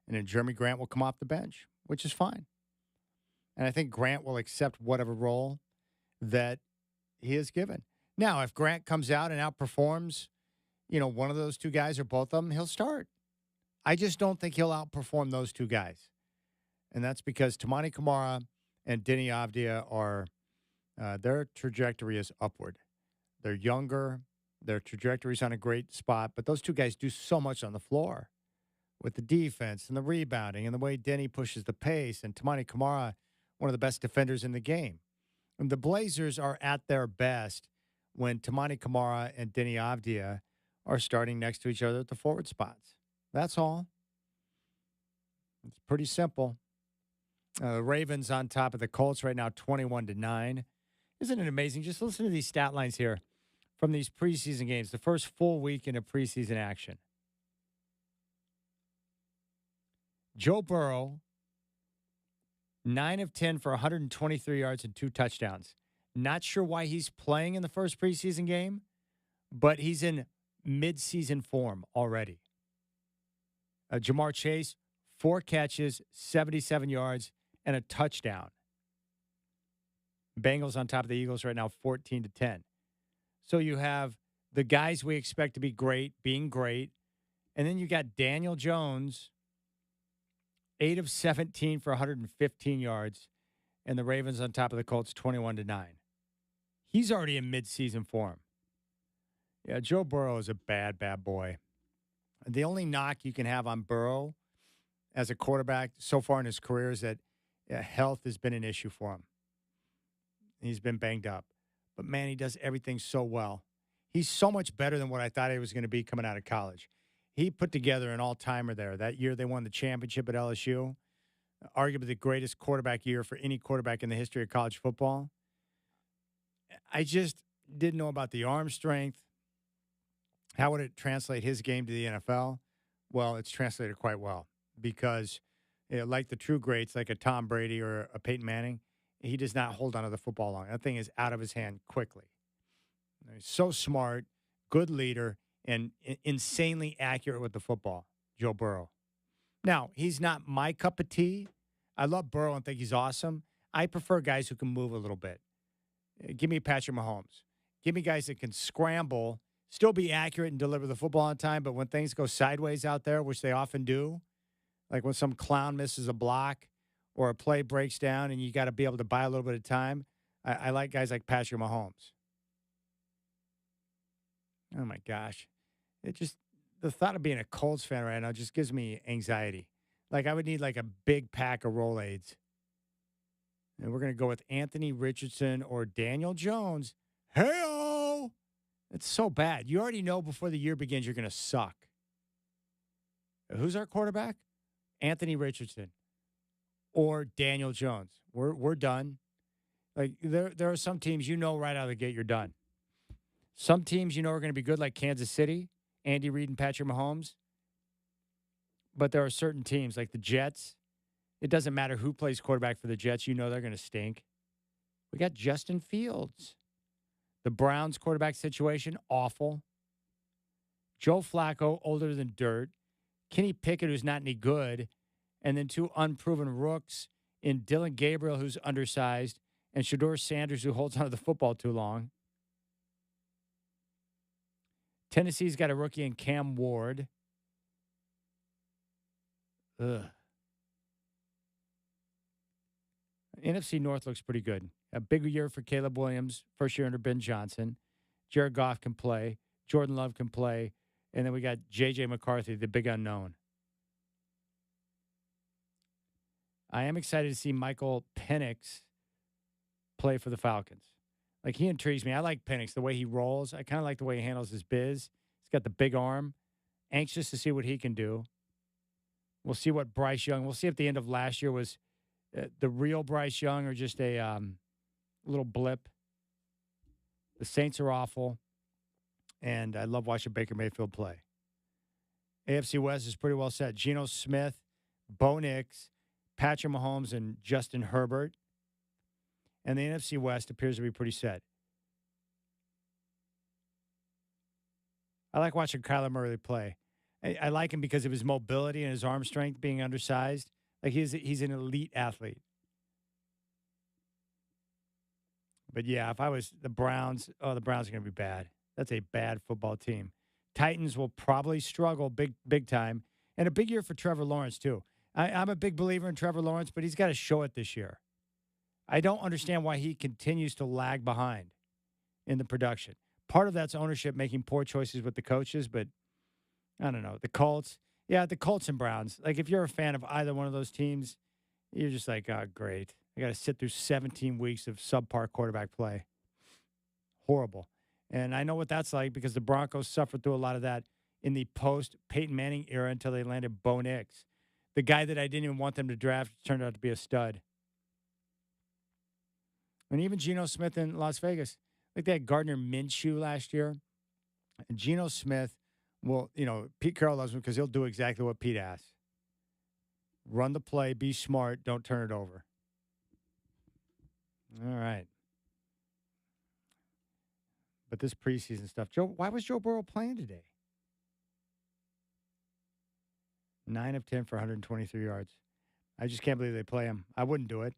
And then Jeremy Grant will come off the bench, which is fine. And I think Grant will accept whatever role that he is given. Now, if Grant comes out and outperforms, one of those two guys or both of them, he'll start. I just don't think he'll outperform those two guys. And that's because Tamani Kamara and Denny Avdia are, their trajectory is upward. They're younger. Their trajectory's on a great spot. But those two guys do so much on the floor with the defense and the rebounding and the way Denny pushes the pace. And Tamani Kamara, one of the best defenders in the game. And the Blazers are at their best when Tamani Kamara and Denny Avdia are starting next to each other at the forward spots. That's all. It's pretty simple. The Ravens on top of the Colts right now, 21-9. Isn't it amazing? Just listen to these stat lines here from these preseason games, the first full week into preseason action. Joe Burrow, 9 of 10 for 123 yards and 2 touchdowns. Not sure why he's playing in the first preseason game, but he's in midseason form already. Jamar Chase, 4 catches, 77 yards, and a touchdown. Bengals on top of the Eagles right now, 14-10. So you have the guys we expect to be great being great, and then you got Daniel Jones, 8 of 17 for 115 yards, and the Ravens on top of the Colts, 21-9. He's already in midseason form. Yeah, Joe Burrow is a bad, bad boy. The only knock you can have on Burrow as a quarterback so far in his career is that health has been an issue for him. He's been banged up. But, man, he does everything so well. He's so much better than what I thought he was going to be coming out of college. He put together an all-timer there. That year they won the championship at LSU, arguably the greatest quarterback year for any quarterback in the history of college football. I just didn't know about the arm strength. How would it translate his game to the NFL? Well, it's translated quite well because, like the true greats, like a Tom Brady or a Peyton Manning, he does not hold on to the football long. That thing is out of his hand quickly. He's so smart, good leader, and insanely accurate with the football, Joe Burrow. Now, he's not my cup of tea. I love Burrow and think he's awesome. I prefer guys who can move a little bit. Give me Patrick Mahomes. Give me guys that can scramble, still be accurate and deliver the football on time, but when things go sideways out there, which they often do, like when some clown misses a block or a play breaks down and you got to be able to buy a little bit of time, I like guys like Patrick Mahomes. Oh, my gosh. The thought of being a Colts fan right now just gives me anxiety. Like, I would need, like, a big pack of Rolaids. And we're going to go with Anthony Richardson or Daniel Jones. Hey-oh! It's so bad. You already know before the year begins you're going to suck. Who's our quarterback? Anthony Richardson or Daniel Jones. We're done. Like, there are some teams you know right out of the gate you're done. Some teams, are going to be good, like Kansas City, Andy Reid and Patrick Mahomes. But there are certain teams, like the Jets. It doesn't matter who plays quarterback for the Jets. They're going to stink. We got Justin Fields. The Browns quarterback situation, awful. Joe Flacco, older than dirt. Kenny Pickett, who's not any good. And then 2 unproven rooks in Dylan Gabriel, who's undersized, and Shedeur Sanders, who holds onto the football too long. Tennessee's got a rookie in Cam Ward. Ugh. NFC North looks pretty good. A big year for Caleb Williams, first year under Ben Johnson. Jared Goff can play. Jordan Love can play. And then we got J.J. McCarthy, the big unknown. I am excited to see Michael Penix play for the Falcons. Like, he intrigues me. I like Penix, the way he rolls. I kind of like the way he handles his biz. He's got the big arm. Anxious to see what he can do. We'll see what Bryce Young, we'll see if the end of last year was the real Bryce Young or just a little blip. The Saints are awful, and I love watching Baker Mayfield play. AFC West is pretty well set. Geno Smith, Bo Nix, Patrick Mahomes, and Justin Herbert. And the NFC West appears to be pretty set. I like watching Kyler Murray play. I like him because of his mobility and his arm strength, being undersized. Like, he's an elite athlete. But, yeah, if I was the Browns, the Browns are going to be bad. That's a bad football team. Titans will probably struggle big time. And a big year for Trevor Lawrence, too. I'm a big believer in Trevor Lawrence, but he's got to show it this year. I don't understand why he continues to lag behind in the production. Part of that's ownership making poor choices with the coaches, but I don't know. The Colts. Yeah, the Colts and Browns. Like, if you're a fan of either one of those teams, you're just like, oh, great. I got to sit through 17 weeks of subpar quarterback play. Horrible. And I know what that's like because the Broncos suffered through a lot of that in the post-Peyton Manning era until they landed Bo Nix. The guy that I didn't even want them to draft turned out to be a stud. And even Geno Smith in Las Vegas. Like, they had Gardner Minshew last year. And Geno Smith will, Pete Carroll loves him because he'll do exactly what Pete asks. Run the play, be smart, don't turn it over. All right. But this preseason stuff. Why was Joe Burrow playing today? 9 of 10 for 123 yards. I just can't believe they play him. I wouldn't do it.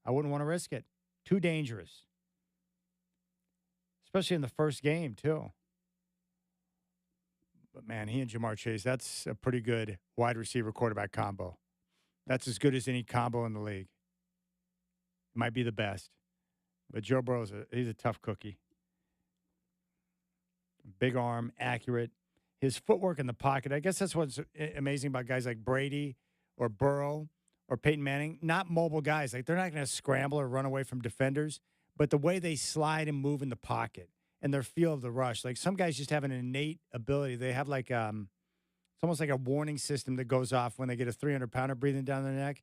I wouldn't want to risk it. Too dangerous. Especially in the first game, too. But, man, he and Jamar Chase, that's a pretty good wide receiver quarterback combo. That's as good as any combo in the league. Might be the best. But Joe Burrow's he's a tough cookie. Big arm, accurate. His footwork in the pocket, I guess that's what's amazing about guys like Brady or Burrow or Peyton Manning. Not mobile guys. Like, they're not going to scramble or run away from defenders, but the way they slide and move in the pocket and their feel of the rush. Like, some guys just have an innate ability. They have like it's almost like a warning system that goes off when they get a 300-pounder breathing down their neck.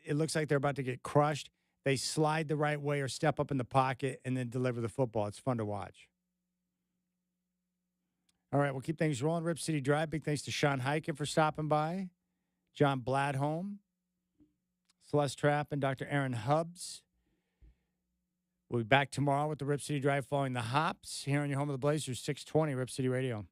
It looks like they're about to get crushed. They slide the right way or step up in the pocket and then deliver the football. It's fun to watch. All right, we'll keep things rolling. Rip City Drive. Big thanks to Sean Hyken for stopping by. John Bladholm, Celeste Trapp, and Dr. Aaron Hubbs. We'll be back tomorrow with the Rip City Drive following the Hops here on your home of the Blazers, 620 Rip City Radio.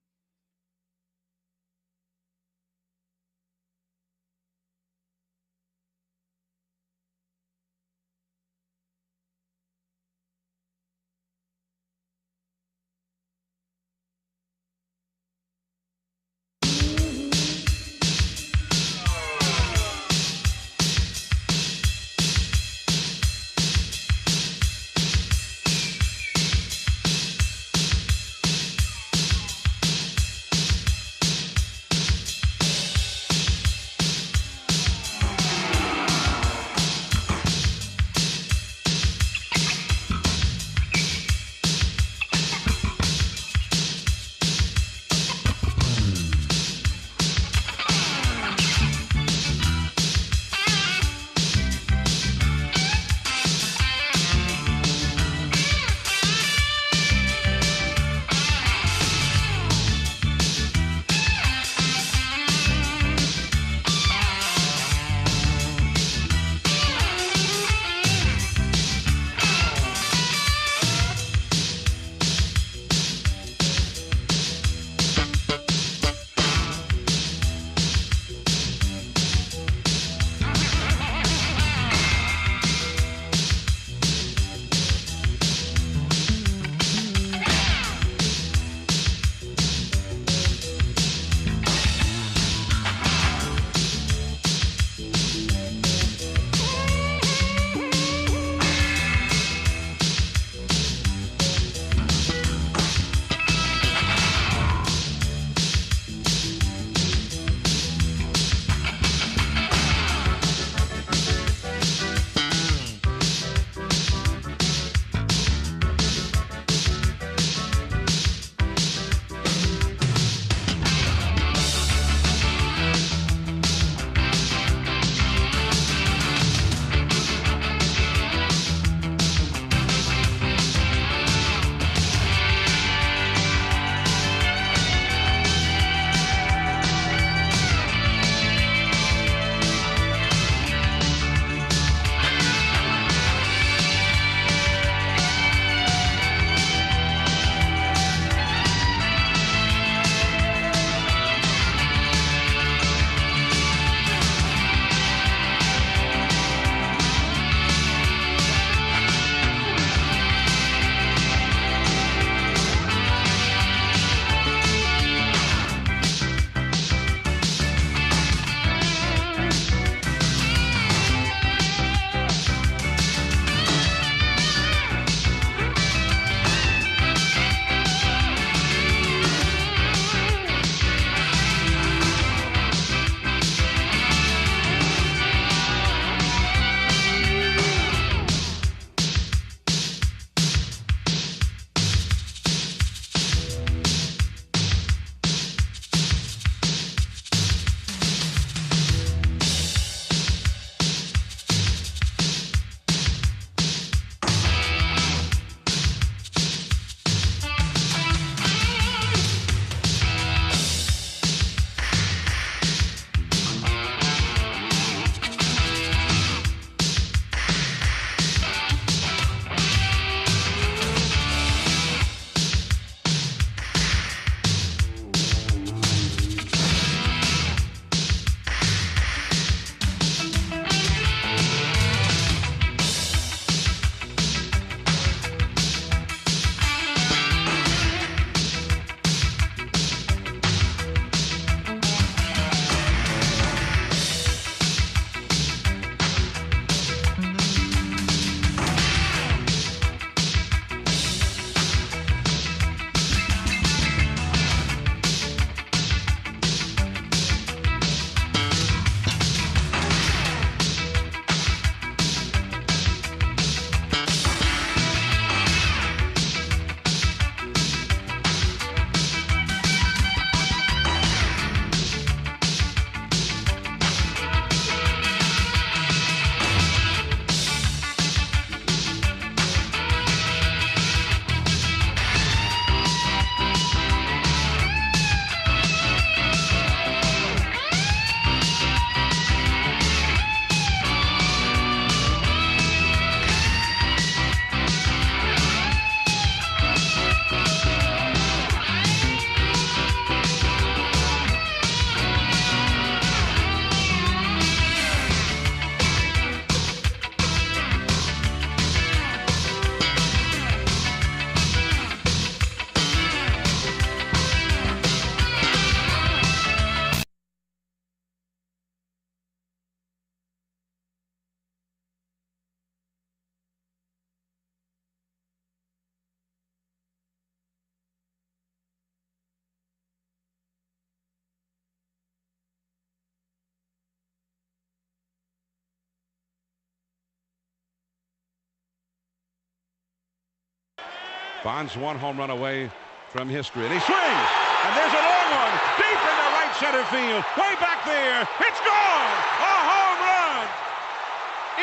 Bonds one home run away from history, and he swings, and there's a long one deep into right center field, way back there. It's gone! A home run!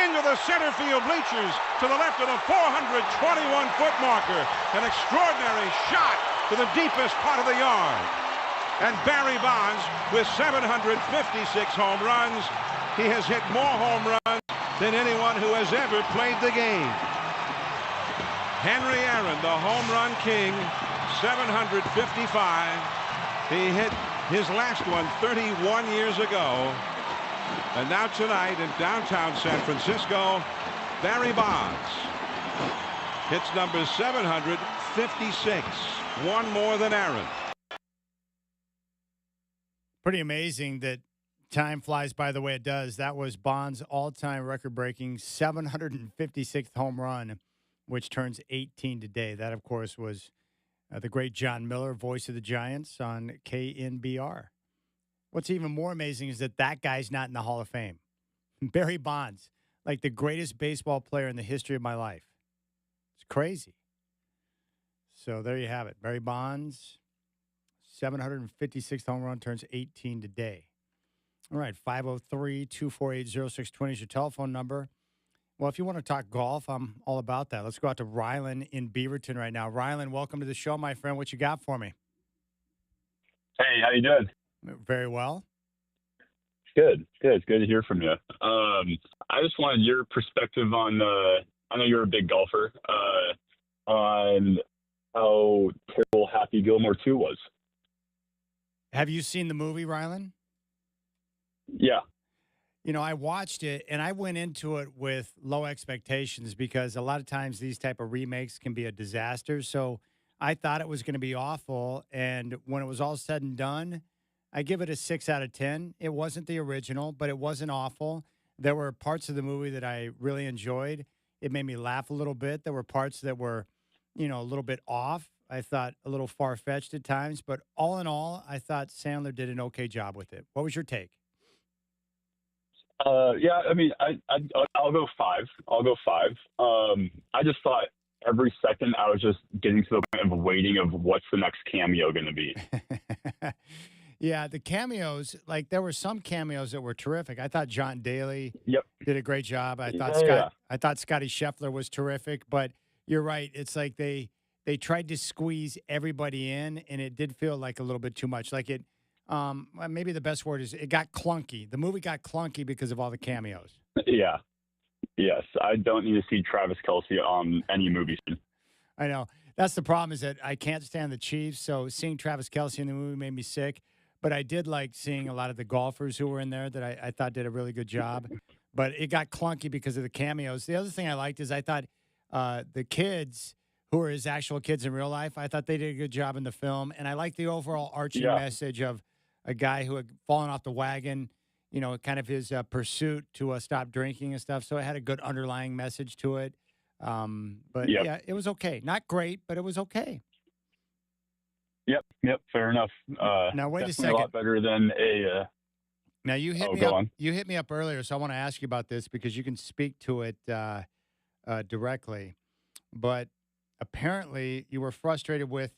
Into the center field bleachers to the left of the 421-foot marker. An extraordinary shot to the deepest part of the yard. And Barry Bonds with 756 home runs. He has hit more home runs than anyone who has ever played the game. Henry Aaron, the home run king, 755. He hit his last one 31 years ago. And now tonight in downtown San Francisco, Barry Bonds hits number 756, one more than Aaron. Pretty amazing that time flies by the way it does. That was Bonds' all-time record-breaking 756th home run, which turns 18 today. That, of course, was the great John Miller, voice of the Giants on KNBR. What's even more amazing is that that guy's not in the Hall of Fame. Barry Bonds, like the greatest baseball player in the history of my life. It's crazy. So there you have it. Barry Bonds, 756th home run, turns 18 today. All right, 503-248-0620 is your telephone number. Well, if you want to talk golf, I'm all about that. Let's go out to Rylan in Beaverton right now. Rylan, welcome to the show, my friend. What you got for me? Hey, how you doing? Very well. Good. It's good to hear from you. I just wanted your perspective on, I know you're a big golfer, on how terrible Happy Gilmore 2 was. Have you seen the movie, Rylan? Yeah. You know, I watched it, and I went into it with low expectations because a lot of times these type of remakes can be a disaster. So I thought it was going to be awful, and when it was all said and done, I give it a 6 out of 10. It wasn't the original, but it wasn't awful. There were parts of the movie that I really enjoyed. It made me laugh a little bit. There were parts that were, you know, a little bit off. I thought a little far-fetched at times. But all in all, I thought Sandler did an okay job with it. What was your take? Yeah, I mean, I'll go 5. I just thought every second I was just getting to the point of waiting of what's the next cameo going to be. Yeah, the cameos, like there were some cameos that were terrific. I thought John Daly did a great job. I thought Scotty Scheffler was terrific, but you're right. It's like they tried to squeeze everybody in, and it did feel like a little bit too much. Like it, maybe the best word is it got clunky. The movie got clunky because of all the cameos. Yeah. Yes, I don't need to see Travis Kelce on any movie soon. I know. That's the problem is that I can't stand the Chiefs, so seeing Travis Kelce in the movie made me sick. But I did like seeing a lot of the golfers who were in there that I thought did a really good job. But it got clunky because of the cameos. The other thing I liked is I thought the kids who are his actual kids in real life, I thought they did a good job in the film. And I like the overall arching message of a guy who had fallen off the wagon, you know, kind of his pursuit to stop drinking and stuff. So it had a good underlying message to it. But, yeah, it was okay. Not great, but it was okay. Yep. Fair enough. Now wait a second. A lot better than a. Now you hit me up. On. You hit me up earlier, so I want to ask you about this because you can speak to it directly. But apparently, you were frustrated with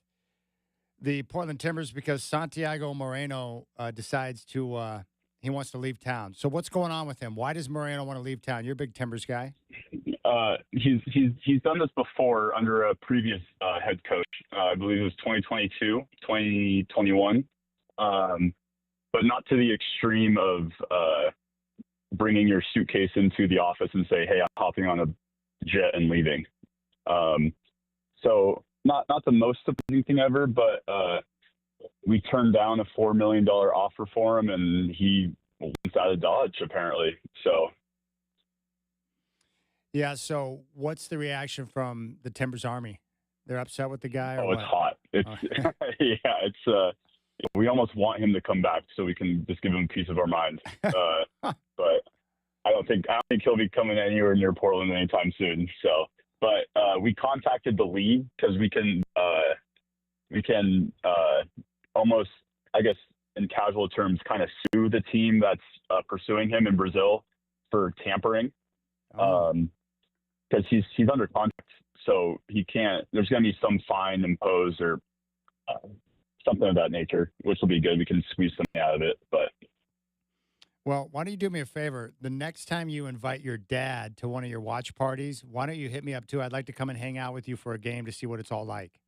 the Portland Timbers because Santiago Moreno decides to he wants to leave town. So what's going on with him? Why does Moreno want to leave town? You're a big Timbers guy. He's done this before under a previous head coach. I believe it was 2022, 2021, but not to the extreme of bringing your suitcase into the office and say, "Hey, I'm hopping on a jet and leaving." So not the most surprising thing ever, but we turned down a $4 million offer for him, and he wants out of Dodge apparently. So. Yeah, so what's the reaction from the Timbers Army? They're upset with the guy? Or it's hot. It's it's we almost want him to come back so we can just give him a piece of our mind. But I don't think he'll be coming anywhere near Portland anytime soon. So, but we contacted the league because we can almost, I guess, in casual terms, kind of sue the team that's pursuing him in Brazil for tampering. Because he's under contract. so he can't. There's going to be some fine imposed or something of that nature, which will be good. We can squeeze something out of it. But well, why don't you do me a favor? The next time you invite your dad to one of your watch parties, why don't you hit me up too? I'd like to come and hang out with you for a game to see what it's all like.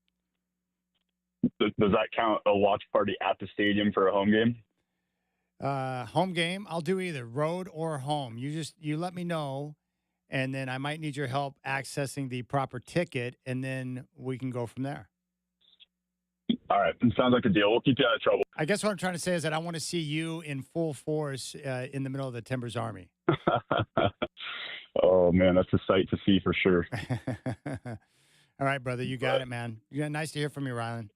does that count a watch party at the stadium for a home game? Home game, I'll do either road or home. You let me know, and then I might need your help accessing the proper ticket, and then we can go from there. All right. Sounds like a deal. We'll keep you out of trouble. I guess what I'm trying to say is that I want to see you in full force in the middle of the Timbers Army. Oh, man, that's a sight to see for sure. All right, brother. You got it, man. Nice to hear from you, Rylan.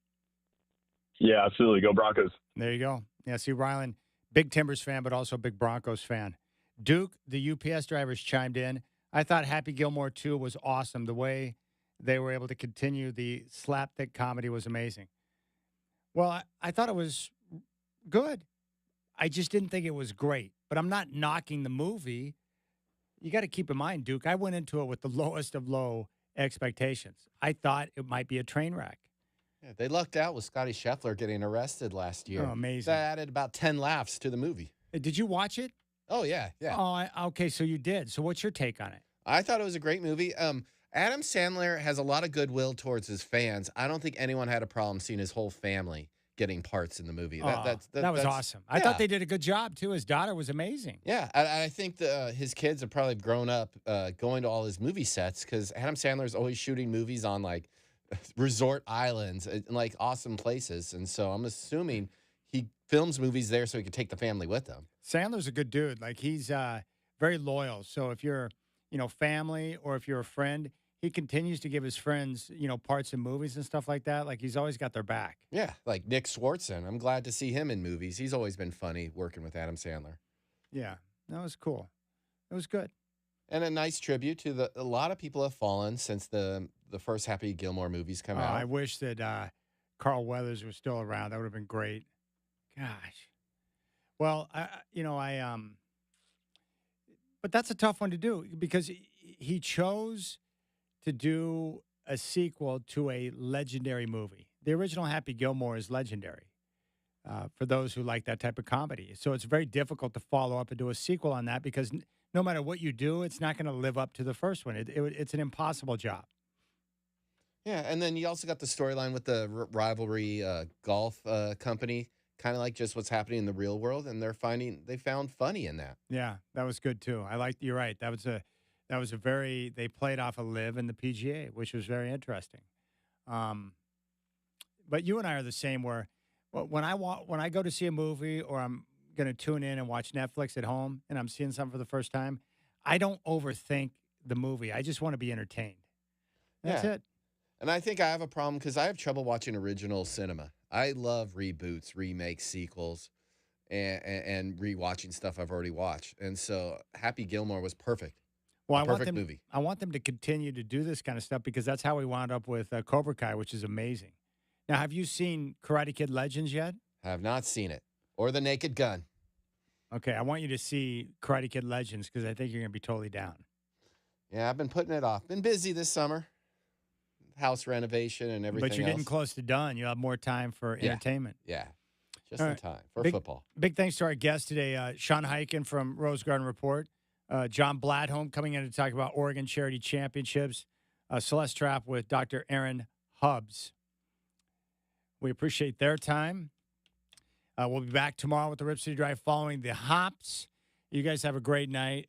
Yeah, absolutely. Go Broncos. There you go. Yeah, see, Rylan, big Timbers fan, but also a big Broncos fan. Duke, the UPS drivers chimed in. I thought Happy Gilmore 2 was awesome. The way they were able to continue the slapstick comedy was amazing. Well, I thought it was good. I just didn't think it was great. But I'm not knocking the movie. You got to keep in mind, Duke, I went into it with the lowest of low expectations. I thought it might be a train wreck. Yeah, they lucked out with Scotty Scheffler getting arrested last year. Oh, amazing. That added about 10 laughs to the movie. Did you watch it? Oh, yeah, yeah. Oh, okay, so you did. So what's your take on it? I thought it was a great movie. Adam Sandler has a lot of goodwill towards his fans. I don't think anyone had a problem seeing his whole family getting parts in the movie. That was awesome. I thought they did a good job, too. His daughter was amazing. Yeah, I think his kids have probably grown up going to all his movie sets because Adam Sandler's always shooting movies on, like, resort islands and, like, awesome places. And so I'm assuming he films movies there so he could take the family with him. Sandler's a good dude. Like, he's very loyal. So if you're, family or if you're a friend, he continues to give his friends, parts in movies and stuff like that. Like, he's always got their back. Yeah, like Nick Swartzen. I'm glad to see him in movies. He's always been funny working with Adam Sandler. Yeah, that was cool. It was good. And a nice tribute to a lot of people have fallen since the first Happy Gilmore movies come out. I wish that Carl Weathers was still around. That would have been great. Gosh. Well, but that's a tough one to do because he chose to do a sequel to a legendary movie. The original Happy Gilmore is legendary for those who like that type of comedy. So it's very difficult to follow up and do a sequel on that because no matter what you do, it's not going to live up to the first one. It's an impossible job. Yeah, and then you also got the storyline with the rivalry golf company, kind of like just what's happening in the real world, and they found funny in that. Yeah, that was good too. You're right. That was they played off of Liv and the PGA, which was very interesting. But you and I are the same where when I go to see a movie or I'm going to tune in and watch Netflix at home and I'm seeing something for the first time, I don't overthink the movie. I just want to be entertained. That's it. And I think I have a problem because I have trouble watching original cinema. I love reboots, remakes, sequels, and rewatching stuff I've already watched. And so Happy Gilmore was perfect. Well, perfect movie. I want them to continue to do this kind of stuff because that's how we wound up with Cobra Kai, which is amazing. Now, have you seen Karate Kid Legends yet? I have not seen it. Or The Naked Gun. Okay, I want you to see Karate Kid Legends because I think you're going to be totally down. Yeah, I've been putting it off. Been busy this summer. House renovation and everything But you're getting close to done. You'll have more time for entertainment. Yeah, just in time for football. Big thanks to our guest today, Sean Heiken from Rose Garden Report, John Bladholm coming in to talk about Oregon Charity Championships, Celeste Trapp with Dr. Aaron Hubbs. We appreciate their time. We'll be back tomorrow with the Rip City Drive following the Hops. You guys have a great night.